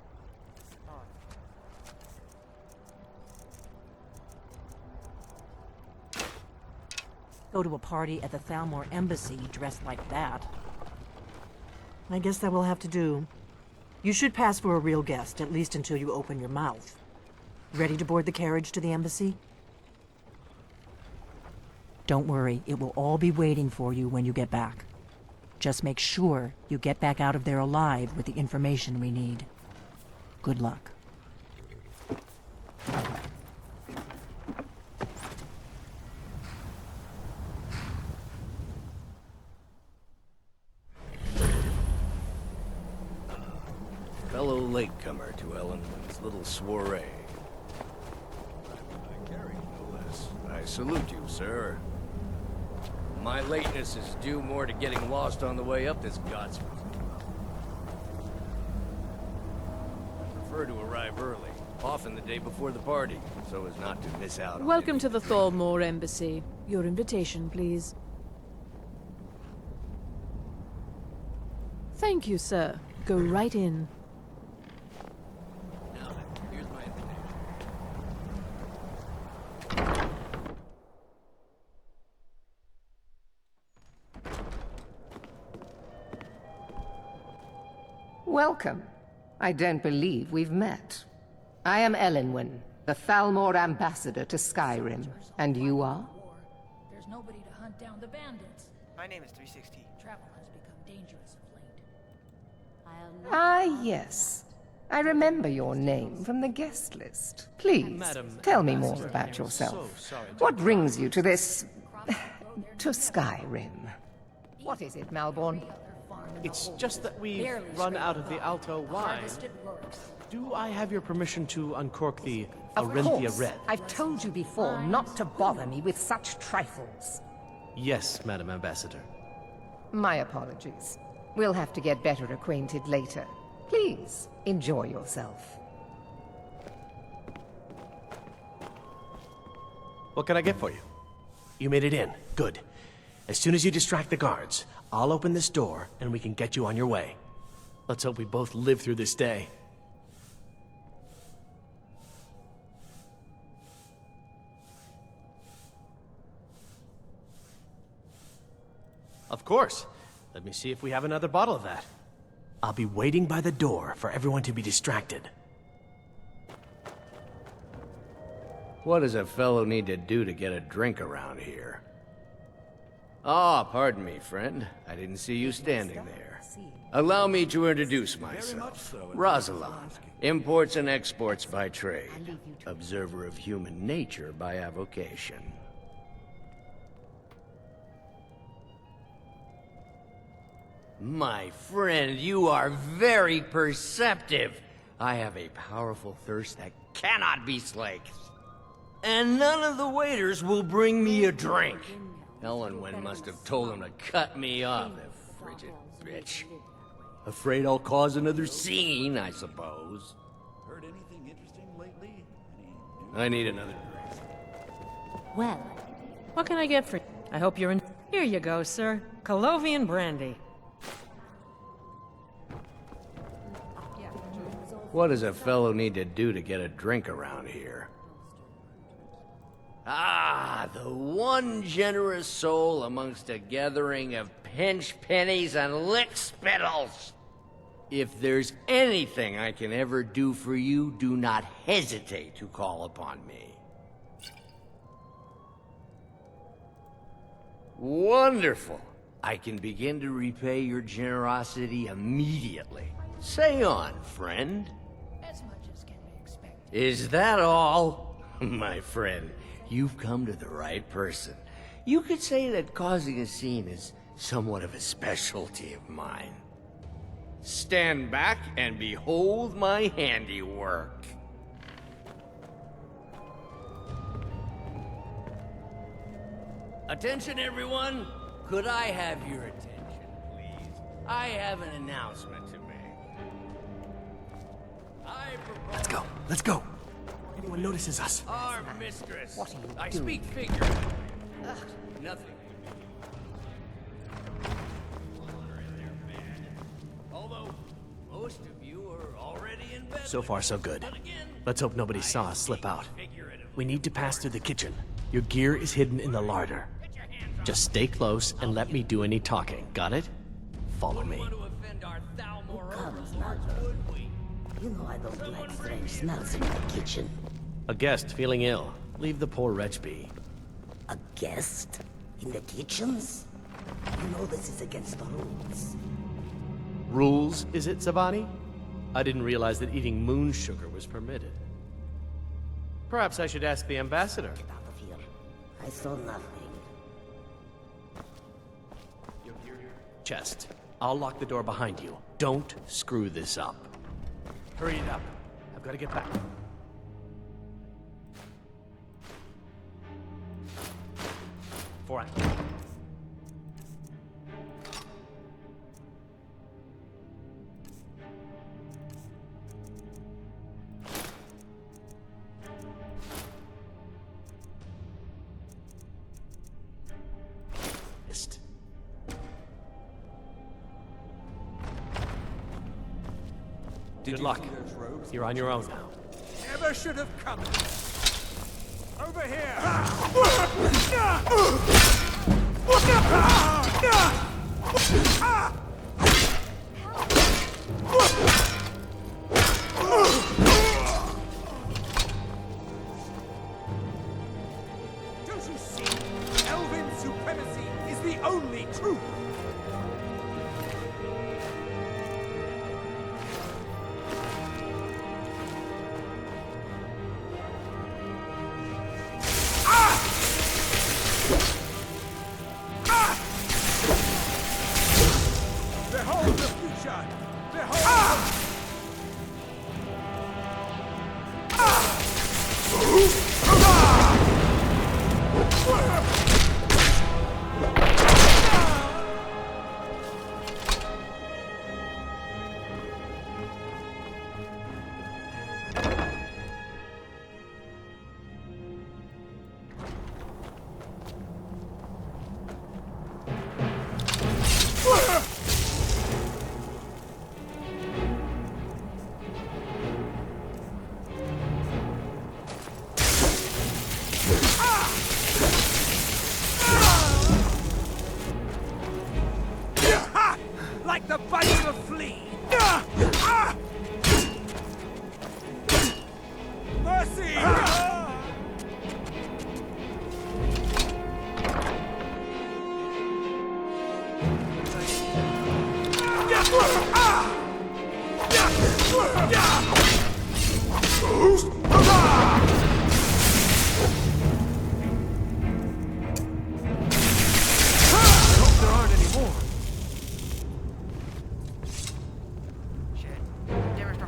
go to a party at the Thalmor Embassy dressed like that. I guess that will have to do. You should pass for a real guest, at least until you open your mouth. Ready to board the carriage to the embassy? Don't worry, it will all be waiting for you when you get back. Just make sure you get back out of there alive with the information we need. Good luck. Fellow latecomer to Ellenwood's little soiree. I carry no less. I salute you, sir. My lateness is due more to getting lost on the way up this godspeed. I prefer to arrive early, often the day before the party, so as not to miss out on Welcome to the Thalmor Embassy. Your invitation, please. Thank you, sir. Go right in. Now then, here's my invitation. Welcome. I don't believe we've met. I am Elenwen, the Thalmor ambassador to Skyrim. And you are? There's nobody to hunt down the bandits. My name is 360. Travel has become dangerous of late. Ah, yes. I remember your name from the guest list. Please, tell me more about yourself. What brings you to this... to Skyrim? What is it, Malborn? It's just that we've run out of the Alto wine. Do I have your permission to uncork the Of Arenthia course. Red? I've told you before not to bother me with such trifles. Yes, Madam Ambassador. My apologies. We'll have to get better acquainted later. Please, enjoy yourself. What can I get for you? You made it in. Good. As soon as you distract the guards, I'll open this door and we can get you on your way. Let's hope we both live through this day. Of course. Let me see if we have another bottle of that. I'll be waiting by the door for everyone to be distracted. What does a fellow need to do to get a drink around here? Ah, pardon me, friend. I didn't see you standing there. Allow me to introduce myself. Rosalind, imports and exports by trade. Observer of human nature by avocation. My friend, you are very perceptive. I have a powerful thirst that cannot be slaked. And none of the waiters will bring me a drink. Ellenwen must have told him to cut me off, the frigid bitch. Afraid I'll cause another scene, I suppose. Heard anything interesting lately? I need another drink. Well, what can I get for... I hope you're in... Here you go, sir. Colovian brandy. What does a fellow need to do to get a drink around here? Ah, the one generous soul amongst a gathering of pinch pennies and lick spittles. If there's anything I can ever do for you, do not hesitate to call upon me. Wonderful. I can begin to repay your generosity immediately. Say on, friend. As much as can be expected. Is that all? My friend, you've come to the right person. You could say that causing a scene is somewhat of a specialty of mine. Stand back and behold my handiwork. Attention, everyone! Could I have your attention, please? I have an announcement to make. Let's go. Let's go. Anyone notices us. Our mistress. What are you I doing? speak figuratively. Nothing. Although most of you are already in bed. So far, so good. Let's hope nobody saw us slip out. We need to pass through the kitchen. Your gear is hidden in the larder. Just stay close and let me do any talking. Got it? Follow me. You know I don't like strange smells in my kitchen. A guest feeling ill. Leave the poor wretch be. A guest? In the kitchens? You know this is against the rules. Rules, is it, Savani? I didn't realize that eating moon sugar was permitted. Perhaps I should ask the ambassador. Get out of here. I saw nothing. Chest. I'll lock the door behind you. Don't screw this up. Hurry it up. I've got to get back. Forehand. Missed. Good luck. You're on your own now. Never should have come. Over here. Don't you see? Elven supremacy is the only truth.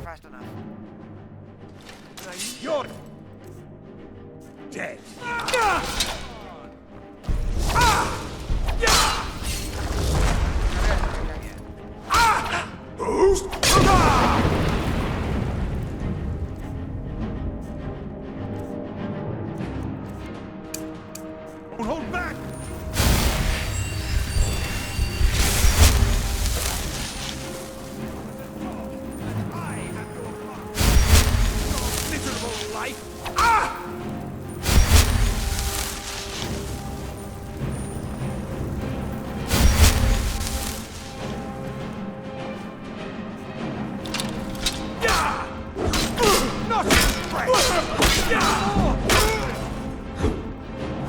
fast enough. You're dead. Don't hold back! Miserable life!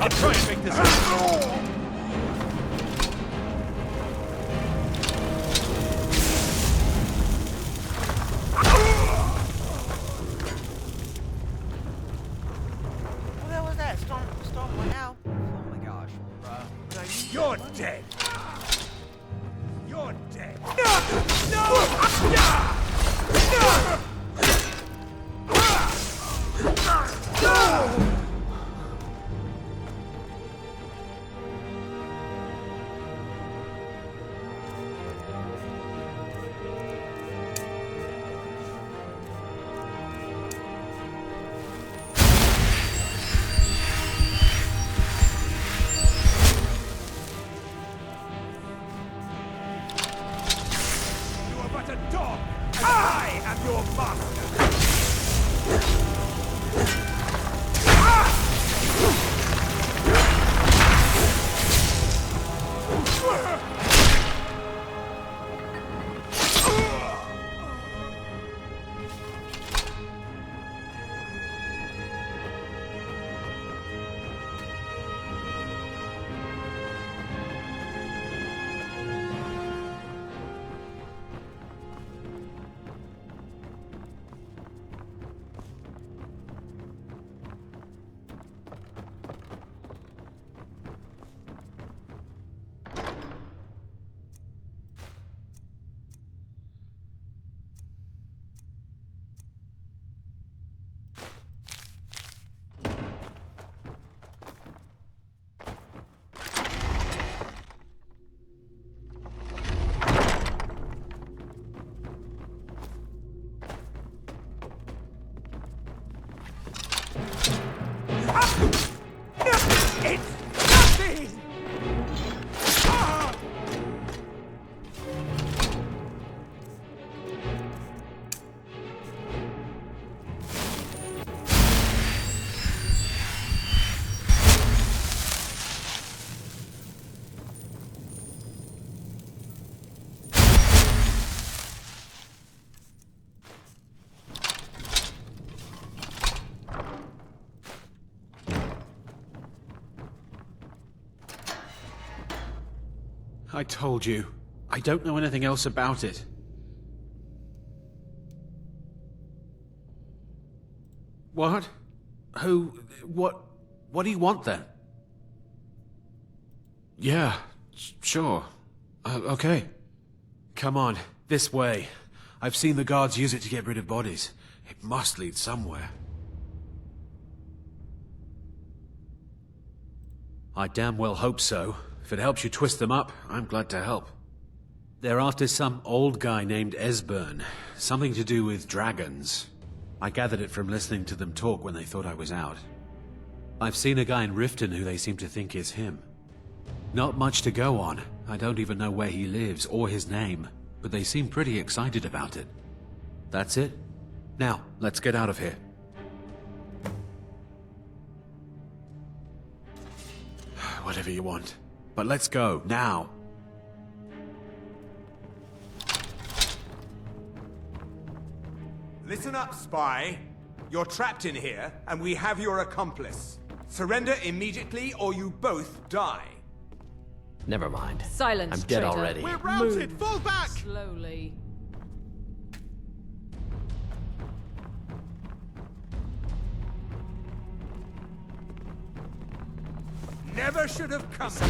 I'll try and make this happen. What the hell was that? Storm went out. Oh my gosh. You're dead. You're dead. You are but a dog, and I am your master. I told you. I don't know anything else about it. What? Who? What do you want then? Yeah, sure. Okay. Come on, this way. I've seen the guards use it to get rid of bodies. It must lead somewhere. I damn well hope so. If it helps you twist them up, I'm glad to help. They're after some old guy named Esbern. Something to do with dragons. I gathered it from listening to them talk when they thought I was out. I've seen a guy in Riften who they seem to think is him. Not much to go on. I don't even know where he lives or his name, but they seem pretty excited about it. That's it. Now, let's get out of here. Whatever you want. But let's go, now. Listen up, spy. You're trapped in here, and we have your accomplice. Surrender immediately, or you both die. Never mind. Silence, I'm dead traitor. already. We're routed! Fall back! Slowly. Never should have come. See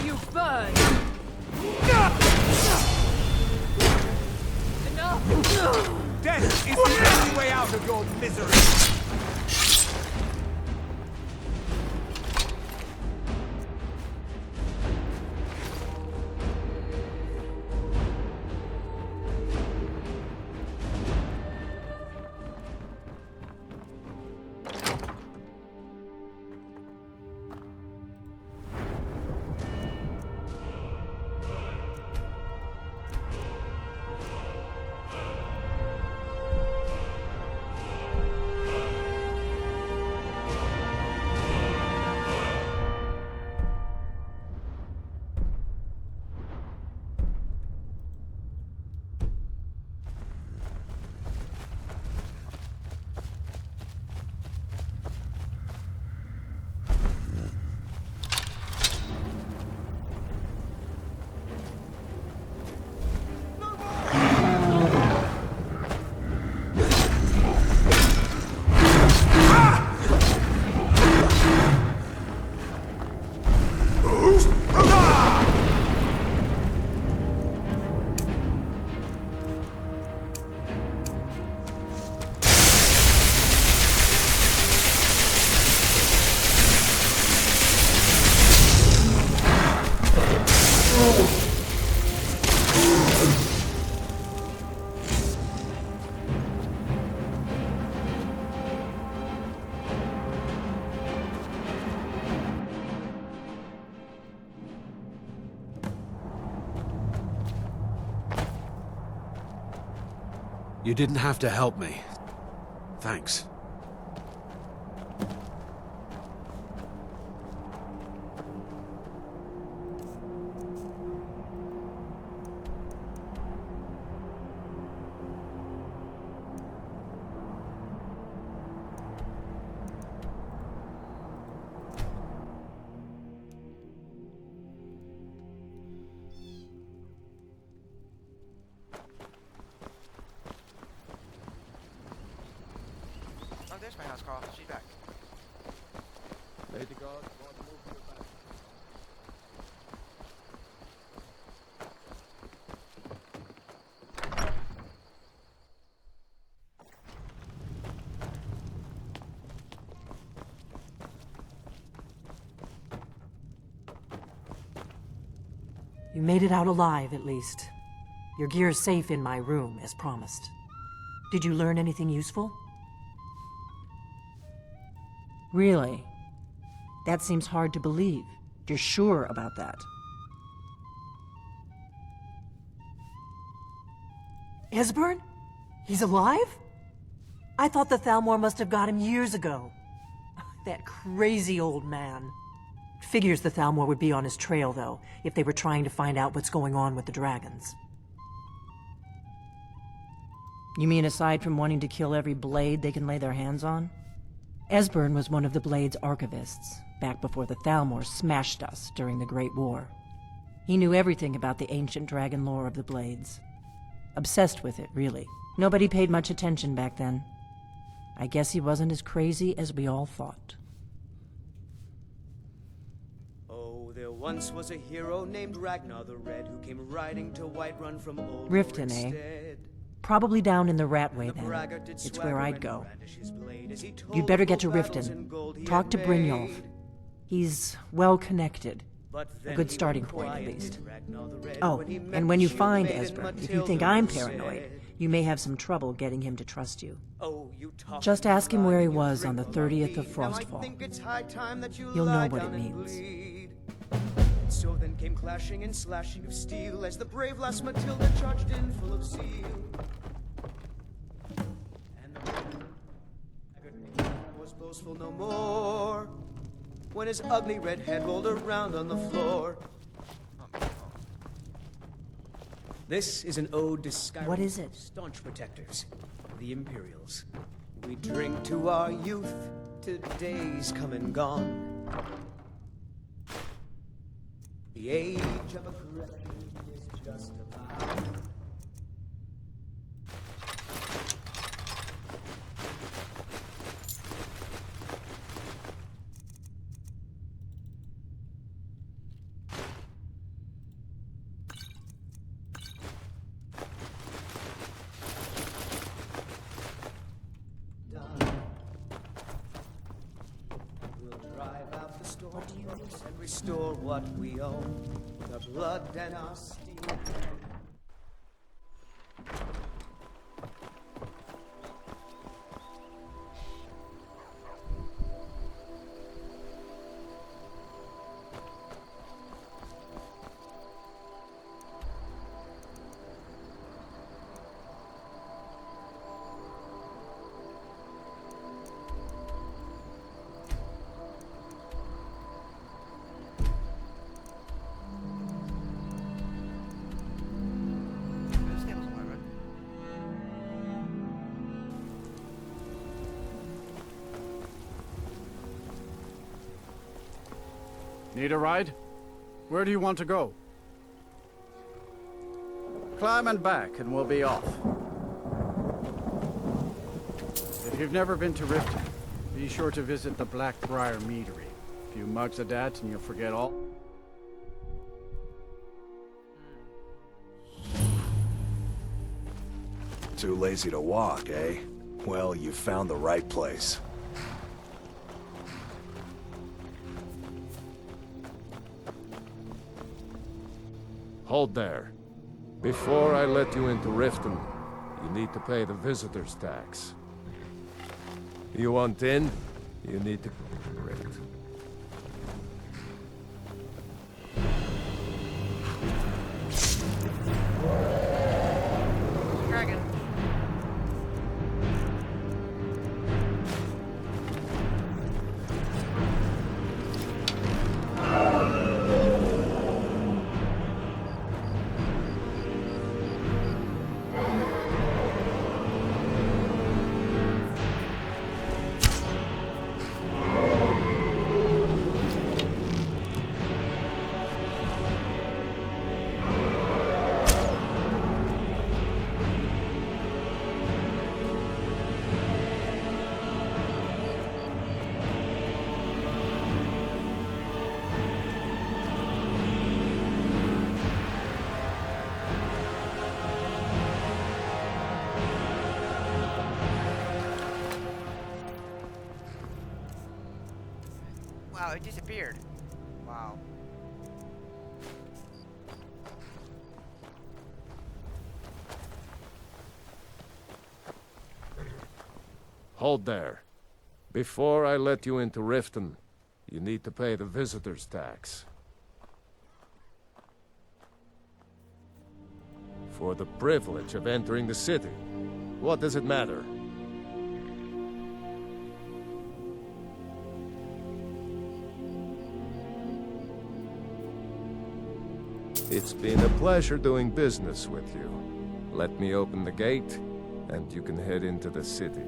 you burn! out of your misery! You didn't have to help me. Thanks. Oh, there's my house call. She's back. Lady God, God move you back. You made it out alive, at least. Your gear's safe in my room, as promised. Did you learn anything useful? Really? That seems hard to believe. You're sure about that? Esbern? He's alive? I thought the Thalmor must have got him years ago. That crazy old man. Figures the Thalmor would be on his trail, though, if they were trying to find out what's going on with the dragons. You mean aside from wanting to kill every blade they can lay their hands on? Esbern was one of the Blade's archivists, back before the Thalmor smashed us during the Great War. He knew everything about the ancient dragon lore of the Blades. Obsessed with it, really. Nobody paid much attention back then. I guess he wasn't as crazy as we all thought. Oh, there once was a hero named Ragnar the Red who came riding to Whiterun from old Riften, eh? Probably down in the Ratway, then. It's where I'd go. You'd better get to Riften. Talk to Brynjolf. He's well-connected. A good starting point, at least. Oh, and when you find Esbern, if you think I'm paranoid, you may have some trouble getting him to trust you. Just ask him where he was on the 30th of Frostfall. You'll know what it means. So then came clashing and slashing of steel as the brave lass Matilda charged in full of zeal. And the was boastful no more when his ugly red head rolled around on the floor. This is an ode to Skyrim. What is it? Staunch protectors, the Imperials. We drink to our youth, to days come and gone. The age of aggression is just about. drive out the storm and restore what we own. With our blood and our steel. Need a ride? Where do you want to go? Climb and back, and we'll be off. If you've never been to Riften, be sure to visit the Blackbriar Meadery. A few mugs of that, and you'll forget all. Too lazy to walk, eh? Well, you found the right place. Hold there. Before I let you into Riften, you need to pay the visitor's tax. You want in? You need to... Correct. Dragon. Wow, it disappeared. Wow. Hold there. Before I let you into Riften, you need to pay the visitor's tax. For the privilege of entering the city. What does it matter? It's been a pleasure doing business with you. Let me open the gate, and you can head into the city.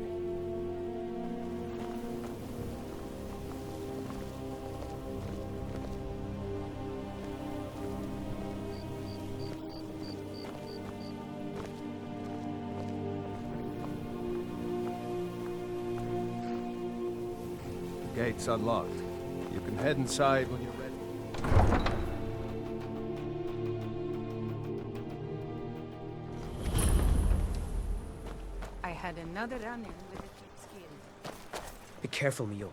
The gate's unlocked. You can head inside when you're ready. I had another run-in with the Skyrim. Be careful, Mio.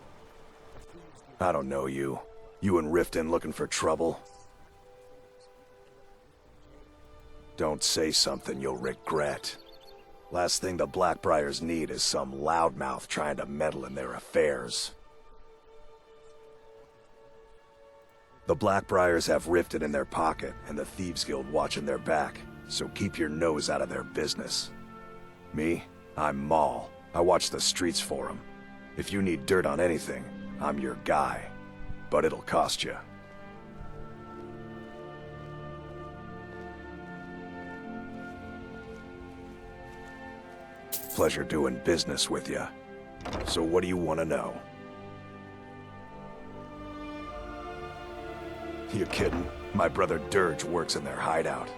I don't know you. You and Riften looking for trouble? Don't say something you'll regret. Last thing the Blackbriars need is some loudmouth trying to meddle in their affairs. The Blackbriars have Riften in their pocket, and the Thieves Guild watching their back, so keep your nose out of their business. Me? I'm Maul. I watch the streets for them. If you need dirt on anything, I'm your guy. But it'll cost you. Pleasure doing business with you. So what do you want to know? You kidding? My brother Dirge works in their hideout.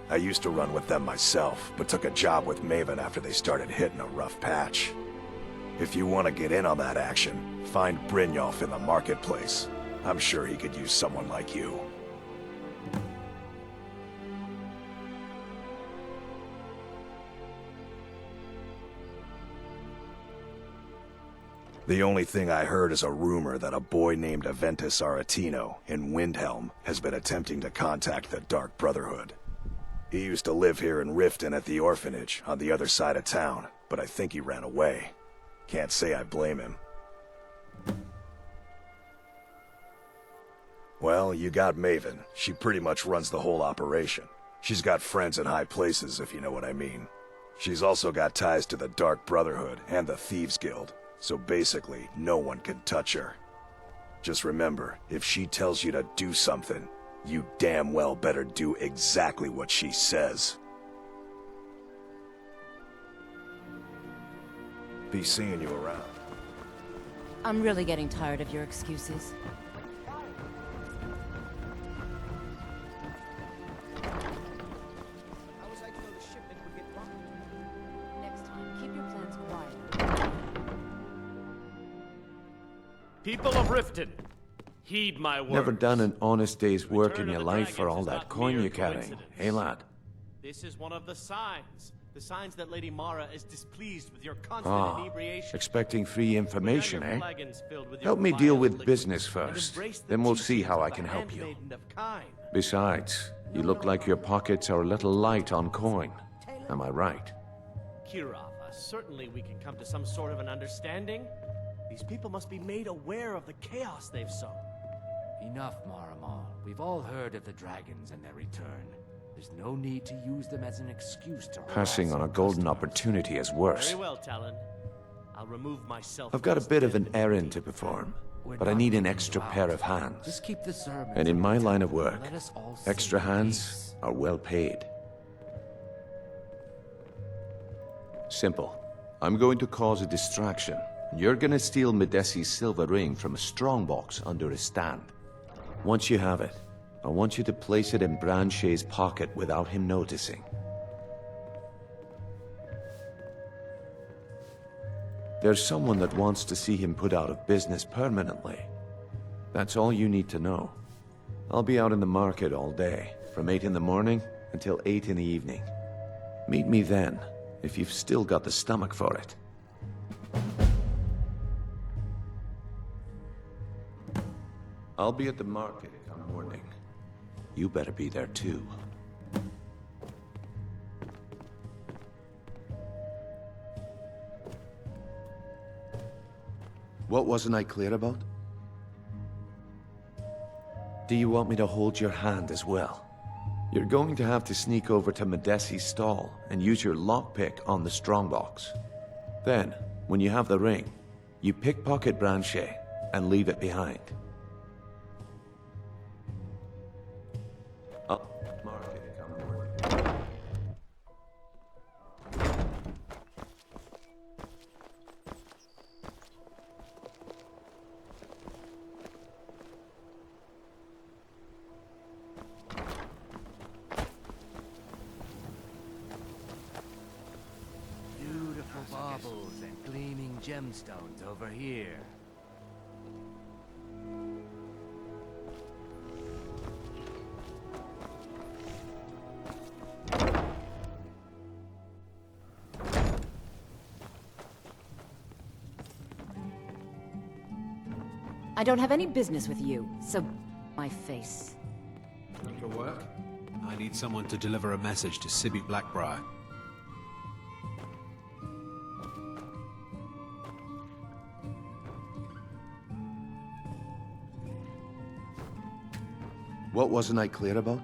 I used to run with them myself, but took a job with Maven after they started hitting a rough patch. If you want to get in on that action, find Brynjolf in the marketplace. I'm sure he could use someone like you. The only thing I heard is a rumor that a boy named Aventus Aretino in Windhelm has been attempting to contact the Dark Brotherhood. He used to live here in Riften at the orphanage on the other side of town, but I think he ran away. Can't say I blame him. Well, you got Maven. She pretty much runs the whole operation. She's got friends in high places, if you know what I mean. She's also got ties to the Dark Brotherhood and the Thieves Guild, so basically, no one can touch her. Just remember, if she tells you to do something, you damn well better do exactly what she says. Be seeing you around. I'm really getting tired of your excuses. Next time, keep your plans quiet. People of Riften, heed my words. Never done an honest day's work in Return your of the life for Dragons all is that not coin mere you're carrying. coincidence. Hey, lad? This is one of the signs. The signs that Lady Mara is displeased with your constant inebriation. Expecting free information, Without your eh? flagons filled with your Help me deal vile with liquor, business and first. embrace the Then we'll see teachings how of I a can help you. handmaiden of Kine. Besides, you look like your pockets are a little light on coin. Am I right? Kirava, certainly we can come to some sort of an understanding. These people must be made aware of the chaos they've sown. Enough, Maramal. We've all heard of the dragons and their return. There's no need to use them as an excuse to Passing on a golden opportunity is worse. Very well, Talon. I'll remove myself. I've got a bit of an errand to perform, but I need an extra pair of hands. Just keep the sermons. And in my line of work, Let us all extra sing hands are well paid. Simple. I'm going to cause a distraction. You're gonna steal Medesi's silver ring from a strongbox under his stand. Once you have it, I want you to place it in Branche's pocket without him noticing. There's someone that wants to see him put out of business permanently. That's all you need to know. I'll be out in the market all day, from 8 in the morning until 8 in the evening. Meet me then, if you've still got the stomach for it. I'll be at the market come morning. You better be there too. What wasn't I clear about? Do you want me to hold your hand as well? You're going to have to sneak over to Medesi's stall and use your lockpick on the strongbox. Then, when you have the ring, you pickpocket Branche and leave it behind. Beautiful baubles and gleaming gemstones over here. I don't have any business with you, so my face. For work? I need someone to deliver a message to Sibby Blackbriar. What wasn't I clear about?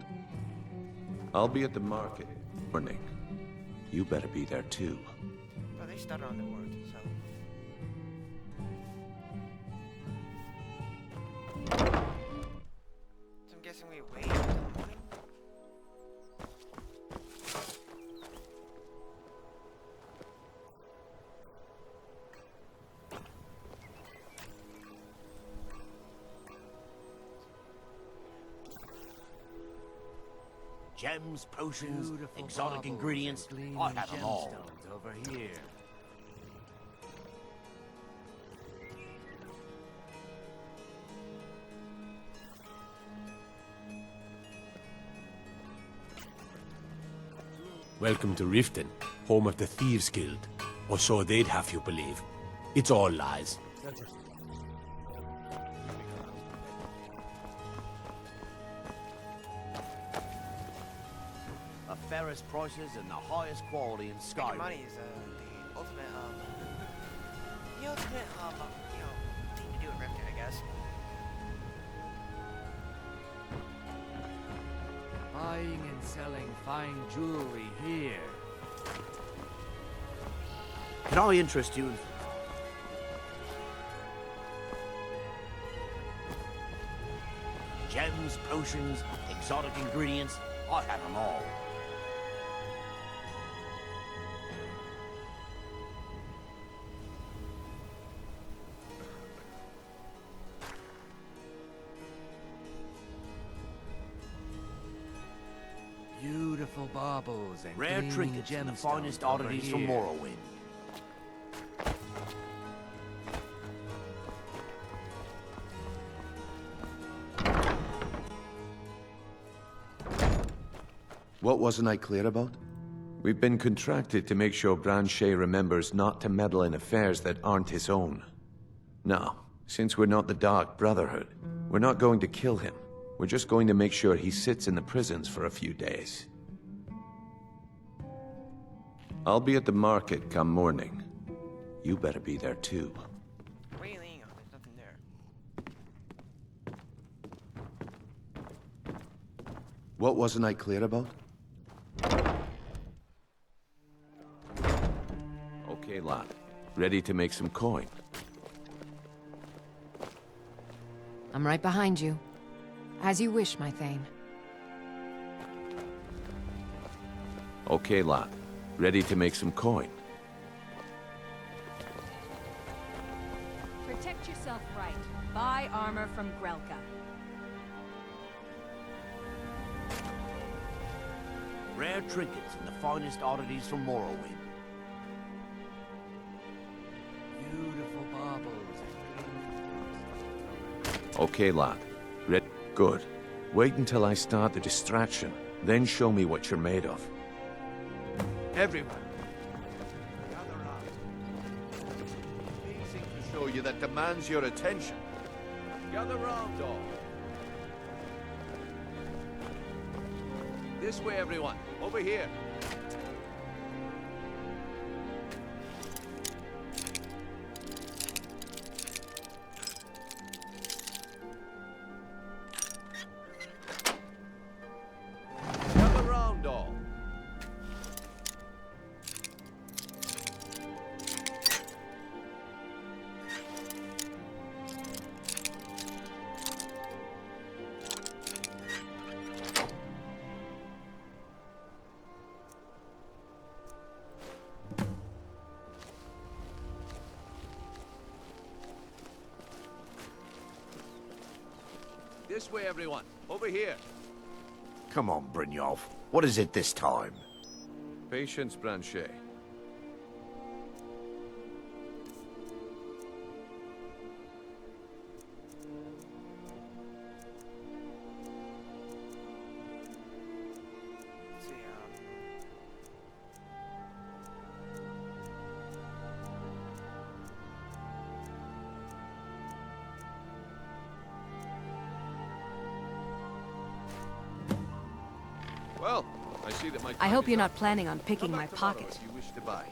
I'll be at the market morning. You better be there too. Well, they started on the word, so I'm guessing we wait until the morning. Gems, potions, Beautiful exotic baubles ingredients. and gleaming I have them all. gemstones over here. Welcome to Riften, home of the Thieves Guild. Or so they'd have you believe. It's all lies. The fairest prices and the highest quality in Skyrim. Money is the ultimate, thing to do in Riften, I guess. Buying and selling fine jewelry here. Can I interest you in... gems, potions, exotic ingredients? I have them all. Beautiful baubles and Rare gleaming trinkets and the gemstones finest over oddities here. from Morrowind. What wasn't I clear about? We've been contracted to make sure Branche remembers not to meddle in affairs that aren't his own. Now, since we're not the Dark Brotherhood, we're not going to kill him. We're just going to make sure he sits in the prisons for a few days. I'll be at the market come morning. You better be there too. What are you leaning on? There's nothing there. What wasn't I clear about? Okay, lad. Ready to make some coin? I'm right behind you. As you wish, my Thane. Okay, lad. Ready to make some coin? Protect yourself right. Buy armor from Grelka. Rare trinkets and the finest oddities from Morrowind. Beautiful baubles and Okay, lad. Good. Wait until I start the distraction, then show me what you're made of. Everyone, gather round. Amazing to show you that demands your attention. Gather round, all. This way, everyone. Over here. Gather round, all. This way, everyone. Over here. Come on, Brynjolf. What is it this time? Patience, Branche. Let's see, Well, I see that my I hope you're not planning on picking my tomorrow pocket. if you wish to buy.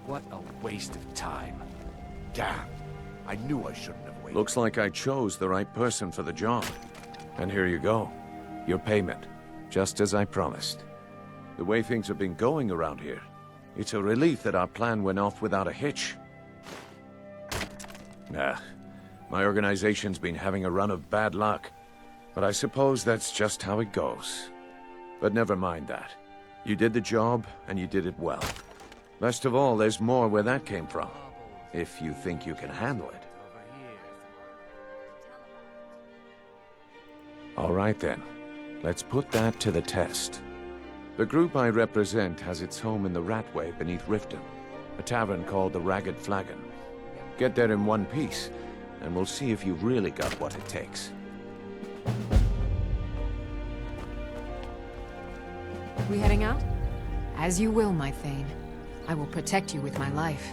what a waste of time. Damn. I knew I shouldn't have waited. Looks like I chose the right person for the job. And here you go. Your payment. Just as I promised. The way things have been going around here, it's a relief that our plan went off without a hitch. Nah, my organization's been having a run of bad luck. But I suppose that's just how it goes. But never mind that. You did the job, and you did it well. Best of all, there's more where that came from. If you think you can handle it. All right then. Let's put that to the test. The group I represent has its home in the Ratway beneath Riften, a tavern called the Ragged Flagon. Get there in one piece, and we'll see if you've really got what it takes. We heading out? As you will, my Thane. I will protect you with my life.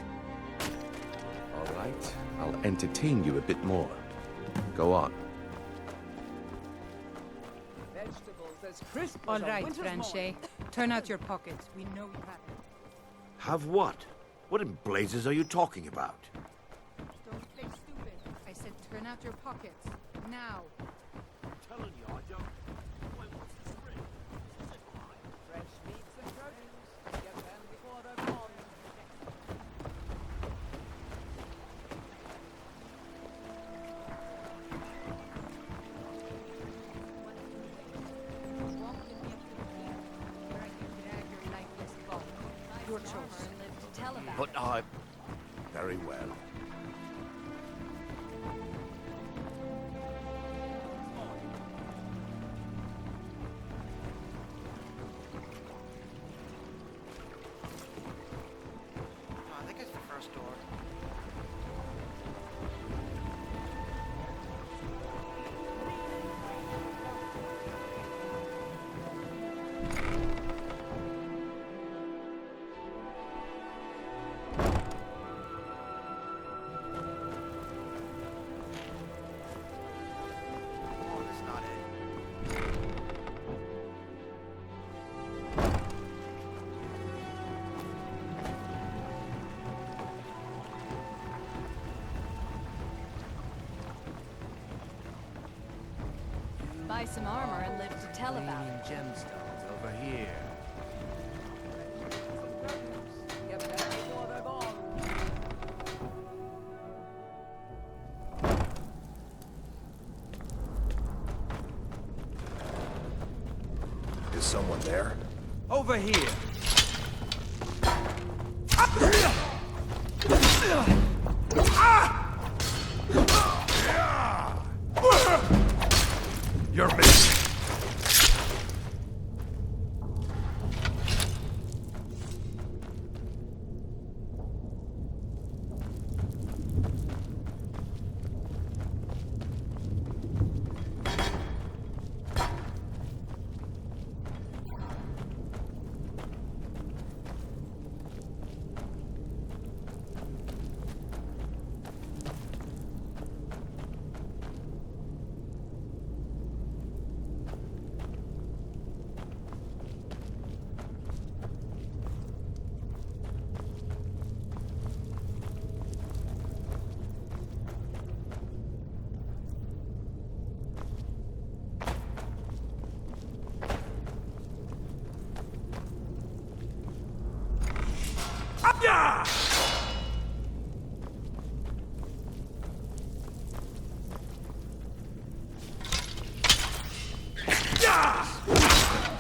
All right. I'll entertain you a bit more. Go on. Vegetables as crisp as All right, Franchet. Turn out your pockets. We know you have it. Have what? What in blazes are you talking about? Don't play stupid. I said turn out your pockets. Now. I'm telling you, I don't... Wait, what's this ring? Is it mine? Fresh meats and produce. Get them before they're gone. Your choice. But I... Very well. I think it's the first door. Oh, that's not it. Buy some armor and live to tell about it. Gemstones over here. Get them before they're gone. Is someone there? Over here. You're missing.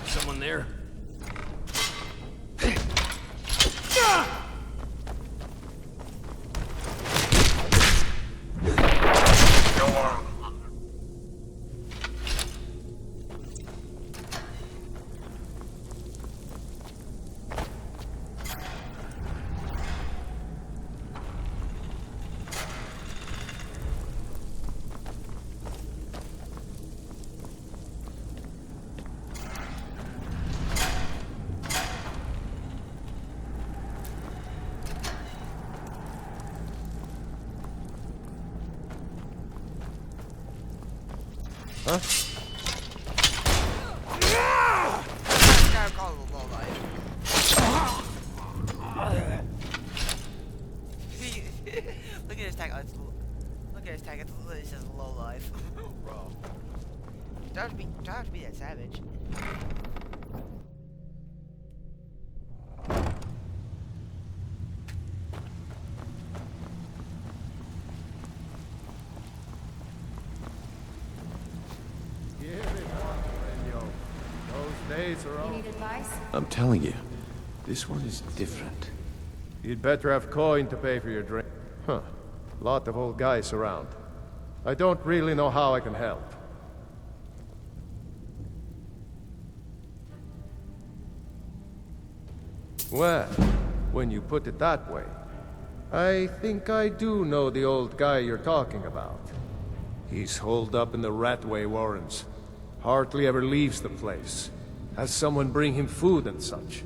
Someone there? Huh? Look at his tag. Look at his tag. It says low life. Bro. Don't have to be that savage. You need advice? I'm telling you, this one is different. You'd better have coin to pay for your drink. Huh. Lot of old guys around. I don't really know how I can help. Well, when you put it that way, I think I do know the old guy you're talking about. He's holed up in the Ratway Warrens. Hardly ever leaves the place. Has someone bring him food and such.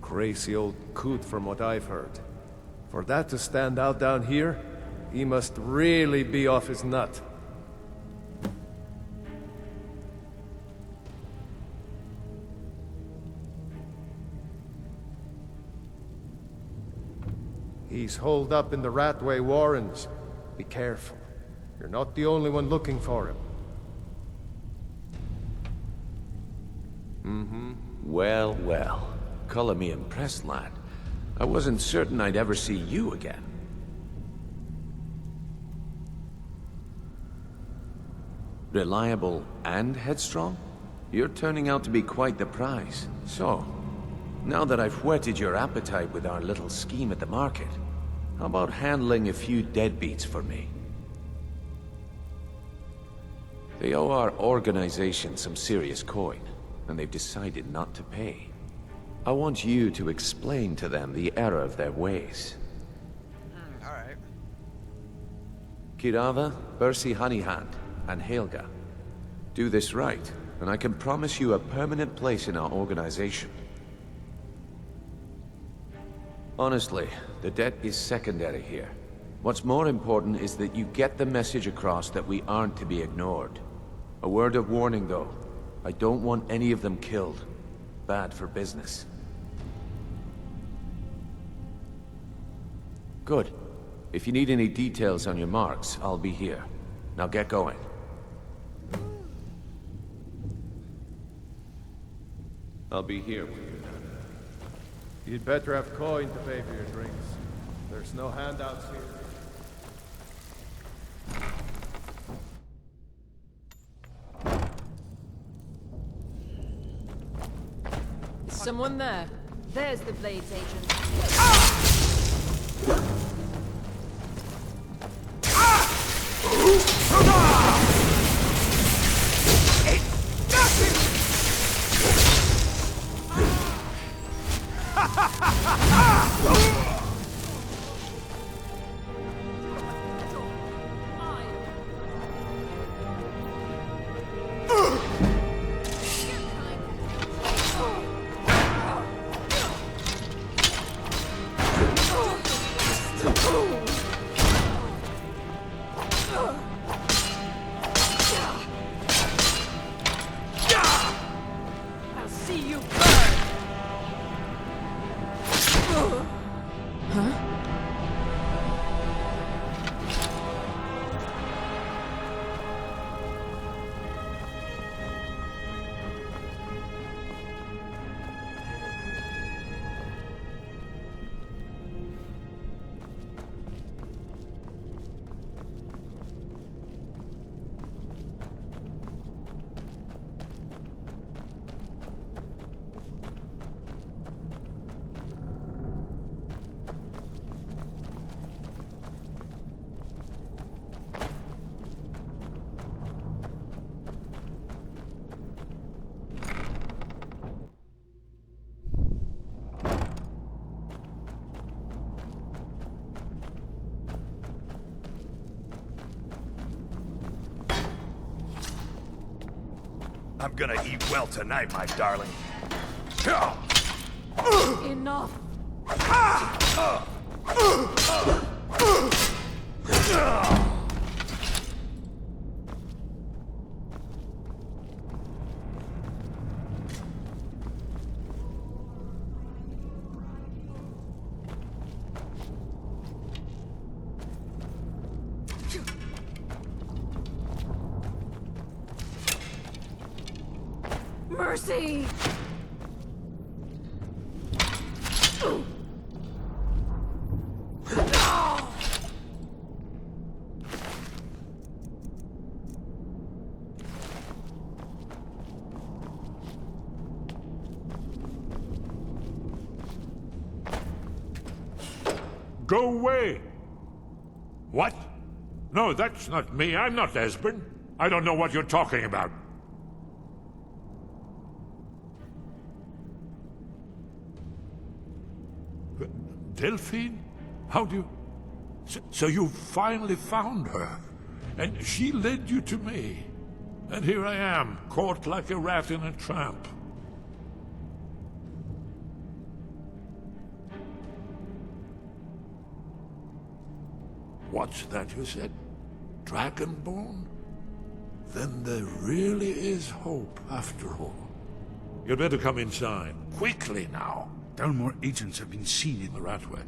Crazy old coot from what I've heard. For that to stand out down here, He must really be off his nut. He's holed up in the Ratway Warrens. Be careful. You're not the only one looking for him. Well, well. Color me impressed, lad. I wasn't certain I'd ever see you again. Reliable and headstrong? You're turning out to be quite the prize. So, now that I've whetted your appetite with our little scheme at the market, how about handling a few deadbeats for me? They owe our organization some serious coin, and they've decided not to pay. I want you to explain to them the error of their ways. Alright. Kirava, Bersi Honeyhand, and Helga. Do this right, and I can promise you a permanent place in our organization. Honestly, the debt is secondary here. What's more important is that you get the message across that we aren't to be ignored. A word of warning, though. I don't want any of them killed. Bad for business. Good. If you need any details on your marks, I'll be here. Now get going. I'll be here when you're done. You'd better have coin to pay for your drinks. There's no handouts here. Is someone there? There's the Blades agent. I'll see you burn! Huh? I'm gonna eat well tonight, my darling. Enough! Mercy! Go away! What? No, that's not me. I'm not Esbern. I don't know what you're talking about. Delphine? How do you... So you finally found her, and she led you to me. And here I am, caught like a rat in a trap. What's that you said? Dragonborn? Then there really is hope, after all. You'd better come inside. Quickly now. Dalmor agents have been seen in the Ratway.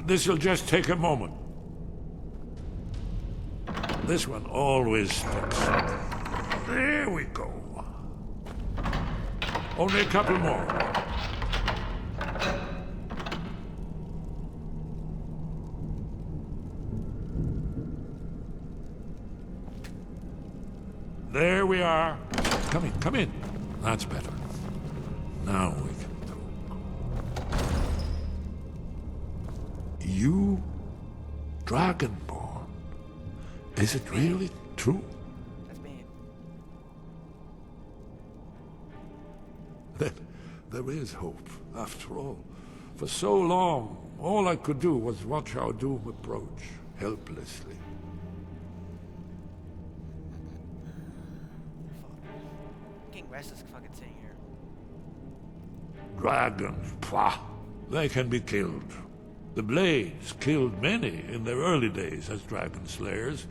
This'll just take a moment. This one always sticks. There we go. Only a couple more. There we are. Come in, come in. That's better. Now we can talk. You, Dragonborn. Is it really true? That's me. Then there is hope, after all. For so long, all I could do was watch our doom approach, helplessly. Getting restless fucking sitting here. Dragons, pah! They can be killed. The Blades killed many in their early days as dragon slayers.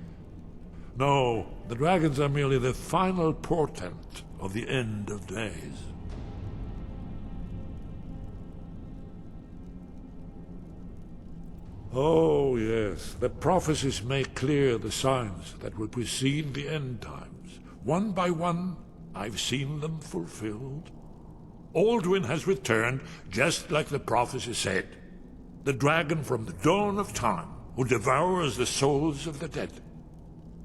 No, the dragons are merely the final portent of the end of days. Oh, yes, the prophecies make clear the signs that will precede the end times. One by one, I've seen them fulfilled. Alduin has returned, just like the prophecy said. The dragon from the dawn of time, who devours the souls of the dead.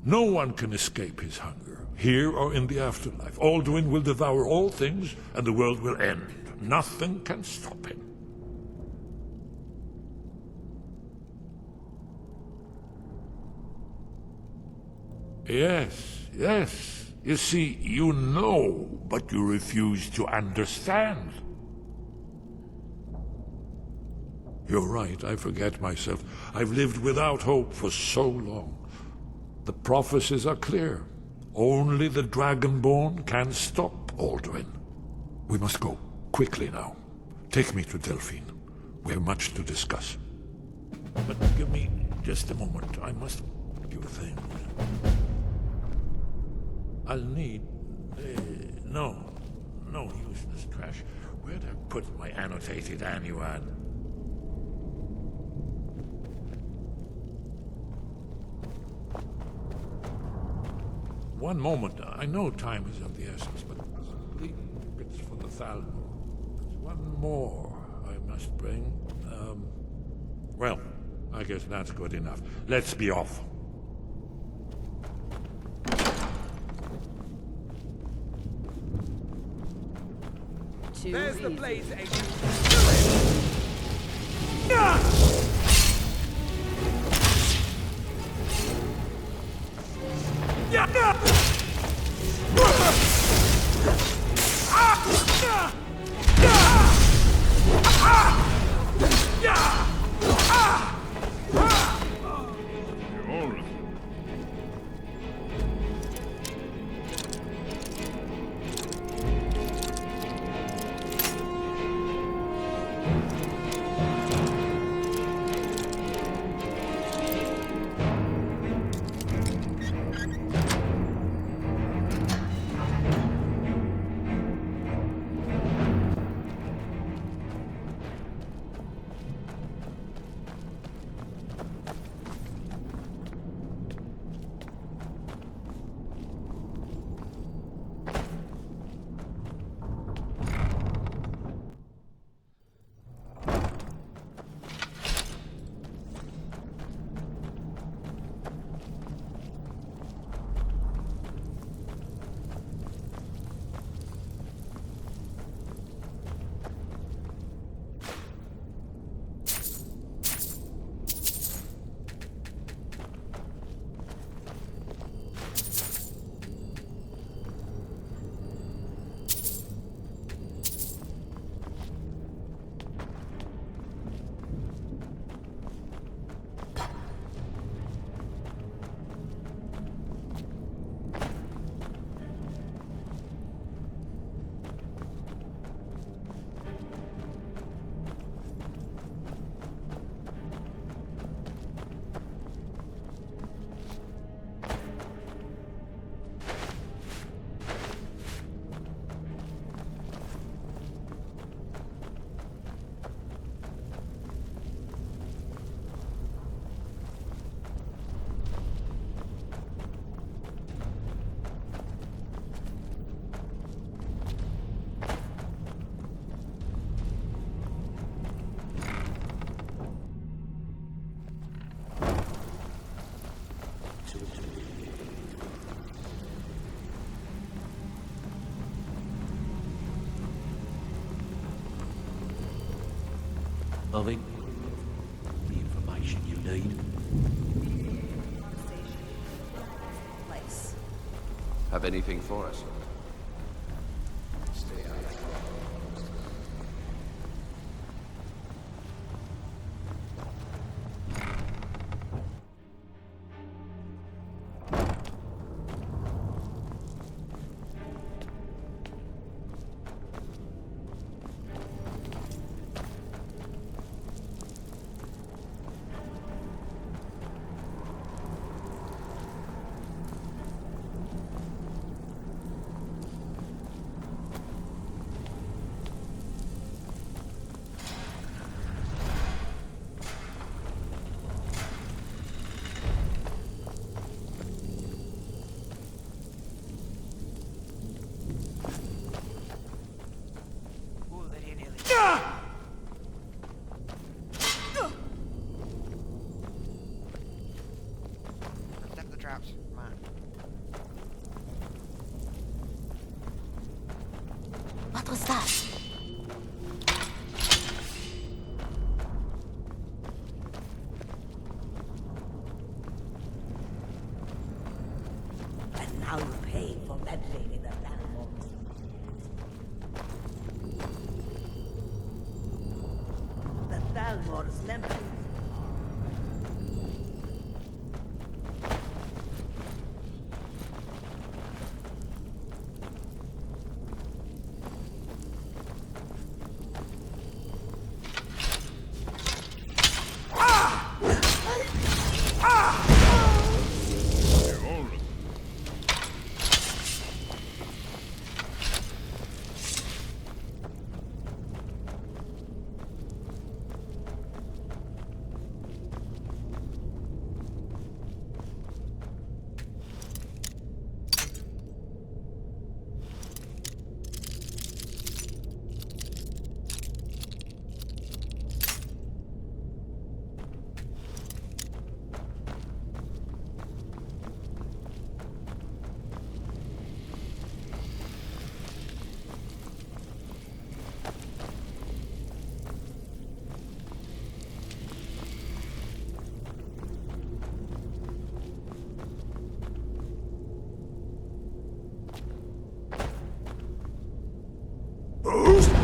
No one can escape his hunger, here or in the afterlife. Alduin will devour all things, and the world will end. Nothing can stop him. Yes, yes. You see, you know, but you refuse to understand. You're right, I forget myself. I've lived without hope for so long. The prophecies are clear. Only the Dragonborn can stop Alduin. We must go, quickly now. Take me to Delphine. We have much to discuss. But give me just a moment. I must do things. I'll need... no useless trash. Where'd I put my annotated annuad? One moment. I know time is of the essence, but it's for the Thalmor. There's one more I must bring. Well, I guess that's good enough. Let's be off. There's the blaze agent. Nothing? The information you need? Place. Have anything for us? Stay out. Ooh, that hit nearly. Step the traps. Come on. What was that? And now you pay for meddling in the Balmor. The Balmor's memory.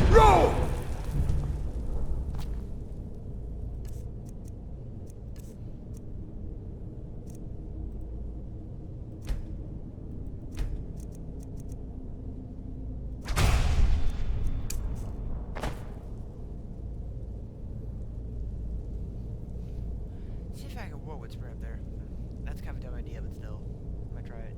Roll! See if I can whoa, what's right up there. That's kind of a dumb idea, but still. I'm gonna try it.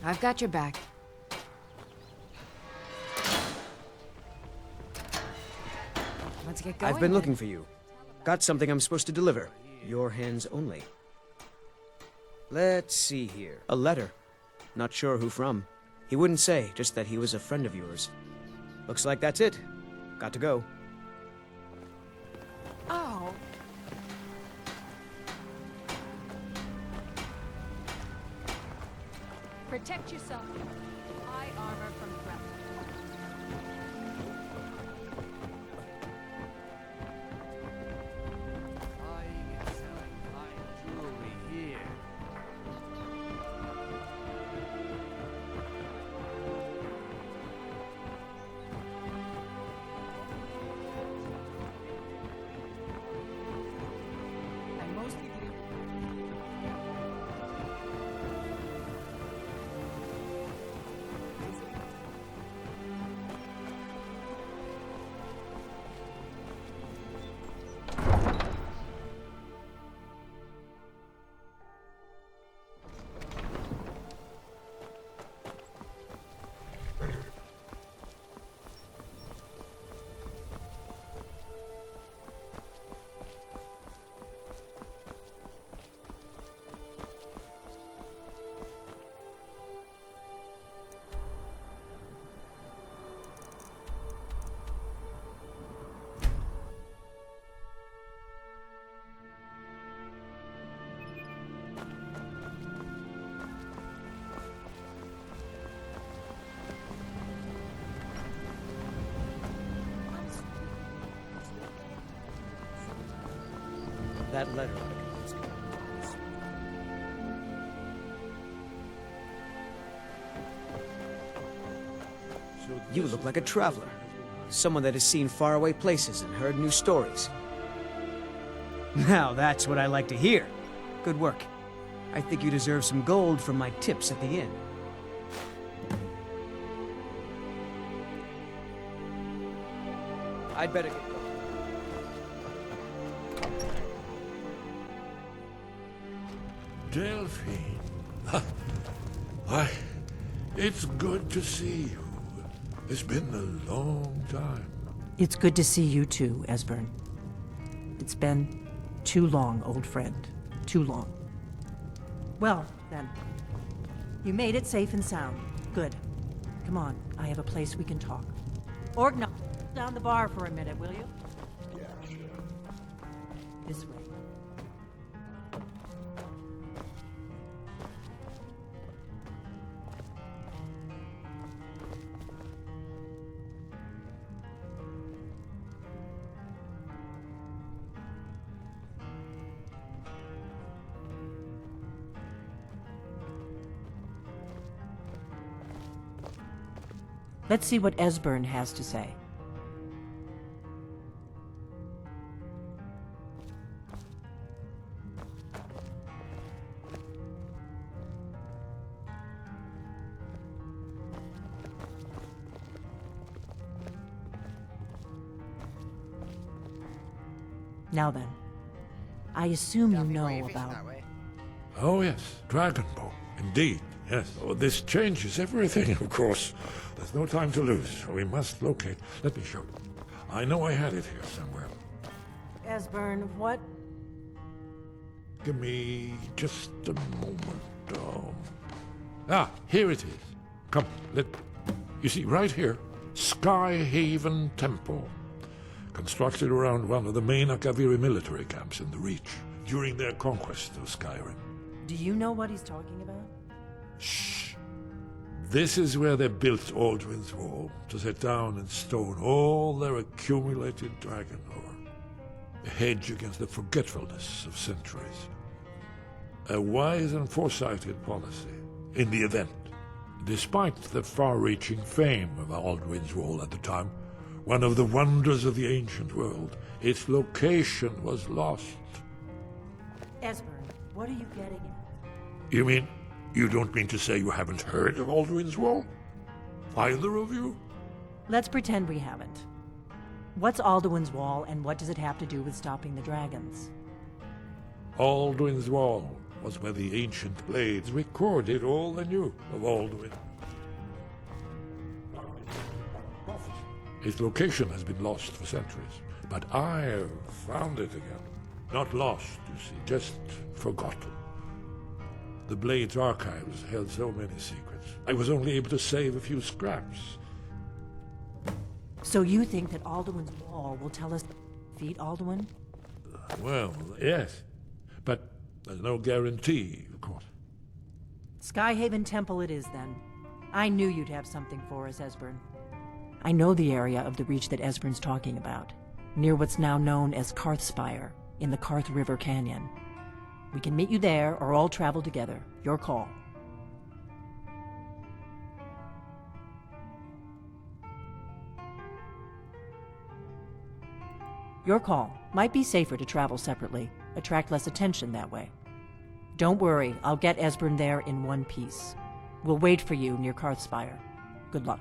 I've got your back. Let's get going. I've been then. looking for you. Got something I'm supposed to deliver. Your hands only. Let's see here. A letter. Not sure who from. He wouldn't say, just that he was a friend of yours. Looks like that's it. Got to go. Oh. Protect yourself. Eye armor from threat. Buying and selling fine jewelry here. I mostly deal That letter. You look like a traveler. Someone that has seen faraway places and heard new stories. Now that's what I like to hear. Good work. I think you deserve some gold from my tips at the inn. I'd better get going. Delphine. Why, it's good to see you. It's been a long time. It's good to see you too, Esbern. It's been too long, old friend. Too long. Well, then. You made it safe and sound. Good. Come on, I have a place we can talk. Orgna, down the bar for a minute, will you? Yeah, sure. This way. Let's see what Esbern has to say. Now then, I assume you know about... Oh, yes, Dragonbow. Indeed, yes. Oh, this changes everything, of course. There's no time to lose. We must locate. Let me show you. I know I had it here somewhere. Esbern, what? Give me just a moment. Here it is. Come, you see, right here, Skyhaven Temple. Constructed around one of the main Akaviri military camps in the Reach during their conquest of Skyrim. Do you know what he's talking about? Shh. This is where they built Aldrin's Wall, to set down in stone all their accumulated dragon lore. A hedge against the forgetfulness of centuries. A wise and foresighted policy, in the event. Despite the far-reaching fame of Aldrin's Wall at the time, one of the wonders of the ancient world, its location was lost. Esbern, what are you getting at? You mean, you don't mean to say you haven't heard of Aldrin's Wall? Either of you? Let's pretend we haven't. What's Alduin's Wall, and what does it have to do with stopping the dragons? Aldrin's Wall was where the ancient blades recorded all they knew of Alduin. Its location has been lost for centuries, But I found it again. Not lost, you see, just forgotten. The Blade's archives held so many secrets. I was only able to save a few scraps. So you think that Alduin's wall will tell us to defeat Alduin? Well, yes. But there's no guarantee, of course. Skyhaven Temple it is, then. I knew you'd have something for us, Esbern. I know the area of the Reach that Esbern's talking about, near what's now known as Karthspire, in the Karth River Canyon. We can meet you there, or all travel together. Your call. Your call. Might be safer to travel separately. Attract less attention that way. Don't worry, I'll get Esbern there in one piece. We'll wait for you near Karthspire. Good luck.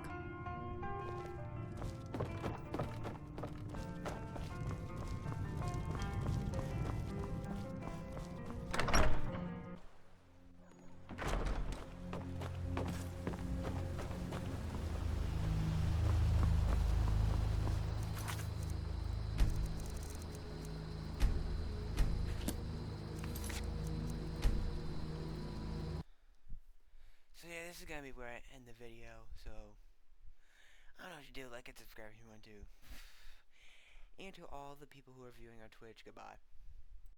So yeah, this is gonna be where I end the video, so I don't know what you do, like and subscribe if you want to. And to all the people who are viewing on Twitch, goodbye.